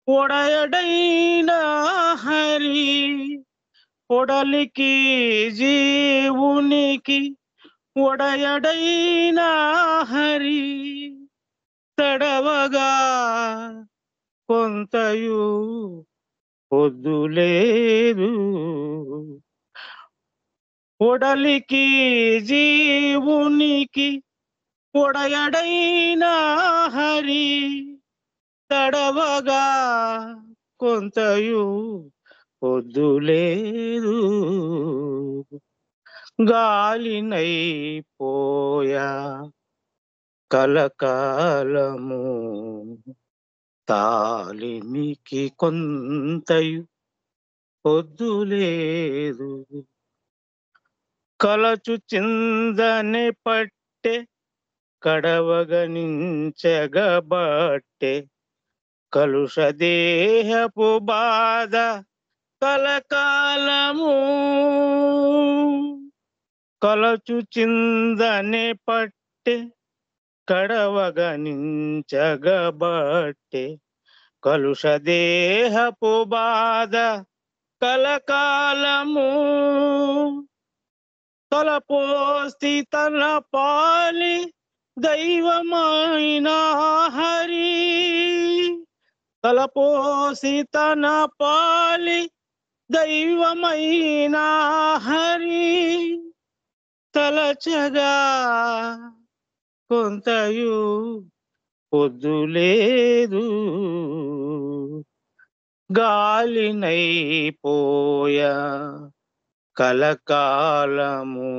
ఒడయడైన హరి, ఒడలికి జీవునికి ఒడయడైన హరి తడవగా కొంతయు పొద్దులేదు. ఒడలికి జీవునికి ఒడయడైన హరి తడవగా కొంతయు పొద్దులేదు. గాలినైపోయా కలకాలము తాలిమికి కొంతయు పొద్దులేదు. కలచు చిందనే పట్టె కడవగనించగబట్టె కలుష దేహపు బాధ కలకాలము. కలచు చిందనే పట్టె కడవగనించగబట్టె కలుష దేహపు బాధ కలకాలము. తలపోస్తి తన పాలి దైవమైన హరి, తలపోసి తన పాలి దైవమైన హరి తలచగా కొంతయు పొద్దులేదు. గాలినైపోయా కలకాలము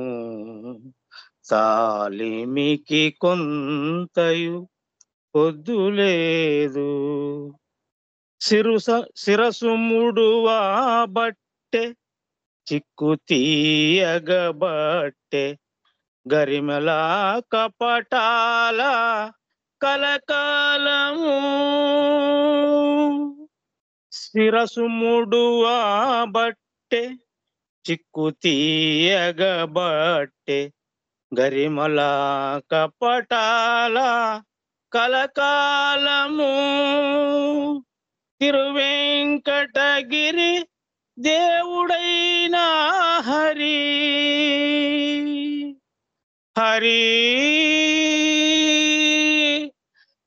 తాలిమికి కొంతయు పొద్దులేదు. శిరసు ముడువా బట్టె చిక్కు తీయగబట్టె గరిమల కపటాల కలకాలము. శిరసు ముడువా బట్టె చిక్కు తీయగబట్టె గరిమల కపటాల కలకాలము. తిరువెంకటగిరి దేవుడైన హరి, హరి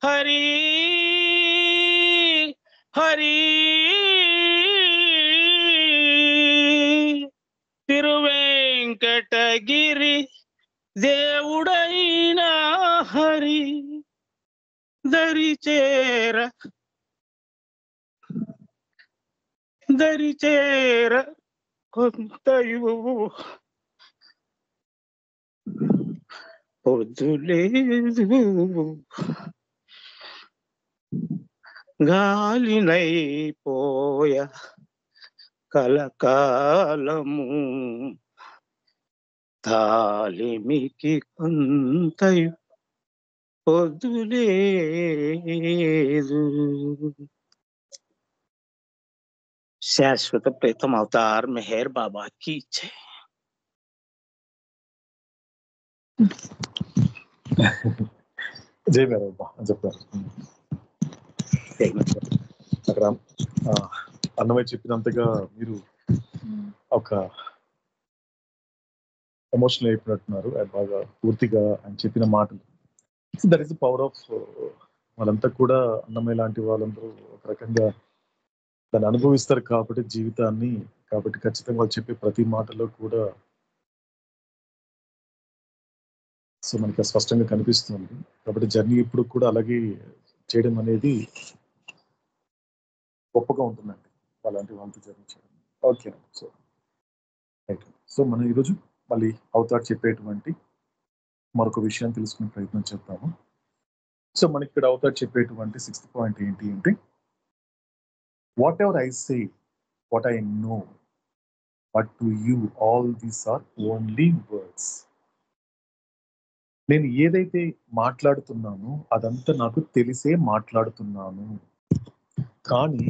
హరి హరి తిరువెంకటగిరి దేవుడైన హరి దరిచేర దరిచేర కొంతయు పొద్దులేదు. గాలినైపోయా కలకాలము తాలిమికి కొంతయు పొద్దులేదు. శాశ్వత ప్రీతం అవతార్ మెహర్ బాబా కీ జై.
జై మేర బాబా అని చెప్పారు. అక్కడ అన్నమయ్య చెప్పినంతగా మీరు ఒక ఎమోషనల్ అయిపోతున్నారు బాగా పూర్తిగా ఆయన చెప్పిన మాటలు. That is the power of వాళ్ళంతా కూడా అన్నమయ్య లాంటి వాళ్ళందరూ ఒక రకంగా దాన్ని అనుభవిస్తారు కాబట్టి జీవితాన్ని. కాబట్టి ఖచ్చితంగా వాళ్ళు చెప్పే ప్రతి మాటలో కూడా సో మనకి స్పష్టంగా కనిపిస్తుంది. కాబట్టి జర్నీ ఎప్పుడు కూడా అలాగే చేయడం అనేది గొప్పగా ఉంటుందండి, అలాంటి వాళ్ళతో జర్నీ చేయడం. ఓకే అండి. So right. సో మనం ఈరోజు మళ్ళీ అవతార్ చెప్పేటువంటి మరొక విషయాన్ని తెలుసుకునే ప్రయత్నం చేద్దాము. సో మనకి ఇక్కడ అవతార్ చెప్పేటువంటి 6th పాయింట్ ఏంటి అంటే, whatever I say, what I know, but to you all these are only words. నేను ఏదైతే మాట్లాడుతున్నానో అదంతా నాకు తెలిసే మాట్లాడుతున్నాను, కానీ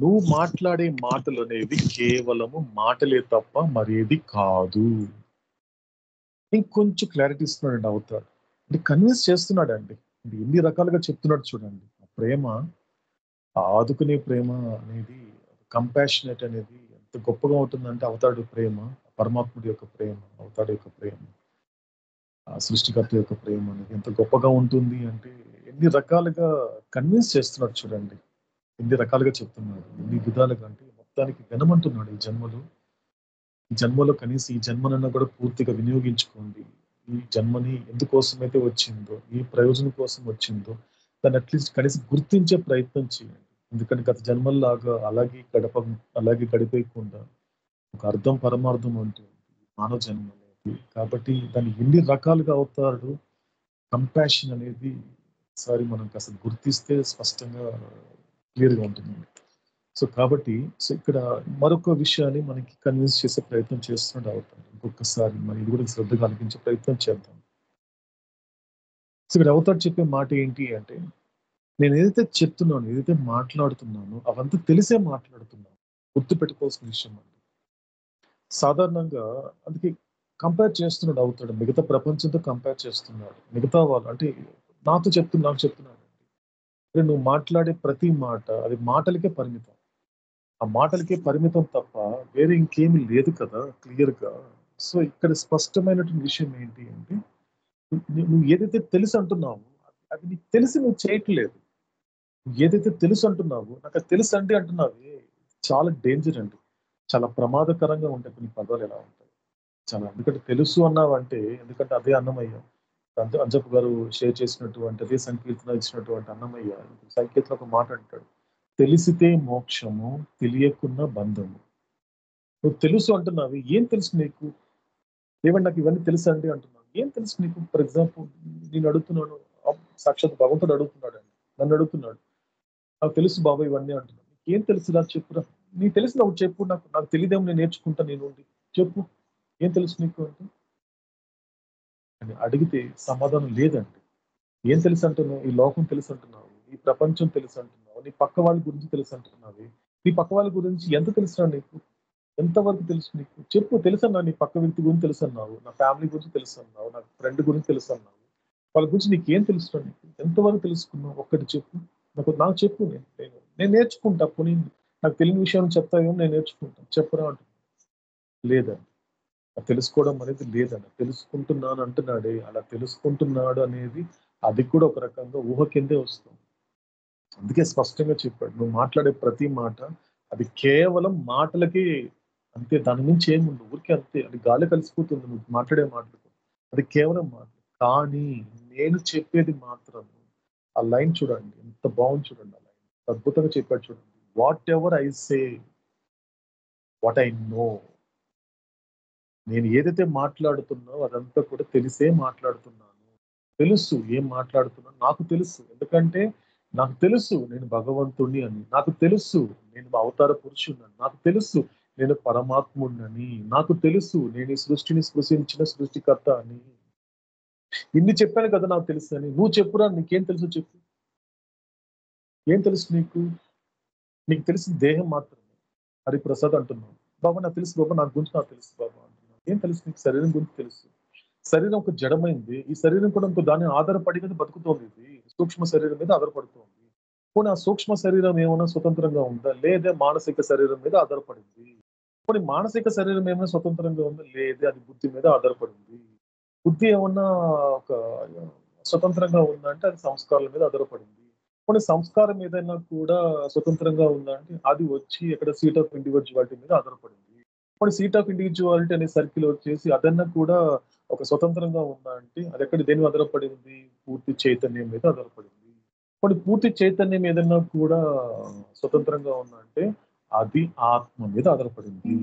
నువ్వు మాట్లాడే మాటలు అనేవి కేవలము మాటలే తప్ప మరేది కాదు. ఇంకొంచెం క్లారిటీ ఇస్తున్నాడండి అవతార్, అంటే కన్విన్స్ చేస్తున్నాడండి. అంటే ఎన్ని రకాలుగా చెప్తున్నాడు చూడండి. ప్రేమ, ఆదుకునే ప్రేమ అనేది, కంపాషనేట్ అనేది ఎంత గొప్పగా ఉంటుందంటే అవతారుడు ప్రేమ, పరమాత్ముడి యొక్క ప్రేమ, అవతారుడు యొక్క ప్రేమ, సృష్టికర్త యొక్క ప్రేమ అనేది ఎంత గొప్పగా ఉంటుంది అంటే ఎన్ని రకాలుగా కన్విన్స్ చేస్తున్నాడు చూడండి. ఎన్ని రకాలుగా చెప్తున్నాడు, ఎన్ని విధాలుగా అంటే మొత్తానికి వినమంటున్నాడు. ఈ జన్మలో కనీసం ఈ జన్మనన్నా కూడా పూర్తిగా వినియోగించుకోండి. ఈ జన్మని ఎందుకోసమైతే వచ్చిందో, ఈ ప్రయోజనం కోసం వచ్చిందో దాన్ని అట్లీస్ట్ కనీసం గుర్తించే ప్రయత్నం చేయండి. ఎందుకంటే గత జన్మల్లాగా అలాగే గడిపేయకుండా ఒక అర్థం పరమార్థం ఉంటుంది మానవ జన్మ అనేది. కాబట్టి దాన్ని ఎన్ని రకాలుగా అవుతాడు కంపాషన్ అనేది ఒకసారి మనం కాస్త గుర్తిస్తే స్పష్టంగా క్లియర్గా ఉంటుంది. సో కాబట్టి సో ఇక్కడ మరొక విషయాన్ని మనకి కన్విన్స్ చేసే ప్రయత్నం చేస్తున్నాడు అవుతాడు. ఇంకొకసారి మరి ఇది కూడా శ్రద్ధగా అనిపించే ప్రయత్నం చేద్దాం. సో ఇక్కడ అవతాడు చెప్పే మాట ఏంటి అంటే, నేను ఏదైతే చెప్తున్నాను, ఏదైతే మాట్లాడుతున్నానో అవంతా తెలిసే మాట్లాడుతున్నాను. గుర్తు పెట్టుకోవాల్సిన విషయం అండి. సాధారణంగా అందుకే కంపేర్ చేస్తున్నాడు అవుతాడు, మిగతా ప్రపంచంతో కంపేర్ చేస్తున్నాడు. మిగతా వాళ్ళు అంటే నాకు చెప్తున్నాడు నువ్వు మాట్లాడే ప్రతి మాట అది మాటలకే పరిమితం. ఆ మాటలకే పరిమితం తప్ప వేరే ఇంకేమీ లేదు కదా క్లియర్గా. సో ఇక్కడ స్పష్టమైనటువంటి విషయం ఏంటి అంటే, నువ్వు ఏదైతే తెలుసు అంటున్నావు అది నీకు తెలిసి నువ్వు చేయట్లేదు. ఏదైతే తెలుసు అంటున్నావు, నాకు అది తెలుసు అంటే అంటున్నావు, చాలా డేంజర్ అండి. చాలా ప్రమాదకరంగా ఉంటాయి కొన్ని పదాలు ఎలా ఉంటాయి చాలా. ఎందుకంటే తెలుసు అన్నావంటే, ఎందుకంటే అదే అన్నమయ్య అంజప్ప గారు షేర్ చేసినటువంటి అదే సంకీర్తన ఇచ్చినటువంటి అన్నమయ్య సంకీర్తన ఒక మాట అంటాడు, తెలిసితే మోక్షము, తెలియకున్న బంధము. నువ్వు తెలుసు అంటున్నావు, ఏం తెలుసు నీకు? ఏమంటే నాకు ఇవన్నీ తెలుసు అండి అంటున్నాను, ఏం తెలుసు నీకు? ఫర్ ఎగ్జాంపుల్ నేను అడుగుతున్నాను, సాక్షాత్ భగవంతుడు అడుగుతున్నాడు అండి, నన్ను అడుగుతున్నాడు, నాకు తెలుసు బాబా ఇవన్నీ అంటున్నాను, ఏం తెలుసు నాకు చెప్పురా, నీకు తెలిసి నాకు చెప్పు, నాకు తెలియదేమో, నేను నేర్చుకుంటా, నేను చెప్పు ఏం తెలుసు నీకు అంటే అని అడిగితే సమాధానం లేదండి. ఏం తెలుసు అంటున్నావు? ఈ లోకం తెలుసు అంటున్నావు, ఈ ప్రపంచం తెలుసు అంటున్నావు, నీ పక్క వాళ్ళ గురించి తెలుసు అంటున్నావు. నీ పక్క వాళ్ళ గురించి ఎంత తెలుసు నీకు? ఎంతవరకు తెలుసు నీకు? చెప్పు. తెలుసన్నా, నీ పక్క వ్యక్తి గురించి తెలుసు అన్నావు, నా ఫ్యామిలీ గురించి తెలుసు అన్నావు, నా ఫ్రెండ్ గురించి తెలుసు అన్నావు, వాళ్ళ గురించి నీకు ఏం తెలుసు? నీకు ఎంతవరకు తెలుసుకున్నావు? ఒక్కటి చెప్పు, నాకు చెప్పు, నేను నేర్చుకుంటా. పోనీ నాకు తెలియని విషయం చెప్తావేమో, నేను నేర్చుకుంటాను, చెప్పరా అంటున్నా. లేదండి, తెలుసుకోవడం అనేది లేదండి. తెలుసుకుంటున్నాను అంటున్నాడే, అలా తెలుసుకుంటున్నాడు అనేది అది కూడా ఒక రకంగా ఊహ కిందే వస్తుంది. అందుకే స్పష్టంగా చెప్పాడు, నువ్వు మాట్లాడే ప్రతి మాట అది కేవలం మాటలకి అంతే, దాని నుంచి ఏముండదు, ఊరికే అంతే, అది గాలి కలిసిపోతుంది నువ్వు మాట్లాడే మాటలు, అది కేవలం మాట. కానీ నేను చెప్పేది మాత్రం, ఆ లైన్ చూడండి ఎంత బాగుంది చూడండి, ఆ లైన్ అద్భుతంగా చెప్పాడు చూడండి. What ever I say, what I no. నేను ఏదైతే మాట్లాడుతున్నానో అదంతా కూడా తెలిసే మాట్లాడుతున్నాను. తెలుసు ఏం మాట్లాడుతున్నాను, నాకు తెలుసు. ఎందుకంటే నాకు తెలుసు నేను భగవంతుణ్ణి అని, నాకు తెలుసు నేను అవతార పురుషుణ్ణి, నాకు తెలుసు నేను పరమాత్ముడిని, నాకు తెలుసు నేను ఈ సృష్టిని సృష్టించిన సృష్టికర్త అని. ఇన్ని చెప్పాను కదా నాకు తెలుసు అని. నువ్వు చెప్పురా, నీకేం తెలుసు చెప్పు. ఏం తెలుసు నీకు? నీకు తెలిసిన దేహం మాత్రమే. హరిప్రసాద్ అంటున్నావు, బాబా నాకు తెలుసు బాబా, నా గురించి నాకు తెలుసు బాబా అంటున్నావు. ఏం తెలుసు నీకు? శరీరం గురించి తెలుసు. శరీరం ఒక జడమైంది, ఈ శరీరం కూడా ఇంకో దాన్ని ఆధారపడి మీద బతుకుతోంది. ఇది సూక్ష్మ శరీరం మీద ఆధారపడుతోంది. పోనీ ఆ సూక్ష్మ శరీరం ఏమైనా స్వతంత్రంగా ఉందా? లేదా మానసిక శరీరం మీద ఆధారపడింది. కొన్ని మానసిక శరీరం ఏమైనా స్వతంత్రంగా ఉందా? లేదు, అది బుద్ధి మీద ఆధారపడింది. బుద్ధి ఏమన్నా ఒక స్వతంత్రంగా ఉందంటే అది సంస్కారాల మీద ఆధారపడింది. కొన్ని సంస్కారం ఏదైనా కూడా స్వతంత్రంగా ఉందంటే అది వచ్చి ఎక్కడ సీట్ ఆఫ్ ఇండివిజువాలిటీ మీద ఆధారపడింది. కొన్ని సీట్ ఆఫ్ ఇండివిజువాలిటీ అనే సర్కిల్ వచ్చేసి అదన్నా కూడా ఒక స్వతంత్రంగా ఉందా అంటే అది ఎక్కడ దేని మీద ఆధారపడింది? పూర్తి చైతన్యం మీద ఆధారపడింది. కొన్ని పూర్తి చైతన్యం ఏదన్నా కూడా స్వతంత్రంగా ఉందంటే అది ఆత్మ మీద ఆధారపడింది.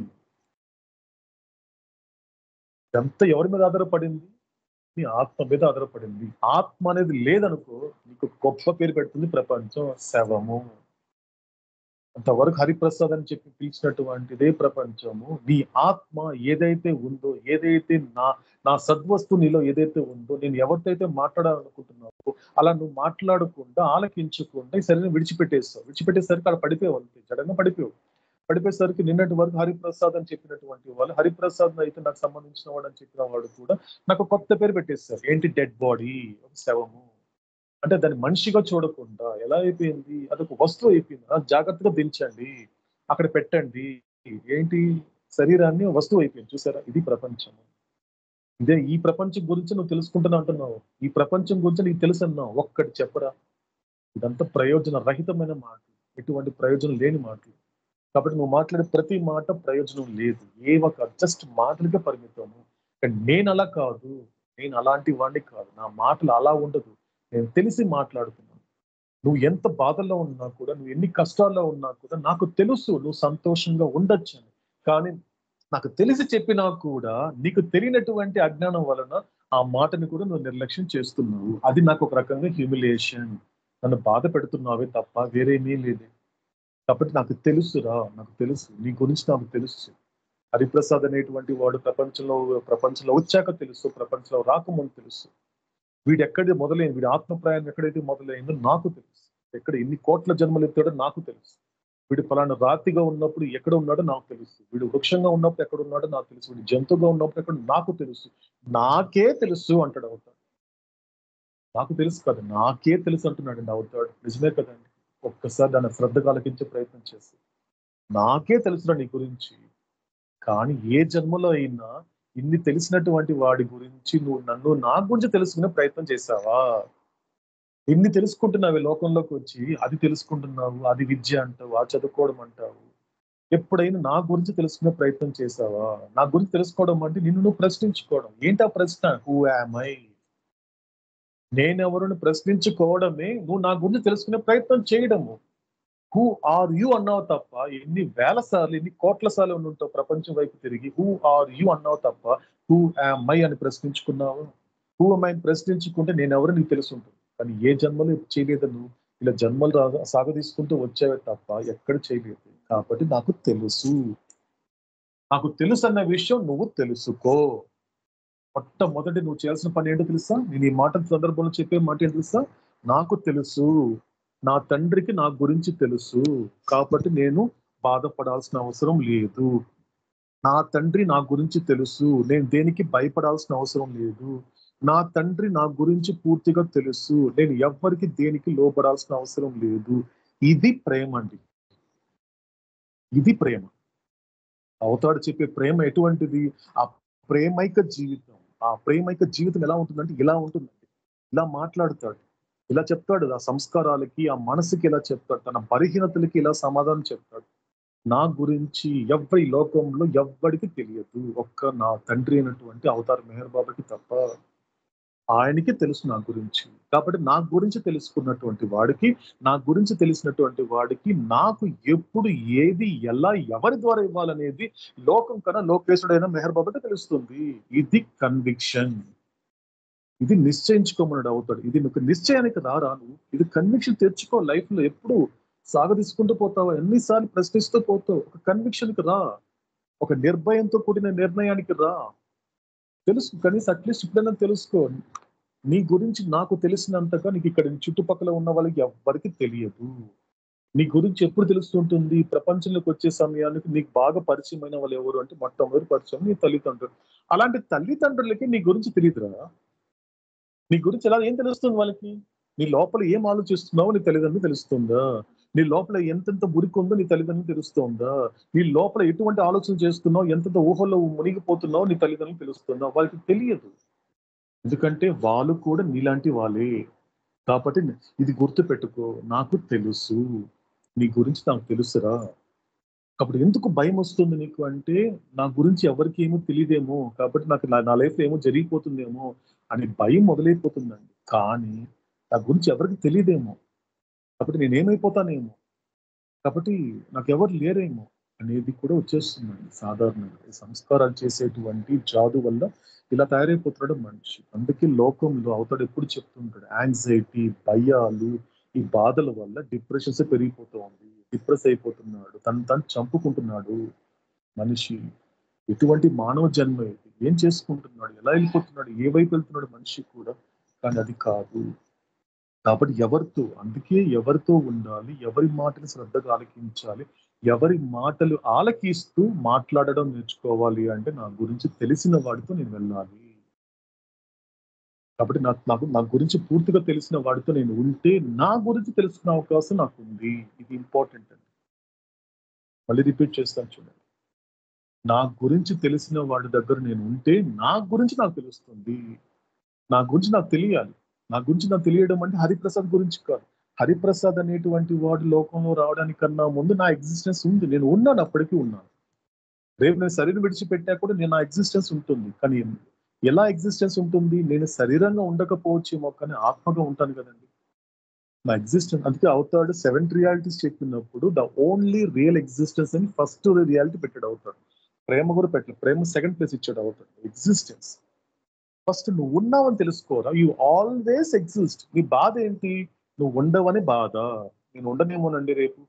ఇదంతా ఎవరి మీద ఆధారపడింది? నీ ఆత్మ మీద ఆధారపడింది. ఆత్మ అనేది లేదనుకో నీకు గొప్ప పేరు పెడుతుంది ప్రపంచం, శవము. అంతవరకు హరిప్రసాద్ అని చెప్పి పిలిచినటువంటిదే ప్రపంచము. నీ ఆత్మ ఏదైతే ఉందో, ఏదైతే నా సద్వస్తు నీలో ఏదైతే ఉందో, నేను ఎవరితో అయితే మాట్లాడాలనుకుంటున్నావో అలా నువ్వు మాట్లాడకుండా, ఆలకించకుండా ఈ శరీరం విడిచిపెట్టేస్తావు. విడిచిపెట్టేసరికి అక్కడ పడిపోయావు అంతే, జడంగా పడిపోయావు. పడిపోయేసరికి నిన్నటి వరకు హరిప్రసాద్ అని చెప్పినటువంటి వాళ్ళు హరిప్రసాద్ అయితే నాకు సంబంధించిన వాడు అని చెప్పిన వాడు కూడా నాకు కొత్త పేరు పెట్టేస్తారు. ఏంటి? డెడ్ బాడీ, శవము. అంటే దాన్ని మనిషిగా చూడకుండా ఎలా అయిపోయింది? అదొక వస్తువు అయిపోయింది. జాగ్రత్తగా దించండి, అక్కడ పెట్టండి. ఏంటి? శరీరాన్ని వస్తువు అయిపోయింది. చూసారా? ఇది ప్రపంచం. ఇదే ఈ ప్రపంచం గురించి నువ్వు తెలుసుకుంటున్నా అంటున్నావు. ఈ ప్రపంచం గురించి నీకు తెలుసు అన్నావు. ఒక్కటి చెప్పరా? ఇదంతా ప్రయోజన రహితమైన మాటలు, ఎటువంటి ప్రయోజనం లేని మాటలు. కాబట్టి నువ్వు మాట్లాడే ప్రతి మాట ప్రయోజనం లేదు, ఏవో కాదు, జస్ట్ మాటలకే పరిమితము. కానీ నేను అలా కాదు, నేను అలాంటి వాడిని కాదు. నా మాటలు అలా ఉండదు. నేను తెలిసి మాట్లాడుతున్నాను. నువ్వు ఎంత బాధల్లో ఉన్నా కూడా, నువ్వు ఎన్ని కష్టాల్లో ఉన్నా కూడా నాకు తెలుసు నువ్వు సంతోషంగా ఉండొచ్చు అని. కానీ నాకు తెలిసి చెప్పినా కూడా నీకు తెలియనటువంటి అజ్ఞానం వలన ఆ మాటని కూడా నువ్వు నిర్లక్ష్యం చేస్తున్నావు. అది నాకు ఒక రకంగా హ్యూమిలియేషన్. నన్ను బాధ పెడుతున్నావే తప్ప వేరేమీ లేదు. కాబట్టి నాకు తెలుసురా, నాకు తెలుసు నీ గురించి, నాకు తెలుసు. హరిప్రసాద్ అనేటువంటి వాడు ప్రపంచంలో వచ్చాక తెలుసు, ప్రపంచంలో రాకముందు తెలుసు. వీడు ఎక్కడ మొదలైంది, వీడి ఆత్మప్రాయం ఎక్కడైతే మొదలైందో నాకు తెలుసు. ఎక్కడ ఎన్ని కోట్ల జన్మలు ఎత్తాడో నాకు తెలుసు. వీడు ఫలానా రాతిగా ఉన్నప్పుడు ఎక్కడ ఉన్నాడో నాకు తెలుసు. వీడు వృక్షంగా ఉన్నప్పుడు ఎక్కడ ఉన్నాడో నాకు తెలుసు. వీడు జంతువుగా ఉన్నప్పుడు ఎక్కడ నాకు తెలుసు. నాకే తెలుసు అంటాడు అవుతాడు. నాకు తెలుసు కదా, నాకే తెలుసు అంటున్నాడండి అవుతాడు. నిజమే కదండి. ఒక్కసారి దాన్ని శ్రద్ధగా ఆలకించే ప్రయత్నం చేసి, నాకే తెలుసురా నీ గురించి. కానీ ఏ జన్మలో అయినా ఇన్ని తెలిసినటువంటి వాడి గురించి నువ్వు నా గురించి తెలుసుకునే ప్రయత్నం చేశావా? ఇన్ని తెలుసుకుంటున్నావు లోకంలోకి వచ్చి, అది తెలుసుకుంటున్నావు, అది విద్య అంటావు, ఆ చదువుకోవడం అంటావు. ఎప్పుడైనా నా గురించి తెలుసుకునే ప్రయత్నం చేశావా? నా గురించి తెలుసుకోవడం అంటే నిన్ను నువ్వు ప్రశ్నించుకోవడం. ఏంటా ప్రశ్న? Who am I? నేనెవరిని ప్రశ్నించుకోవడమే నువ్వు నా గురించి తెలుసుకునే ప్రయత్నం చేయడము. హూ ఆర్ యు అన్నావు తప్ప, ఎన్ని వేల సార్లు, ఎన్ని కోట్ల సార్లు ఉంటావు ప్రపంచం వైపు తిరిగి హూ ఆర్ యు అన్నావు తప్ప హూ యామ్ ఐ అని ప్రశ్నించుకున్నావు? హూ యామ్ ఐ ప్రశ్నించుకుంటే నేను ఎవరు నీకు తెలిసి ఉంటుంది. కానీ ఏ జన్మలో చేయలేదు నువ్వు. ఇలా జన్మలు సాగదీసుకుంటూ వచ్చావే తప్ప ఎక్కడ చేయలేదు. కాబట్టి నాకు తెలుసు. నాకు తెలుసు అన్న విషయం నువ్వు తెలుసుకో. మొట్టమొదటి నువ్వు చేయాల్సిన పని ఏంటో తెలుసా? నేను ఈ మాట సందర్భంలో చెప్పే మాట ఏంటో తెలుసా? నాకు తెలుసు, నా తండ్రికి నా గురించి తెలుసు, కాబట్టి నేను బాధపడాల్సిన అవసరం లేదు. నా తండ్రి నా గురించి తెలుసు, నేను దేనికి భయపడాల్సిన అవసరం లేదు. నా తండ్రి నా గురించి పూర్తిగా తెలుసు, నేను ఎవ్వరికి దేనికి లోపడాల్సిన అవసరం లేదు. ఇది ప్రేమ అండి, ఇది ప్రేమ. అవతాడు చెప్పే ప్రేమ ఎటువంటిది? ఆ ప్రేమైక జీవితం. ఆ ప్రేమైక జీవితం ఎలా ఉంటుందంటే ఇలా ఉంటుందండి. ఇలా మాట్లాడతాడు, ఇలా చెప్తాడు, ఆ సంస్కారాలకి, ఆ మనసుకి ఇలా చెప్తాడు, తన బలహీనతలకి ఇలా సమాధానం చెప్తాడు. నా గురించి ఎవ్వరి లోకంలో ఎవ్వడికి తెలియదు, ఒక్క నా తండ్రి అయినటువంటి అవతార్ మెహర్ బాబాకి తప్ప. ఆయనకి తెలుసు నా గురించి. కాబట్టి నా గురించి తెలుసుకున్నటువంటి వాడికి, నా గురించి తెలిసినటువంటి వాడికి నాకు ఎప్పుడు ఏది ఎలా ఎవరి ద్వారా ఇవ్వాలనేది లోకం కన్నా లోకేశుడైన మెహర్ బాబాకి తెలుస్తుంది. ఇది కన్విక్షన్. ఇది నిశ్చయించుకోమన్నాడు అవుతాడు. ఇది నువ్వు నిశ్చయానికి రారా నువ్వు. ఇది కన్విక్షన్ తెచ్చుకో. లైఫ్ లో ఎప్పుడు సాగదీసుకుంటూ పోతావా? ఎన్నిసార్లు ప్రశ్నిస్తూ పోతావు. ఒక కన్విక్షన్ కి రా, ఒక నిర్భయంతో కూడిన నిర్ణయానికి రా. తెలుసు, కనీసం అట్లీస్ట్ ఇప్పుడైనా తెలుసుకో. నీ గురించి నాకు తెలిసినంతగా నీకు ఇక్కడ చుట్టుపక్కల ఉన్న వాళ్ళకి ఎవ్వరికి తెలియదు. నీ గురించి ఎప్పుడు తెలుస్తుంటుంది? ప్రపంచంలోకి వచ్చే సమయానికి నీకు బాగా పరిచయమైన వాళ్ళు ఎవరు అంటే మొట్టమొదటి పరిచయం నీ తల్లిదండ్రులు. అలాంటి తల్లిదండ్రులకి నీ గురించి తెలియదురా. నీ గురించి ఎలా ఏం తెలుస్తుంది వాళ్ళకి? నీ లోపల ఏం ఆలోచిస్తున్నావో నీ తల్లిదండ్రులు తెలుస్తుందా? నీ లోపల ఎంతెంత మురికి ఉందో నీ తల్లిదండ్రులు తెలుస్తుందా? నీ లోపల ఎటువంటి ఆలోచన చేస్తున్నావు, ఎంతెంత ఊహల్లో మునిగిపోతున్నావు నీ తల్లిదండ్రులు తెలుస్తుందా? వాళ్ళకి తెలియదు. ఎందుకంటే వాళ్ళు కూడా నీలాంటి వాళ్ళే. కాబట్టి ఇది గుర్తు పెట్టుకో, నాకు తెలుసు, నీ గురించి నాకు తెలుసురా. కాబట్టి ఎందుకు భయం వస్తుంది నీకు అంటే, నా గురించి ఎవరికి ఏమో తెలియదేమో, కాబట్టి నాకు నా లైఫ్ ఏమో జరిగిపోతుందేమో అని భయం మొదలైపోతుందండి. కానీ నా గురించి ఎవరికి తెలియదేమో, కాబట్టి నేనేమైపోతానేమో, కాబట్టి నాకు ఎవరు లేరేమో అనేది కూడా వచ్చేస్తుందండి. సాధారణంగా ఈ సంస్కారాలు చేసేటువంటి జాదు వల్ల ఇలా తయారైపోతున్నాడు మనిషి. అందుకే లోకంలో అవతడు ఎప్పుడు చెప్తుంటాడు, యాంగ్జైటీ, భయాలు, ఈ బాధల వల్ల డిప్రెషన్స్ పెరిగిపోతూ ఉంది, డిప్రెస్ అయిపోతున్నాడు, తను చంపుకుంటున్నాడు మనిషి. ఎటువంటి మానవ జన్మ ఇది, ఏం చేసుకుంటున్నాడు, ఎలా వెళ్ళిపోతున్నాడు, ఏ వైపు వెళ్తున్నాడు మనిషి కూడా. కానీ అది కాదు. కాబట్టి అందుకే ఎవరితో ఉండాలి, ఎవరి మాటలు శ్రద్ధగా ఆలకించాలి, ఎవరి మాటలు ఆలకిస్తూ మాట్లాడడం నేర్చుకోవాలి అంటే నా గురించి తెలిసిన వాడితో నేను వెళ్ళాలి. కాబట్టి నా గురించి పూర్తిగా తెలిసిన వాడితో నేను ఉంటే నా గురించి తెలుసుకునే అవకాశం నాకు ఉంది. ఇది ఇంపార్టెంట్ అండి. మళ్ళీ రిపీట్ చేస్తాను చూడండి. నా గురించి తెలిసిన వాడి దగ్గర నేను ఉంటే నా గురించి నాకు తెలుస్తుంది. నా గురించి నాకు తెలియాలి. నా గురించి నాకు తెలియడం అంటే హరిప్రసాద్ గురించి కాదు. హరిప్రసాద్ అనేటువంటి వాడు లోకంలో రావడానికన్నా ముందు నా ఎగ్జిస్టెన్స్ ఉంది. నేను ఉన్నాను, అప్పటికీ ఉన్నాను. రేపు నేను శరీరం విడిచిపెట్టా కూడా నా ఎగ్జిస్టెన్స్ ఉంటుంది. కానీ ఎలా ఎగ్జిస్టెన్స్ ఉంటుంది? నేను శరీరంగా ఉండకపోవచ్చేమో, కానీ ఆత్మగా ఉంటాను కదండి నా ఎగ్జిస్టెన్స్. అందుకే అవుతాడు 7 రియాలిటీస్ చెప్పినప్పుడు ద ఓన్లీ రియల్ ఎగ్జిస్టెన్స్ అని ఫస్ట్ రియాలిటీ పెట్టాడు అవుతాడు. ప్రేమ కూడా పెట్టాడు. ప్రేమ సెకండ్ ప్లేస్ ఇచ్చాడు అవుతాడు. ఎగ్జిస్టెన్స్ ఫస్ట్ నువ్వు ఉన్నావని తెలుసుకోరా. You always exist. నీ బాధ ఏంటి? నువ్వు ఉండవని బాధ. నేను ఉండనేమోనండి రేపు.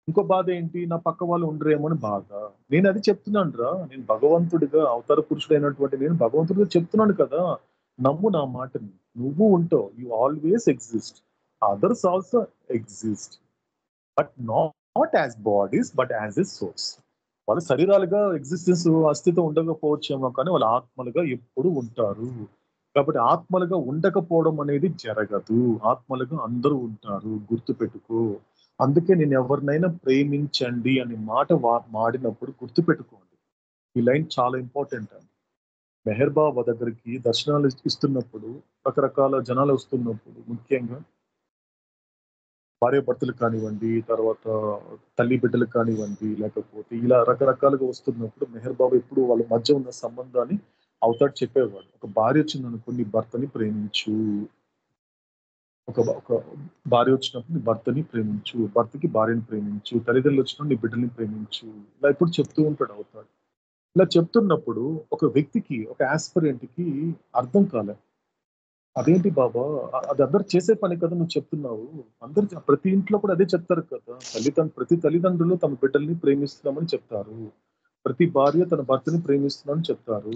ఇంకో బాధ ఏంటి? నా పక్క వాళ్ళు ఉండరేమో అని బాధ. నేను అది చెప్తున్నాను రా. నేను భగవంతుడిగా, అవతార పురుషుడైనటువంటి నేను భగవంతుడిగా చెప్తున్నాను కదా. నమ్ము నా మాటని. నువ్వు ఉంటావు. You always exist. Others also exist, but not as bodies but as a source. వాళ్ళ శరీరాలుగా ఎగ్జిస్టెన్స్ అస్తిత్వం ఉండకపోవచ్చేమో, కానీ వాళ్ళ ఆత్మలుగా ఎప్పుడు ఉంటారు. కాబట్టి ఆత్మలుగా ఉండకపోవడం అనేది జరగదు. ఆత్మలుగా అందరూ ఉంటారు. గుర్తుపెట్టుకో. అందుకే నేను ఎవరినైనా ప్రేమించండి అనే మాట మాడినప్పుడు గుర్తుపెట్టుకోండి. ఈ లైన్ చాలా ఇంపార్టెంట్ అండి. మెహర్ బాబా దగ్గరికి దర్శనాలు ఇస్తున్నప్పుడు, రకరకాల జనాలు వస్తున్నప్పుడు, ముఖ్యంగా భార్య భర్తలు కానివ్వండి, తర్వాత తల్లి బిడ్డలు కానివ్వండి, లేకపోతే ఇలా రకరకాలుగా వస్తున్నప్పుడు మెహర్ బాబా ఎప్పుడు వాళ్ళ మధ్య ఉన్న సంబంధాన్ని అవుతాడు చెప్పేవాడు. ఒక భార్య వచ్చింది అనుకోండి, భర్తని ప్రేమించు. ఒక భార్య వచ్చినప్పుడు నీ భర్తని ప్రేమించు, భర్తకి భార్యని ప్రేమించు, తల్లిదండ్రులు వచ్చినప్పుడు నీ బిడ్డల్ని ప్రేమించు. ఇలా ఎప్పుడు చెప్తూ ఉంటాడు అవుతాడు. ఇలా చెప్తున్నప్పుడు ఒక వ్యక్తికి, ఒక ఆస్పిరెంట్ కి అర్థం కాలే. అదేంటి బాబా, అది అందరు చేసే పని కదా నువ్వు చెప్తున్నావు. అందరు ప్రతి ఇంట్లో కూడా అదే చెప్తారు కదా. ప్రతి తల్లిదండ్రులు తమ బిడ్డల్ని ప్రేమిస్తున్నామని చెప్తారు. ప్రతి భార్య తన భర్తని ప్రేమిస్తున్నామని చెప్తారు.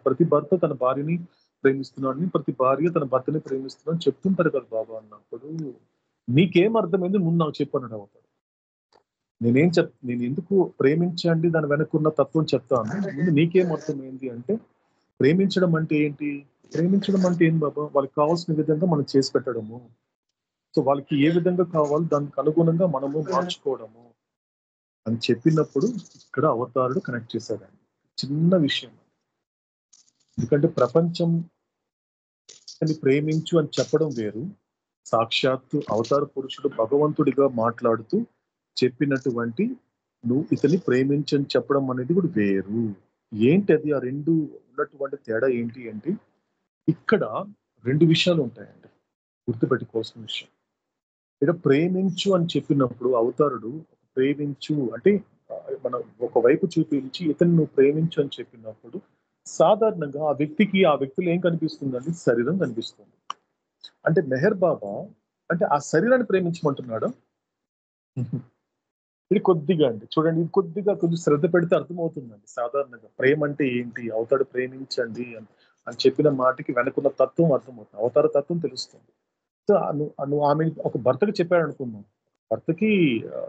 ప్రతి భర్త తన భార్యని ప్రేమిస్తున్నాడని, ప్రతి భార్య తన భర్తని ప్రేమిస్తున్నాడని చెప్తుంటారు కదా బాబా అన్నప్పుడు, నీకేం అర్థమైంది ముందు నాకు చెప్పన్నాడు అవుతాడు. నేను ఎందుకు ప్రేమించండి దాని వెనక్కున్న తత్వం చెప్తాను. ముందు నీకేం అర్థమైంది అంటే, ప్రేమించడం అంటే ఏంటి? ప్రేమించడం అంటే ఏం బాబా? వాళ్ళకి కావాల్సిన విధంగా మనం చేసి పెట్టడము. సో వాళ్ళకి ఏ విధంగా కావాలో దానికి అనుగుణంగా మనము మార్చుకోవడము అని చెప్పినప్పుడు ఇక్కడ అవతారుడు కనెక్ట్ చేశాడండి. చిన్న విషయం. ఎందుకంటే ప్రపంచం ప్రేమించు అని చెప్పడం వేరు, సాక్షాత్తు అవతార పురుషుడు భగవంతుడిగా మాట్లాడుతూ చెప్పినటువంటి నువ్వు ఇతన్ని ప్రేమించని చెప్పడం అనేది కూడా వేరు. ఏంటి అది? ఆ రెండు ఉన్నటువంటి తేడా ఏంటి అంటే, ఇక్కడ 2 విషయాలు ఉంటాయండి గుర్తుపెట్టుకోవాల్సిన విషయం. ఇక్కడ ప్రేమించు అని చెప్పినప్పుడు అవతారుడు ప్రేమించు అంటే మనం ఒకవైపు చూపించి ఇతన్ని నువ్వు ప్రేమించు అని చెప్పినప్పుడు సాధారణంగా ఆ వ్యక్తిలో ఏం కనిపిస్తుందండి? శరీరం కనిపిస్తుంది. అంటే మెహర్ బాబా అంటే ఆ శరీరాన్ని ప్రేమించమంటున్నాడు. ఇది కొద్దిగా అండి చూడండి, ఇది కొంచెం శ్రద్ధ పెడితే అర్థమవుతుందండి. సాధారణంగా ప్రేమ అంటే ఏంటి, అవతాడు ప్రేమించండి అని చెప్పిన మాటకి వెనకున్న తత్వం అర్థమవుతుంది, అవతార తత్వం తెలుస్తుంది. సో నువ్వు ఆమె ఒక భర్తకి చెప్పాడు అనుకుందాం, భర్తకి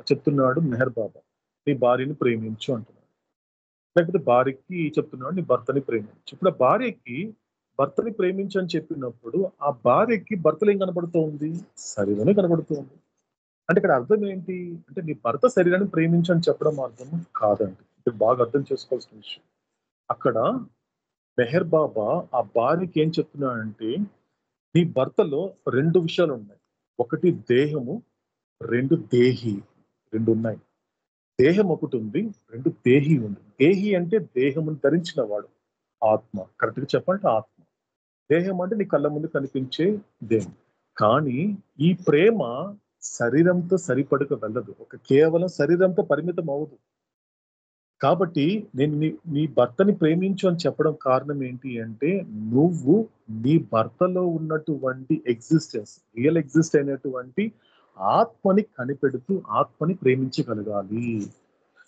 చెప్తున్నాడు మెహర్ బాబా నీ భార్యని ప్రేమించు అంటున్నాడు. లేకపోతే భార్యకి చెప్తున్నాడు నీ భర్తని ప్రేమించు. ఇప్పుడు ఆ భార్యకి భర్తని ప్రేమించు అని చెప్పినప్పుడు ఆ భార్యకి భర్తలు ఏం కనబడుతోంది? శరీరమే కనబడుతోంది. అంటే ఇక్కడ అర్థం ఏంటి అంటే నీ భర్త శరీరాన్ని ప్రేమించు అని చెప్పడం అర్థం కాదండి. ఇది బాగా అర్థం చేసుకోవాల్సిన విషయం. అక్కడ మెహర్ బాబా ఆ భార్యకి ఏం చెప్తున్నాడంటే నీ భర్తలో 2 విషయాలు ఉన్నాయి. ఒకటి దేహము, 2 దేహి. 2 ఉన్నాయి. దేహం ఒకటి ఉంది, 2 దేహి ఉంది. దేహి అంటే దేహమును ధరించిన వాడు, ఆత్మ. కరెక్ట్గా చెప్పాలంటే ఆత్మ. దేహం అంటే నీ కళ్ళ ముందు కనిపించే దేహం. కానీ ఈ ప్రేమ శరీరంతో సరిపడక వెళ్ళదు. ఒక కేవలం శరీరంతో పరిమితం అవ్వదు. కాబట్టి నేను నీ భర్తని ప్రేమించు అని చెప్పడం కారణం ఏంటి అంటే నువ్వు నీ భర్తలో ఉన్నటువంటి ఎగ్జిస్టెన్స్, రియల్ ఎగ్జిస్ట్ అయినటువంటి ఆత్మని కనిపెడుతూ ఆత్మని ప్రేమించగలగాలి.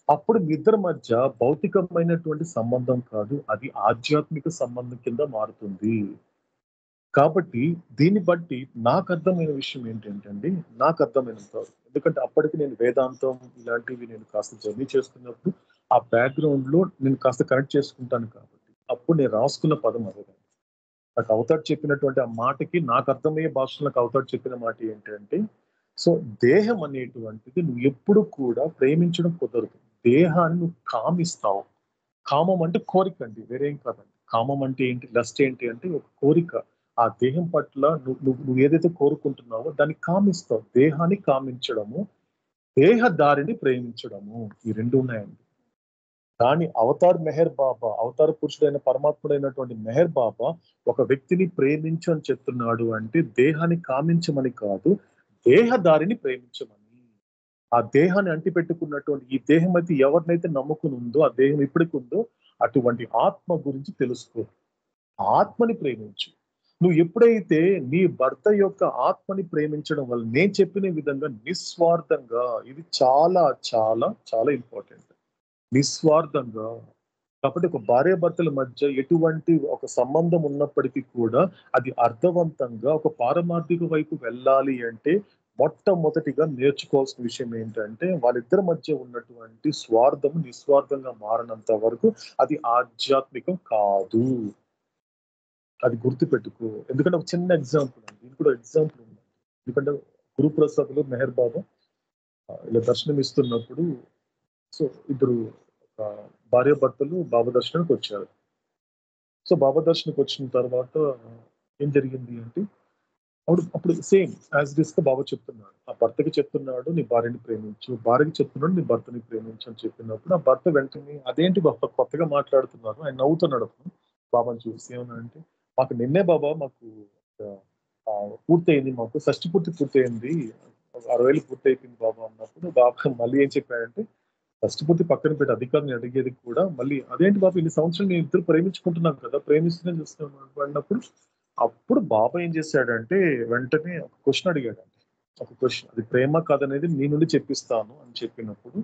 అప్పుడు మీ ఇద్దరి మధ్య భౌతికమైనటువంటి సంబంధం కాదు, అది ఆధ్యాత్మిక సంబంధం కింద మారుతుంది. కాబట్టి దీన్ని బట్టి నాకు అర్థమైన విషయం ఏంటంటే నాకు అర్థమైనంత, ఎందుకంటే అప్పటికి నేను వేదాంతం ఇలాంటివి నేను కాస్త జర్నీ చేస్తున్నప్పుడు ఆ బ్యాక్గ్రౌండ్ లో నేను కాస్త కనెక్ట్ చేసుకుంటాను. కాబట్టి అప్పుడు నేను రాసుకున్న పదం అదే. నాకు అవతార్ చెప్పినటువంటి ఆ మాటకి నాకు అర్థమయ్యే భాషలో నాకు అవతార్ చెప్పిన మాట ఏంటంటే సో దేహం అనేటువంటిది నువ్వు ఎప్పుడు కూడా ప్రేమించడం కుదరదు. దేహాన్ని నువ్వు కామిస్తావు. కామం అంటే కోరిక అండి, వేరేం కాదండి. కామం అంటే ఏంటి, లస్ట్ ఏంటి అంటే ఒక కోరిక. ఆ దేహం పట్ల నువ్వు ఏదైతే కోరుకుంటున్నావో దాన్ని కామిస్తావు. దేహాన్ని కామించడము, దేహదారిని ప్రేమించడము, ఈ 2 ఉన్నాయండి. కానీ అవతార్ మెహర్ బాబా, అవతార పురుషుడైన పరమాత్ముడైనటువంటి మెహర్ బాబా ఒక వ్యక్తిని ప్రేమించు అని చెప్తున్నాడు అంటే దేహాన్ని కామించమని కాదు, దేహదారిని ప్రేమించమని. ఆ దేహాన్ని అంటిపెట్టుకున్నటువంటి ఈ దేహం అయితే ఎవరినైతే నమ్ముకుని ఉందో ఆ దేహం ఇప్పటికి ఉందో అటువంటి ఆత్మ గురించి తెలుసుకో, ఆత్మని ప్రేమించు. నువ్వు ఎప్పుడైతే నీ భర్త యొక్క ఆత్మని ప్రేమించడం వల్ల నేను చెప్పిన విధంగా నిస్వార్థంగా, ఇది చాలా చాలా చాలా ఇంపార్టెంట్, నిస్వార్థంగా. కాబట్టి ఒక భార్యాభర్తల మధ్య ఎటువంటి ఒక సంబంధం ఉన్నప్పటికీ కూడా అది అర్థవంతంగా ఒక పారమార్థిక వైపు వెళ్ళాలి అంటే మొట్టమొదటిగా నేర్చుకోవాల్సిన విషయం ఏంటంటే వాళ్ళిద్దరి మధ్య ఉన్నటువంటి స్వార్థం నిస్వార్థంగా మారినంత వరకు అది ఆధ్యాత్మికం కాదు. అది గుర్తుపెట్టుకో. ఎందుకంటే ఒక చిన్న ఎగ్జాంపుల్ అండి, ఇది కూడా ఎగ్జాంపుల్ ఉంది. ఎందుకంటే గురుప్రసాద్లో మెహర్ బాబా ఇలా దర్శనం ఇస్తున్నప్పుడు సో ఇద్దరు భార్యాభర్తలు బాబా దర్శనానికి వచ్చారు. సో బాబా దర్శనానికి వచ్చిన తర్వాత ఏం జరిగింది అంటే అప్పుడు సేమ్ యాజ్ ఇట్ ఇస్ గా బాబా చెప్తున్నాడు, ఆ భర్తకి చెప్తున్నాడు నీ భార్యని ప్రేమించు, భార్యకి చెప్తున్నాడు నీ భర్తని ప్రేమించు అని చెప్పినప్పుడు ఆ భర్త వెంటనే అదేంటి బాబా కొత్తగా మాట్లాడుతున్నారు, ఆయన నవ్వుతున్నాడు బాబాని చూసి. ఏమన్నా అంటే మాకు నిన్నే బాబా మాకు పూర్తయింది, మాకు షష్టి పూర్తయింది, 60 పూర్తి అయిపోయింది బాబా అన్నప్పుడు బాబా మళ్ళీ ఏం చెప్పాడంటే ఫస్ట్ పూర్తి పక్కన పెట్టి అధికారిని అడిగేది కూడా మళ్ళీ అదేంటి బాబా ఇన్ని సంవత్సరాలు నేను ఇద్దరు ప్రేమించుకుంటున్నాను కదా, ప్రేమిస్తూనే చూస్తున్నాను అన్నప్పుడు అప్పుడు బాబా ఏం చేశాడంటే వెంటనే ఒక క్వశ్చన్ అడిగాడండి. ఒక క్వశ్చన్, అది ప్రేమ కాదనేది నీ నుండి చెప్పిస్తాను అని చెప్పినప్పుడు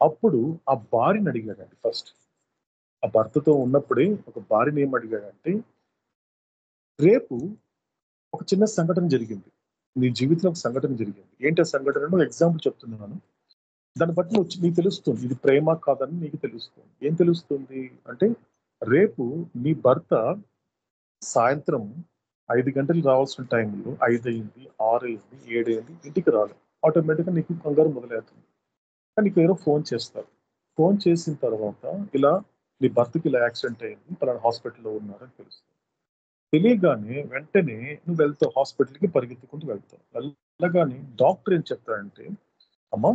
అప్పుడు ఆ భార్యని అడిగాడండి. ఫస్ట్ ఆ భర్తతో ఉన్నప్పుడే ఒక భార్యని ఏం అడిగాడంటే రేపు ఒక చిన్న సంఘటన జరిగింది, నీ జీవితంలో ఒక సంఘటన జరిగింది, ఏంటి ఆ సంఘటన ఎగ్జాంపుల్ చెప్తున్నాను, దాన్ని బట్టి నీకు తెలుస్తుంది ఇది ప్రేమ కాదని నీకు తెలుస్తుంది. ఏం తెలుస్తుంది అంటే రేపు నీ భర్త సాయంత్రం 5 గంటలు రావాల్సిన టైంలో 5 అయింది, 6 అయింది, 7 అయింది, ఇంటికి రాలేదు. ఆటోమేటిక్గా నీకు కంగారు మొదలవుతుంది. కానీ నీకు ఎవరో ఫోన్ చేస్తారు. ఫోన్ చేసిన తర్వాత ఇలా నీ భర్తకి ఇలా యాక్సిడెంట్ అయింది, పలానా హాస్పిటల్లో ఉన్నారని తెలుస్తుంది. తెలియగానే వెంటనే నువ్వు వెళ్తావు, హాస్పిటల్కి పరిగెత్తుకుంటూ వెళ్తావు. వెళ్ళగానే డాక్టర్ ఏం చెప్తాడంటే అమ్మా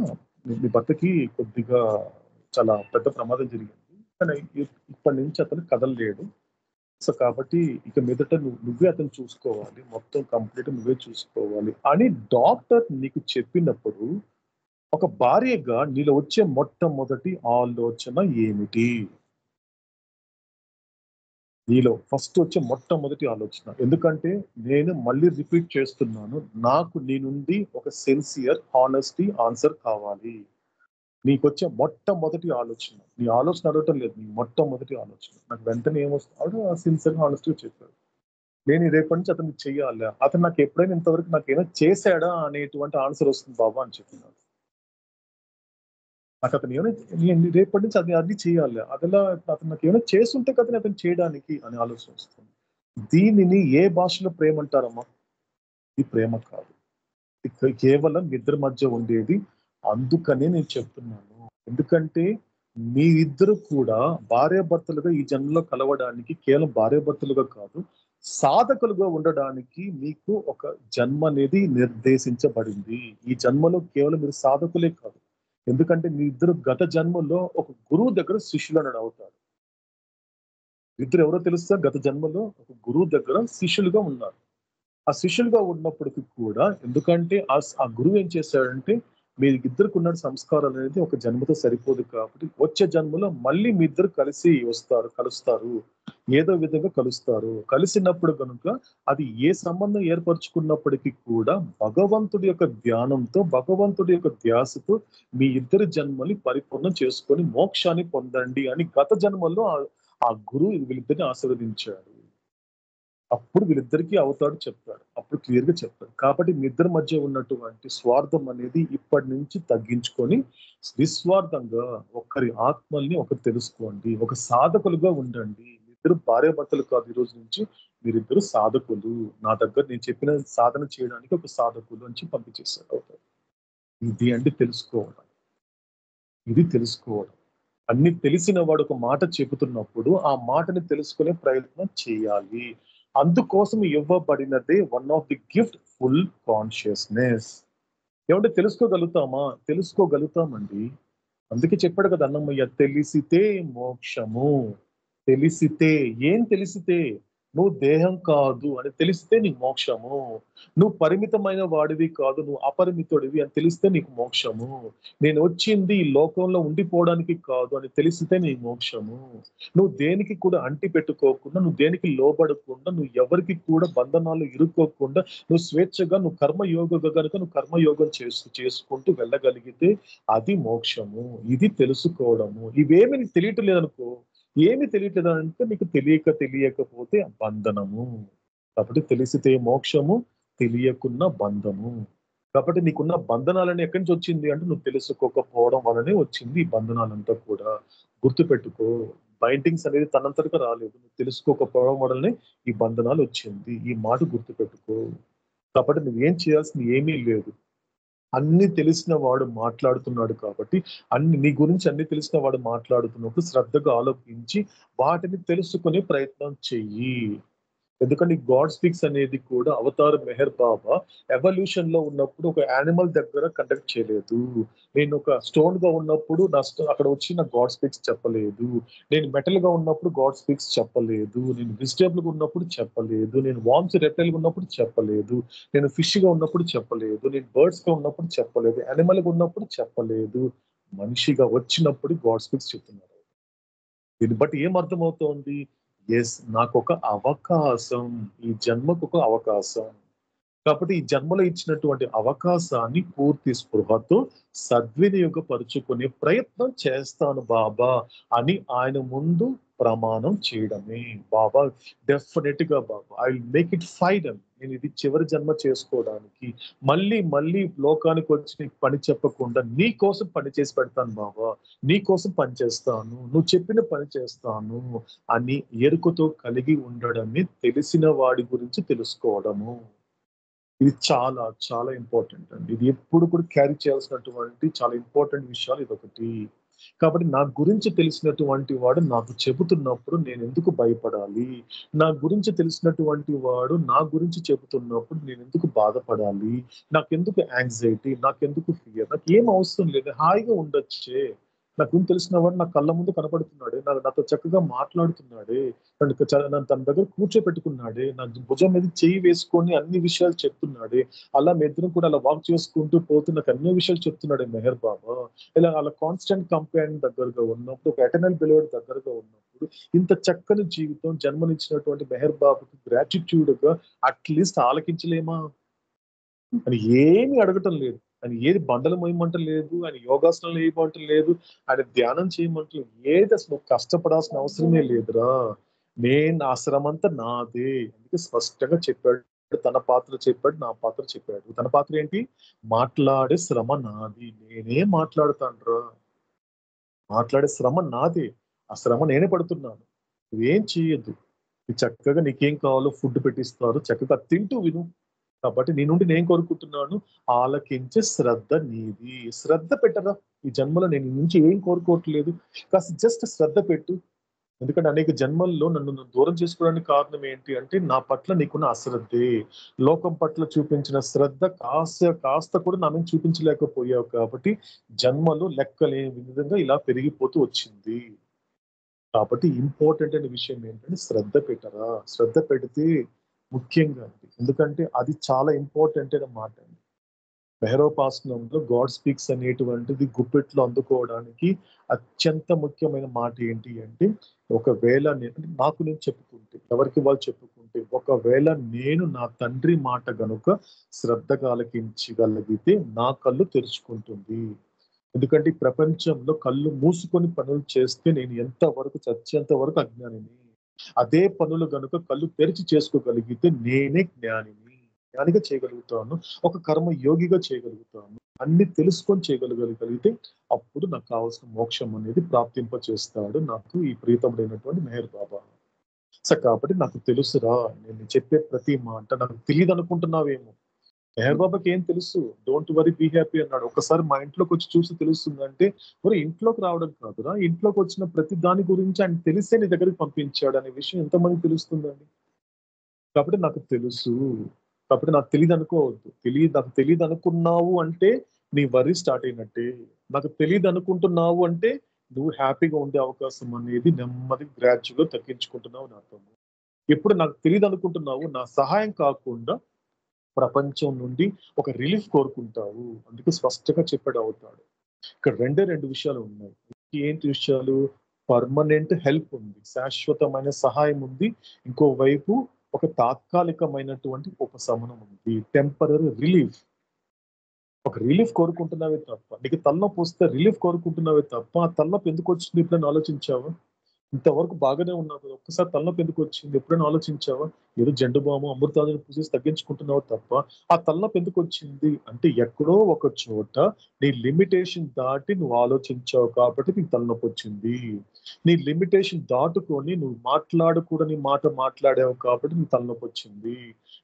మీ భర్తకి కొద్దిగా చాలా పెద్ద ప్రమాదం జరిగింది, కానీ ఇప్పటి నుంచి అతను కదలలేడు, సో కాబట్టి ఇక మీదట నువ్వే అతను చూసుకోవాలి, మొత్తం కంప్లీట్ నువ్వే చూసుకోవాలి అని డాక్టర్ నీకు చెప్పినప్పుడు ఒక భార్యగా నీలో వచ్చే మొట్టమొదటి ఆలోచన ఏమిటి? నీలో ఫస్ట్ వచ్చే మొట్టమొదటి ఆలోచన, ఎందుకంటే నేను మళ్ళీ రిపీట్ చేస్తున్నాను, నాకు నీ నుండి ఒక సిన్సియర్ హానెస్టీ ఆన్సర్ కావాలి. నీకు వచ్చే మొట్టమొదటి ఆలోచన, నీ ఆలోచన అడగటం లేదు, నీ మొట్టమొదటి ఆలోచన. నాకు వెంటనే ఏమొస్తాడు సిన్సియర్ హానెస్టీ చెప్పాడు, నేను రేపటి నుంచి అతనికి చెయ్యాలి, అతను నాకు ఎప్పుడైనా ఇంతవరకు నాకు ఏమైనా చేశాడా అనేటువంటి ఆన్సర్ వస్తుంది బాబా అని చెప్పినాడు. నాకు అతను ఏమైనా రేపటి నుంచి అది చేయాలి, అదిలా అతను నాకు ఏమైనా చేస్తుంటే కదా అతను చేయడానికి అని ఆలోచన వస్తుంది. దీనిని ఏ భాషలో ప్రేమ అంటారమ్మా? ఇది ప్రేమ కాదు. కేవలం మీ ఇద్దరి మధ్య ఉండేది. అందుకనే నేను చెప్తున్నాను. ఎందుకంటే మీరిద్దరు కూడా భార్యాభర్తలుగా ఈ జన్మలో కలవడానికి కేవలం భార్యాభర్తలుగా కాదు, సాధకులుగా ఉండడానికి మీకు ఒక జన్మ అనేది నిర్దేశించబడింది. ఈ జన్మలో కేవలం మీరు సాధకులే కాదు, ఎందుకంటే మీ ఇద్దరు గత జన్మలో ఒక గురువు దగ్గర శిష్యులను అవుతారు. ఇద్దరు ఎవరో తెలుసా? గత జన్మలో ఒక గురువు దగ్గర శిష్యులుగా ఉన్నారు. ఆ శిష్యులుగా ఉన్నప్పటికీ కూడా, ఎందుకంటే ఆ గురువు ఏం చేశాడంటే, మీ ఇద్దరికి ఉన్న సంస్కారాలు అనేది ఒక జన్మతో సరిపోదు కాబట్టి వచ్చే జన్మలో మళ్ళీ మీ ఇద్దరు కలుస్తారు, ఏదో విధంగా కలుస్తారు. కలిసినప్పుడు కనుక అది ఏ సంబంధం ఏర్పరచుకున్నప్పటికీ కూడా భగవంతుడి యొక్క ధ్యానంతో, భగవంతుడి యొక్క ధ్యాసతో మీ ఇద్దరి జన్మని పరిపూర్ణం చేసుకొని మోక్షాన్ని పొందండి అని గత జన్మలో ఆ గురువు వీళ్ళిద్దరిని ఆశీర్వదించాడు. అప్పుడు వీళ్ళిద్దరికీ అవుతాడు చెప్తాడు, అప్పుడు క్లియర్ గా చెప్తాడు. కాబట్టి మీ ఇద్దరి మధ్య ఉన్నటువంటి స్వార్థం అనేది ఇప్పటి నుంచి తగ్గించుకొని నిస్వార్థంగా ఒకరి ఆత్మల్ని ఒకరు తెలుసుకోండి, ఒక సాధకులుగా ఉండండి. ఇద్దరు భార్యాభర్తలు కాదు, ఈ రోజు నుంచి మీరిద్దరు సాధకులు. నా దగ్గర నేను చెప్పిన సాధన చేయడానికి ఒక సాధకులు అని పంపించేశాడు. అవుతాడు. ఇది అంటే తెలుసుకోవడం, ఇది తెలుసుకోవడం. అన్ని తెలిసిన వాడు ఒక మాట చెబుతున్నప్పుడు ఆ మాటని తెలుసుకునే ప్రయత్నం చేయాలి. అందుకోసం ఇవ్వబడినదే one of the gift, full consciousness. ఏమంటే తెలుసుకోగలుగుతామండి. అందుకే చెప్పాడు కదా అన్నమయ్య, తెలిసితే మోక్షము. తెలిసితే, ఏం తెలిసితే? నువ్వు దేహం కాదు అని తెలిస్తే నీకు మోక్షము. నువ్వు పరిమితమైన వాడివి కాదు, నువ్వు అపరిమితుడివి అని తెలిస్తే నీకు మోక్షము. నేను వచ్చింది ఈ లోకంలో ఉండిపోవడానికి కాదు అని తెలిస్తే నీకు మోక్షము. నువ్వు దేనికి కూడా అంటి పెట్టుకోకుండా, నువ్వు దేనికి లోబడకుండా, నువ్వు ఎవరికి కూడా బంధనాలు ఇరుక్కోకుండా, నువ్వు స్వేచ్ఛగా నువ్వు కర్మయోగంగా కనుక నువ్వు కర్మయోగం చేసుకుంటూ వెళ్ళగలిగితే అది మోక్షము. ఇది తెలుసుకోవడము. ఇవేమి నీకు తెలియటం లేదనుకో, ఏమి తెలియట్లేదు అంటే నీకు తెలియకపోతే బంధనము. కాబట్టి తెలిసితే మోక్షము, తెలియకున్న బంధము. కాబట్టి నీకున్న బంధనాలని ఎక్కడి నుంచి వచ్చింది అంటే నువ్వు తెలుసుకోకపోవడం వల్లనే వచ్చింది ఈ బంధనాలంతా కూడా. గుర్తుపెట్టుకో, బైండింగ్స్ అనేది తనంతటిగా రాలేదు, నువ్వు తెలుసుకోకపోవడం వల్లనే ఈ బంధనాలు వచ్చింది. ఈ మాట గుర్తుపెట్టుకో. కాబట్టి నువ్వేం చేయాల్సింది ఏమీ లేదు. అన్ని తెలిసిన వాడు మాట్లాడుతున్నాడు కాబట్టి, నీ గురించి అన్ని తెలిసిన వాడు మాట్లాడుతున్నప్పుడు శ్రద్ధగా ఆలోచించి వాటిని తెలుసుకునే ప్రయత్నం చెయ్యి. ఎందుకంటే గాడ్ స్పీక్స్ అనేది కూడా అవతార్ మెహర్ బాబా ఎవల్యూషన్ లో ఉన్నప్పుడు ఒక యానిమల్ దగ్గర కండక్ట్ చేయలేదు. నేను ఒక స్టోన్ గా ఉన్నప్పుడు అక్కడ వచ్చి నా గాడ్ స్పీక్స్ చెప్పలేదు. నేను మెటల్ గా ఉన్నప్పుడు గాడ్ స్పీక్స్ చెప్పలేదు. నేను వెజిటేబుల్ గా ఉన్నప్పుడు చెప్పలేదు. నేను వామ్స్ రెప్టైల్ గా ఉన్నప్పుడు చెప్పలేదు. నేను ఫిష్ గా ఉన్నప్పుడు చెప్పలేదు. నేను బర్డ్స్ గా ఉన్నప్పుడు చెప్పలేదు. యానిమల్ గా ఉన్నప్పుడు చెప్పలేదు. మనిషిగా వచ్చినప్పుడు గాడ్ స్పీక్స్ చెప్తున్నారు. దీన్ని బట్టి ఏం అర్థమవుతోంది? ఎస్, నాకు ఒక అవకాశం, ఈ జన్మకు ఒక అవకాశం. కాబట్టి ఈ జన్మలో ఇచ్చినటువంటి అవకాశాన్ని పూర్తి స్పృహతో సద్వినియోగపరుచుకునే ప్రయత్నం చేస్తాను బాబా అని ఆయన ముందు ప్రమాణం చేయడమే. బాబా డెఫినెట్ గా Baba I will make it final. నేను ఇది చివరి జన్మ చేసుకోవడానికి మళ్ళీ లోకానికి వచ్చి నీకు పని చెప్పకుండా నీ కోసం పని చేసి పెడతాను బాబా, నీ కోసం పని చేస్తాను, నువ్వు చెప్పిన పని చేస్తాను అని ఎరుకతో కలిగి ఉండడమే తెలిసిన వాడి గురించి తెలుసుకోవడము. ఇది చాలా చాలా ఇంపార్టెంట్ అండి. ఇది ఎప్పుడు కూడా క్యారీ చేయాల్సినటువంటి చాలా ఇంపార్టెంట్ విషయాలు ఇదొకటి. కాబట్టి నా గురించి తెలిసినటువంటి వాడు నాకు చెబుతున్నప్పుడు నేను ఎందుకు భయపడాలి? నా గురించి తెలిసినటువంటి వాడు నా గురించి చెబుతున్నప్పుడు నేను ఎందుకు బాధపడాలి? నాకెందుకు యాంగ్జైటీ? నాకెందుకు ఫియర్? నాకు ఏం అవసరం లేదు, హాయిగా ఉండొచ్చే. నా గురించి తెలిసిన వాడు నా కళ్ళ ముందు కనపడుతున్నాడే, నాతో చక్కగా మాట్లాడుతున్నాడే, నన్ను తన దగ్గర కూర్చోపెట్టుకున్నాడే, నా భుజం మీద చేయి వేసుకొని అన్ని విషయాలు చెప్తున్నాడే, అలా మెద్దరం కూడా అలా వాక్ చేసుకుంటూ పోతూ నాకు అన్ని విషయాలు చెప్తున్నాడే మెహర్ బాబా. ఇలా అలా కాన్స్టెంట్ కంపానియన్ దగ్గరగా ఉన్నప్పుడు, ఒక ఎటర్నల్ బిలోడ్ దగ్గరగా ఉన్నప్పుడు, ఇంత చక్కని జీవితం జన్మనిచ్చినటువంటి మెహర్ బాబాకి గ్రాటిట్యూడ్ గా అట్లీస్ట్ ఆలకించలేమా అని ఏమీ అడగటం లేదు. ఆయన ఏది బండలు మోయమంటలేదు, ఆయన యోగాసనాలు వేయమంటలేదు, ఆయన ధ్యానం చేయమంటలేదు. ఏది అసలు కష్టపడాల్సిన అవసరమే లేదురా. నా శ్రమ అంతా నాదే. అందుకే స్పష్టంగా చెప్పాడు. తన పాత్ర చెప్పాడు, నా పాత్ర చెప్పాడు. తన పాత్ర ఏంటి? మాట్లాడే శ్రమ నాది, నేనే మాట్లాడుతానురా. మాట్లాడే శ్రమ నాదే, ఆ శ్రమ నేనే పడుతున్నాను. నువ్వేం చేయొద్దు. చక్కగా నీకేం కావాలో ఫుడ్ పెట్టిస్తారు, చక్కగా తింటూ విను.
కాబట్టి నీ నుండి నేను కోరుకుంటున్నాను, ఆలకించే శ్రద్ధ నీది. శ్రద్ధ పెట్టరా, ఈ జన్మలో నేను నీ నుంచి ఏం కోరుకోవట్లేదు, కాస్త జస్ట్ శ్రద్ధ పెట్టు. ఎందుకంటే అనేక జన్మల్లో నన్ను దూరం చేసుకోవడానికి కారణం ఏంటి అంటే నా పట్ల నీకున్న అశ్రద్ధే. లోకం పట్ల చూపించిన శ్రద్ధ కాస్త కూడా నా మీద చూపించలేకపోయావు, కాబట్టి జన్మలో లెక్కలేని విధంగా ఇలా పెరిగిపోతూ వచ్చింది. కాబట్టి ఇంపార్టెంట్ అనే విషయం ఏంటంటే శ్రద్ధ పెట్టరా. శ్రద్ధ పెడితే ముఖ్యంగా ఎందుకంటే అది చాలా ఇంపార్టెంట్ అనే మాట అండి. మెహరోపాసనంలో గాడ్ స్పీక్స్ అనేటువంటిది గుప్పెట్లో అందుకోవడానికి అత్యంత ముఖ్యమైన మాట ఏంటి అంటే, ఒకవేళ నాకు నేను చెప్పుకుంటే, ఎవరికి వాళ్ళు చెప్పుకుంటే, ఒకవేళ నేను నా తండ్రి మాట గనుక శ్రద్ధగా ఆలకించగలిగితే నా కళ్ళు తెరుచుకుంటుంది. ఎందుకంటే ఈ ప్రపంచంలో కళ్ళు మూసుకొని పనులు చేస్తే నేను ఎంతవరకు చచ్చేంత వరకు అజ్ఞానిని. అదే పనులు గనుక కళ్ళు తెరిచి చేసుకోగలిగితే నేనే జ్ఞానిగా చేయగలుగుతాను, ఒక కర్మ యోగిగా చేయగలుగుతాను. అన్ని తెలుసుకొని చేయగలిగితే అప్పుడు నాకు కావాల్సిన మోక్షం అనేది ప్రాప్తింప చేస్తాడు నాకు ఈ ప్రీతముడైనటువంటి మెహర్ బాబా. సో కాబట్టి నాకు తెలుసురా, నేను చెప్పే ప్రతి మాట నాకు తెలియదు అనుకుంటున్నావేమో. మెహర్ బాబాకి ఏం తెలుసు, డోంట్ వరీ బీ హ్యాపీ అన్నాడు. ఒకసారి మా ఇంట్లోకి వచ్చి చూసి తెలుస్తుందంటే, మరి ఇంట్లోకి రావడం కాదురా, ఇంట్లోకి వచ్చిన ప్రతి దాని గురించి ఆయన తెలిసే నీ దగ్గరికి పంపించాడు అనే విషయం ఎంతమంది తెలుస్తుందండి. కాబట్టి నాకు తెలుసు, కాబట్టి నాకు తెలియదు అనుకోవద్దు. నాకు తెలియదు అనుకున్నావు అంటే నీ వరీ స్టార్ట్ అయినట్టే. నాకు తెలియదు అనుకుంటున్నావు అంటే నువ్వు హ్యాపీగా ఉండే అవకాశం అనేది నెమ్మది గ్రాడ్యువల్గా తగ్గించుకుంటున్నావు నా అర్థం. ఎప్పుడు నాకు తెలియదు అనుకుంటున్నావు, నా సహాయం కాకుండా ప్రపంచం నుండి ఒక రిలీఫ్ కోరుకుంటావు. అందుకే స్పష్టంగా చెప్పాడు అవుతాడు. ఇక్కడ రెండు విషయాలు ఉన్నాయి. ఏంటి విషయాలు? పర్మనెంట్ హెల్ప్ ఉంది, శాశ్వతమైన సహాయం ఉంది. ఇంకోవైపు ఒక తాత్కాలికమైనటువంటి ఉపశమనం ఉంది, టెంపరరీ రిలీఫ్. ఒక రిలీఫ్ కోరుకుంటున్నావే తప్ప, నీకు తలనొప్పి వస్తే రిలీఫ్ కోరుకుంటున్నావే తప్ప ఆ తలనొప్పి ఎందుకు వచ్చింది ఎప్పుడైనా ఆలోచించావా? ఇంతవరకు బాగానే ఉన్నావు కదా, ఒక్కసారి తలనొప్పి ఎందుకు వచ్చింది ఎప్పుడైనా ఆలోచించావా? ఏదో జెండు బాము అమృతాలను పూసేసి తగ్గించుకుంటున్నావు తప్ప ఆ తలనొప్పి ఎందుకు వచ్చింది అంటే ఎక్కడో ఒక చోట నీ లిమిటేషన్ దాటి నువ్వు ఆలోచించావు కాబట్టి నీకు తలనొప్పి వచ్చింది. నీ లిమిటేషన్ దాటుకొని నువ్వు మాట్లాడకూడని మాట మాట్లాడావు కాబట్టి నీకు తలనొప్పి వచ్చింది.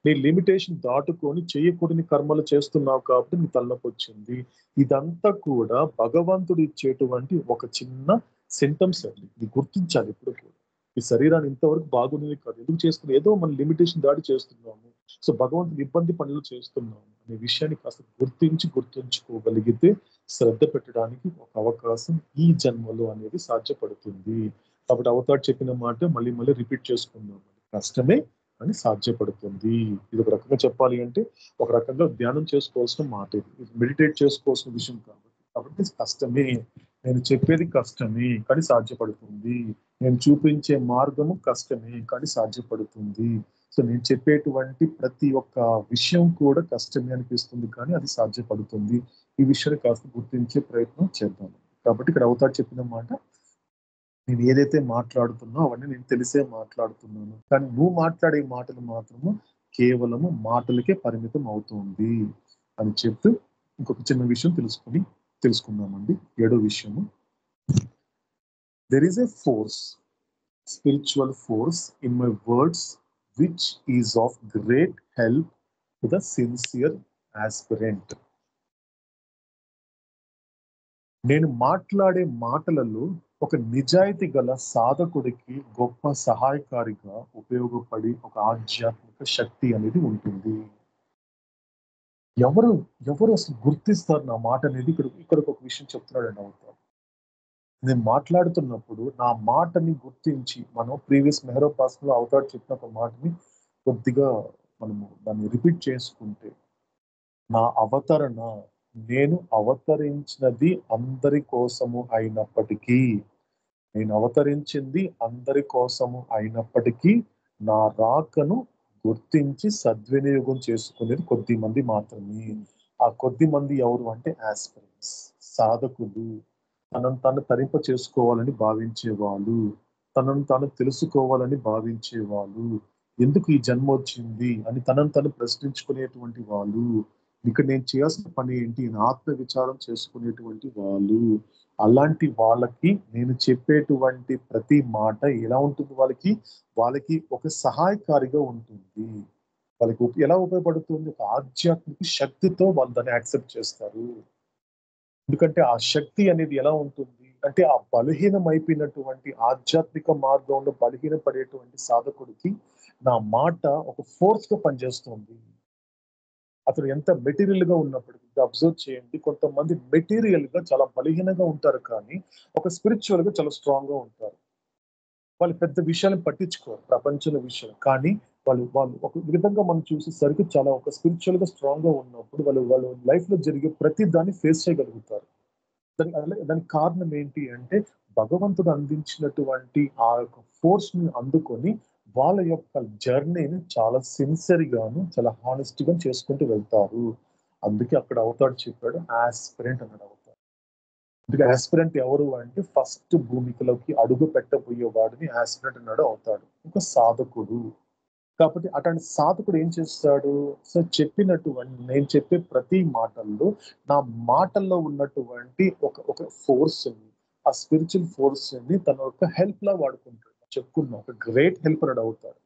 నీ లిమిటేషన్ దాటుకొని చేయకూడని కర్మలు చేస్తున్నావు కాబట్టి నీకు తలనొప్పి వచ్చింది. ఇదంతా కూడా భగవంతుడు ఇచ్చేటువంటి ఒక చిన్న సింటమ్స్ అండి. ఇది గుర్తించాలి ఎప్పుడు కూడా. ఈ శరీరాన్ని ఇంతవరకు బాగుంది కాదు, ఎందుకు చేస్తున్నాం, ఏదో మన లిమిటేషన్ దాడి చేస్తున్నాము. సో భగవంతుడు ఇబ్బంది పనులు చేస్తున్నాము అనే విషయాన్ని కాస్త గుర్తుంచుకోగలిగితే శ్రద్ధ పెట్టడానికి ఒక అవకాశం ఈ జన్మలో అనేది సాధ్యపడుతుంది. కాబట్టి అవతార్ చెప్పిన మాట మళ్ళీ రిపీట్ చేసుకుందాం. కష్టమే అని సాధ్యపడుతుంది. ఇది ఒక రకంగా చెప్పాలి అంటే ఒక రకంగా ధ్యానం చేసుకోవాల్సిన మాట, ఇది మెడిటేట్ చేసుకోవాల్సిన విషయం కాబట్టి కష్టమే, నేను చెప్పేది కష్టమే కానీ సాధ్యపడుతుంది, నేను చూపించే మార్గము కష్టమే కానీ సాధ్యపడుతుంది. సో నేను చెప్పేటువంటి ప్రతి ఒక్క విషయం కూడా కష్టమే అనిపిస్తుంది కానీ అది సాధ్యపడుతుంది. ఈ విషయాన్ని కాస్త గుర్తించే ప్రయత్నం చేద్దాం. కాబట్టి ఇక్కడ అవతార్ చెప్పిన మాట, నేను ఏదైతే మాట్లాడుతున్నా అవన్నీ నేను తెలిసే మాట్లాడుతున్నాను, కానీ నువ్వు మాట్లాడే మాటలు మాత్రము కేవలము మాటలకే పరిమితం అవుతుంది అని చెప్తూ ఇంకొక చిన్న విషయం తెలుసుకుందామండి. 7వ విషయము, there is a force, spiritual force in my words which is of great help to the sincere aspirant. నేను మాట్లాడే మాటలలో ఒక నిజాయితీ గల సాధకుడికి గొప్ప సహాయకారిగా ఉపయోగపడి ఒక ఆధ్యాత్మిక శక్తి అనేది ఉంటుంది. ఎవరు అసలు గుర్తిస్తారు నా మాట అనేది ఇక్కడ ఒక విషయం చెప్తున్నాడండి అవుతారు. నేను మాట్లాడుతున్నప్పుడు నా మాటని గుర్తించి, మనం ప్రీవియస్ మెహరోపాసనలో అవతార్ చెప్పిన ఒక మాటని కొద్దిగా మనము దాన్ని రిపీట్ చేసుకుంటే, నా అవతరణ, నేను అవతరించినది అందరి కోసము అయినప్పటికీ, నేను అవతరించింది అందరి కోసము అయినప్పటికీ నా రాకను గుర్తించి సద్వినియోగం చేసుకునేది కొద్ది మంది మాత్రమే. ఆ కొద్ది మంది ఎవరు అంటే ఆస్పిరెంట్స్, సాధకులు, తనను తాను తరింప చేసుకోవాలని భావించేవాళ్ళు, తనను తాను తెలుసుకోవాలని భావించేవాళ్ళు, ఎందుకు ఈ జన్మ వచ్చింది అని తనను తాను ప్రశ్నించుకునేటువంటి వాళ్ళు, ఇక్కడ నేను చేయాల్సిన పని ఏంటి అని ఆత్మ విచారం చేసుకునేటువంటి వాళ్ళు. అలాంటి వాళ్ళకి నేను చెప్పేటువంటి ప్రతి మాట ఎలా ఉంటుంది, వాళ్ళకి ఒక సహాయకారిగా ఉంటుంది. వాళ్ళకి ఎలా ఉపయోగపడుతుంది? ఒక ఆధ్యాత్మిక శక్తితో వాళ్ళు దాన్ని యాక్సెప్ట్ చేస్తారు. ఎందుకంటే ఆ శక్తి అనేది ఎలా ఉంటుంది అంటే, ఆ బలహీనమైపోయినటువంటి ఆధ్యాత్మిక మార్గంలో బలహీనపడేటువంటి సాధకుడికి నా మాట ఒక ఫోర్స్ గా పనిచేస్తుంది. అతడు ఎంత మెటీరియల్ గా ఉన్నప్పటికీ అబ్జర్వ్ చేయండి, కొంతమంది మెటీరియల్ గా చాలా బలహీనంగా ఉంటారు, కానీ ఒక స్పిరిచువల్ గా చాలా స్ట్రాంగ్ గా ఉంటారు. వాళ్ళు పెద్ద విషయాలను పట్టించుకోరు, ప్రపంచంలో విషయాలు. కానీ వాళ్ళు వాళ్ళు ఒక విధంగా మనం చూసేసరికి చాలా ఒక స్పిరిచువల్ గా స్ట్రాంగ్ గా ఉన్నప్పుడు వాళ్ళు లైఫ్ లో జరిగే ప్రతి దాన్ని ఫేస్ చేయగలుగుతారు. దానికి కారణం ఏంటి అంటే, భగవంతుడు అందించినటువంటి ఆ యొక్క ఫోర్స్ ని అందుకొని వాళ్ళ యొక్క జర్నీని చాలా సిన్సియర్ గాను చాలా హానెస్ట్ గా చేసుకుంటూ వెళ్తారు. అందుకే అక్కడ అవుతాడు చెప్పాడు, ఆస్పిరెంట్ అన్నాడు అవుతాడు. అందుకే ఆస్పిరెంట్ ఎవరు అంటే, ఫస్ట్ భూమికలోకి అడుగు పెట్టబోయే వాడిని ఆస్పిరెంట్ అన్నాడు అవుతాడు, ఒక సాధకుడు. కాబట్టి అటువంటి సాధకుడు ఏం చేస్తాడు? సో చెప్పినటువంటి నేను చెప్పే ప్రతి మాటల్లో నా మాటల్లో ఉన్నటువంటి ఒక ఫోర్స్ ని, ఆ స్పిరిచువల్ ఫోర్స్ ని తన యొక్క హెల్ప్ లా వాడుకుంటాడు. చెప్పుకున్నా ఒక గ్రేట్ హెల్పర్ అవుతాడు,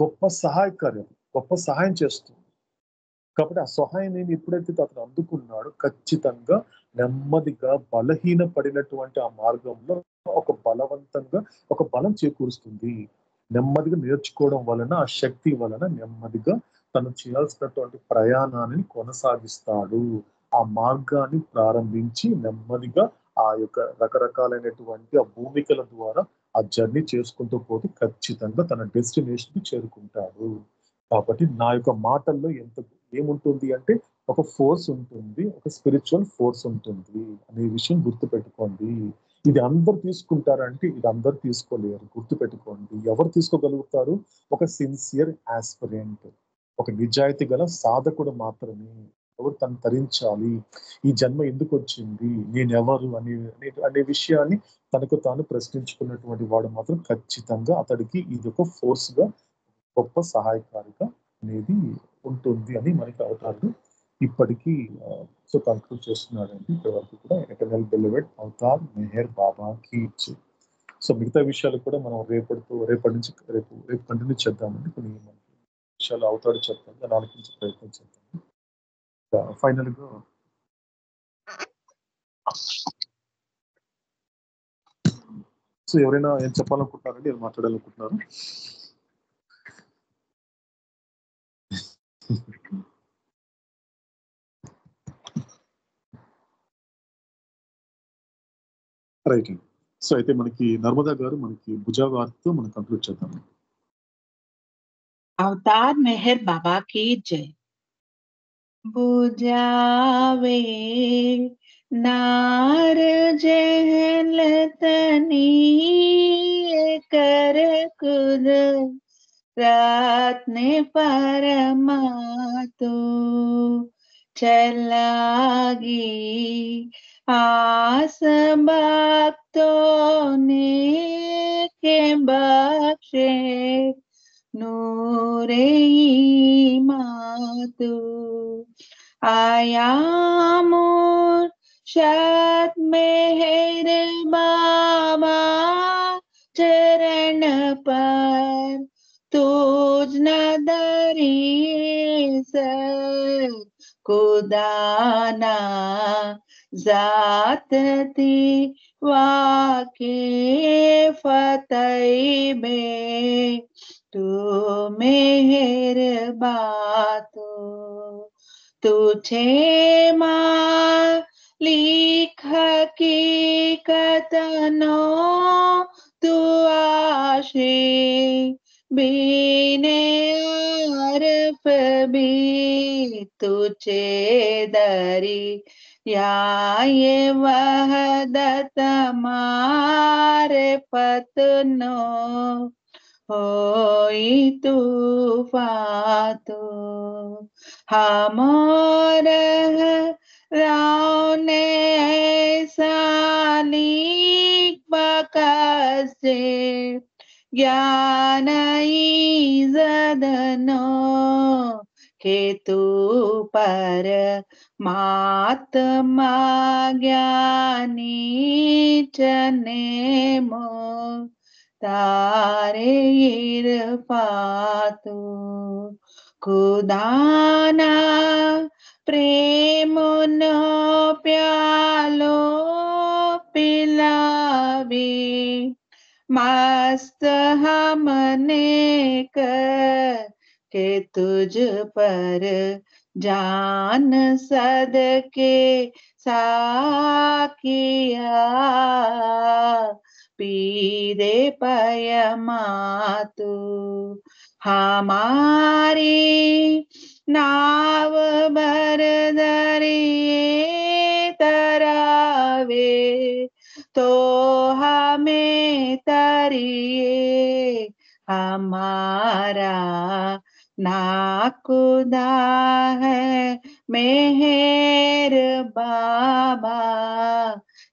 గొప్ప సహాయకార్యం, గొప్ప సహాయం చేస్తుంది. కాబట్టి ఆ సహాయం నేను ఎప్పుడైతే అతను అందుకున్నాడో, ఖచ్చితంగా నెమ్మదిగా బలహీన పడినటువంటి ఆ మార్గంలో ఒక బలవంతంగా ఒక బలం చేకూరుస్తుంది. నెమ్మదిగా నేర్చుకోవడం వలన, ఆ శక్తి వలన నెమ్మదిగా తను చేయాల్సినటువంటి ప్రయాణాన్ని కొనసాగిస్తాడు. ఆ మార్గాన్ని ప్రారంభించి నెమ్మదిగా ఆ యొక్క రకరకాలైనటువంటి ఆ భూమికల ద్వారా ఆ జర్నీ చేసుకుంటూ పోతే ఖచ్చితంగా తన డెస్టినేషన్ కి చేరుకుంటాడు. కాబట్టి నా యొక్క మాటల్లో ఏముంటుంది అంటే, ఒక ఫోర్స్ ఉంటుంది, ఒక స్పిరిచువల్ ఫోర్స్ ఉంటుంది అనే విషయం గుర్తుపెట్టుకోండి. ఇది అందరు తీసుకుంటారంటే ఇది అందరు తీసుకోలేరు, గుర్తుపెట్టుకోండి. ఎవరు తీసుకోగలుగుతారు? ఒక సిన్సియర్ ఆస్పిరెంట్, ఒక నిజాయితీ గల సాధకుడు మాత్రమే. ఎవరు తను తరించాలి, ఈ జన్మ ఎందుకు వచ్చింది, నేనెవరు అనే విషయాన్ని తనకు తాను ప్రశ్నించుకున్నటువంటి వాడు మాత్రం ఖచ్చితంగా అతడికి ఇది ఒక ఫోర్స్ గా, గొప్ప సహాయకారిగా అనేది ఉంటుంది అని మనకి అవుతారు ఇప్పటికీ సో కంక్లూడ్ చేస్తున్నాడండి. ఇప్పటి వరకు కూడా ఎటర్నల్ బెలివెడ్ అవతార్ మెహర్ బాబా కీ జై. సో మిగతా విషయాలు కూడా మనం రేపటి నుంచి రేపు కంటిన్యూ చేద్దామండి. కొన్ని విషయాలు అవుతాడు చెప్తాను, దాన్ని ఆలోచించే ప్రయత్నం చేద్దాం. ఫైనల్ గా సో ఎవరైనా ఏం చెప్పాలనుకుంటున్నారండి, ఏం మాట్లాడాలనుకుంటున్నారు? రైట్ అండి. సో అయితే మనకి నర్మదా గారు మనకి భుజావార్తో మనం కంక్లూడ్ చేద్దాం.
अवतार मेहर बाबा की जय। बुझावे नार जहलतनी कर कुद रातने परमातु चलागी आस भक्तों ने के बख्शे नूरे मातु आया मुर्शद मेहर बाबा चरण पर तुझ न दरी सर खुदाना जात थी वाके फतेह में तू मेहर बातो तुझे मालिक हकीकत नो तू आशे बीने अरफ भी तुझे दरी या ये वहदत मारे पतनो होई तूफातो हमोर रावने सालिक बकसे ज्ञान ईजदनो के तू पर महात्मा ज्ञानी चने मो तारे इरफातो खुदाना प्रेमनो प्यालो पिलावे मस्त हमने कर के तुझ पर जान सदके साकिया पीरे पयमातु हमारी नाव भर दरिए तरावे तो हमें तरिए हमारा नाकुदा है मेहर बाबा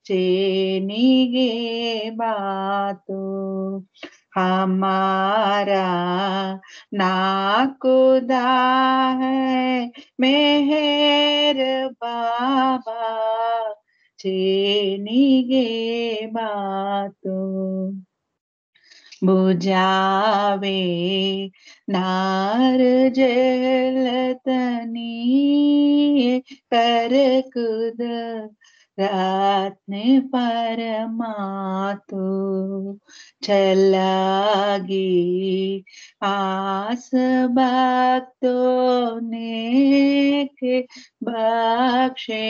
चेनिगे बातो हमारा नाकुदा है मेहर बाबा चेनिगे बातो बुझावे नार जलतनी कर कुद रात्ने परमातु छलागी आस भक्तों ने के बख्शे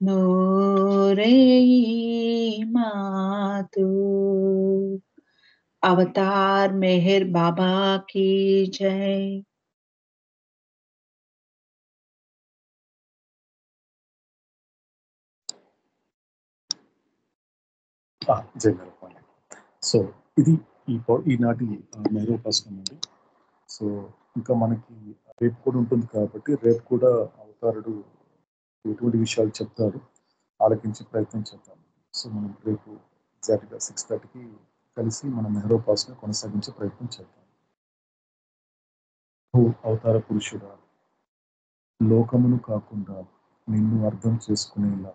नूरे मातु। अवतार मेहर बाबा की जय।
జై మేరపాలి. సో ఇది ఈనాటి మేరోపాసనం అండి. సో ఇంకా మనకి రేపు కూడా ఉంటుంది కాబట్టి రేపు కూడా అవతారుడు ఎటువంటి విషయాలు చెప్తారు ఆలకించే ప్రయత్నం చేద్దాం. సో మనం రేపు ఎగ్జాక్ట్గా 6:30కి కలిసి మన మెహరోపాసన కొనసాగించే ప్రయత్నం చేద్దాం. ఓ అవతార పురుషుడా, లోకమును కాకుండా నిన్ను అర్థం చేసుకునేలా,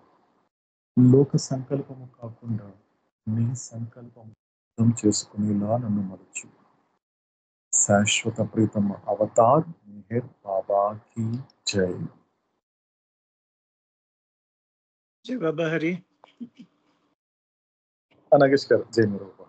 లోక సంకల్పము కాకుండా నీ సంకల్పము అర్థం చేసుకునేలా నన్ను మలుచు. శాశ్వత ప్రీతమ అవతార్ మెహర్ బాబా की जय.
जय बाबा हरि.
नागेश गाరు జై మేరోపా.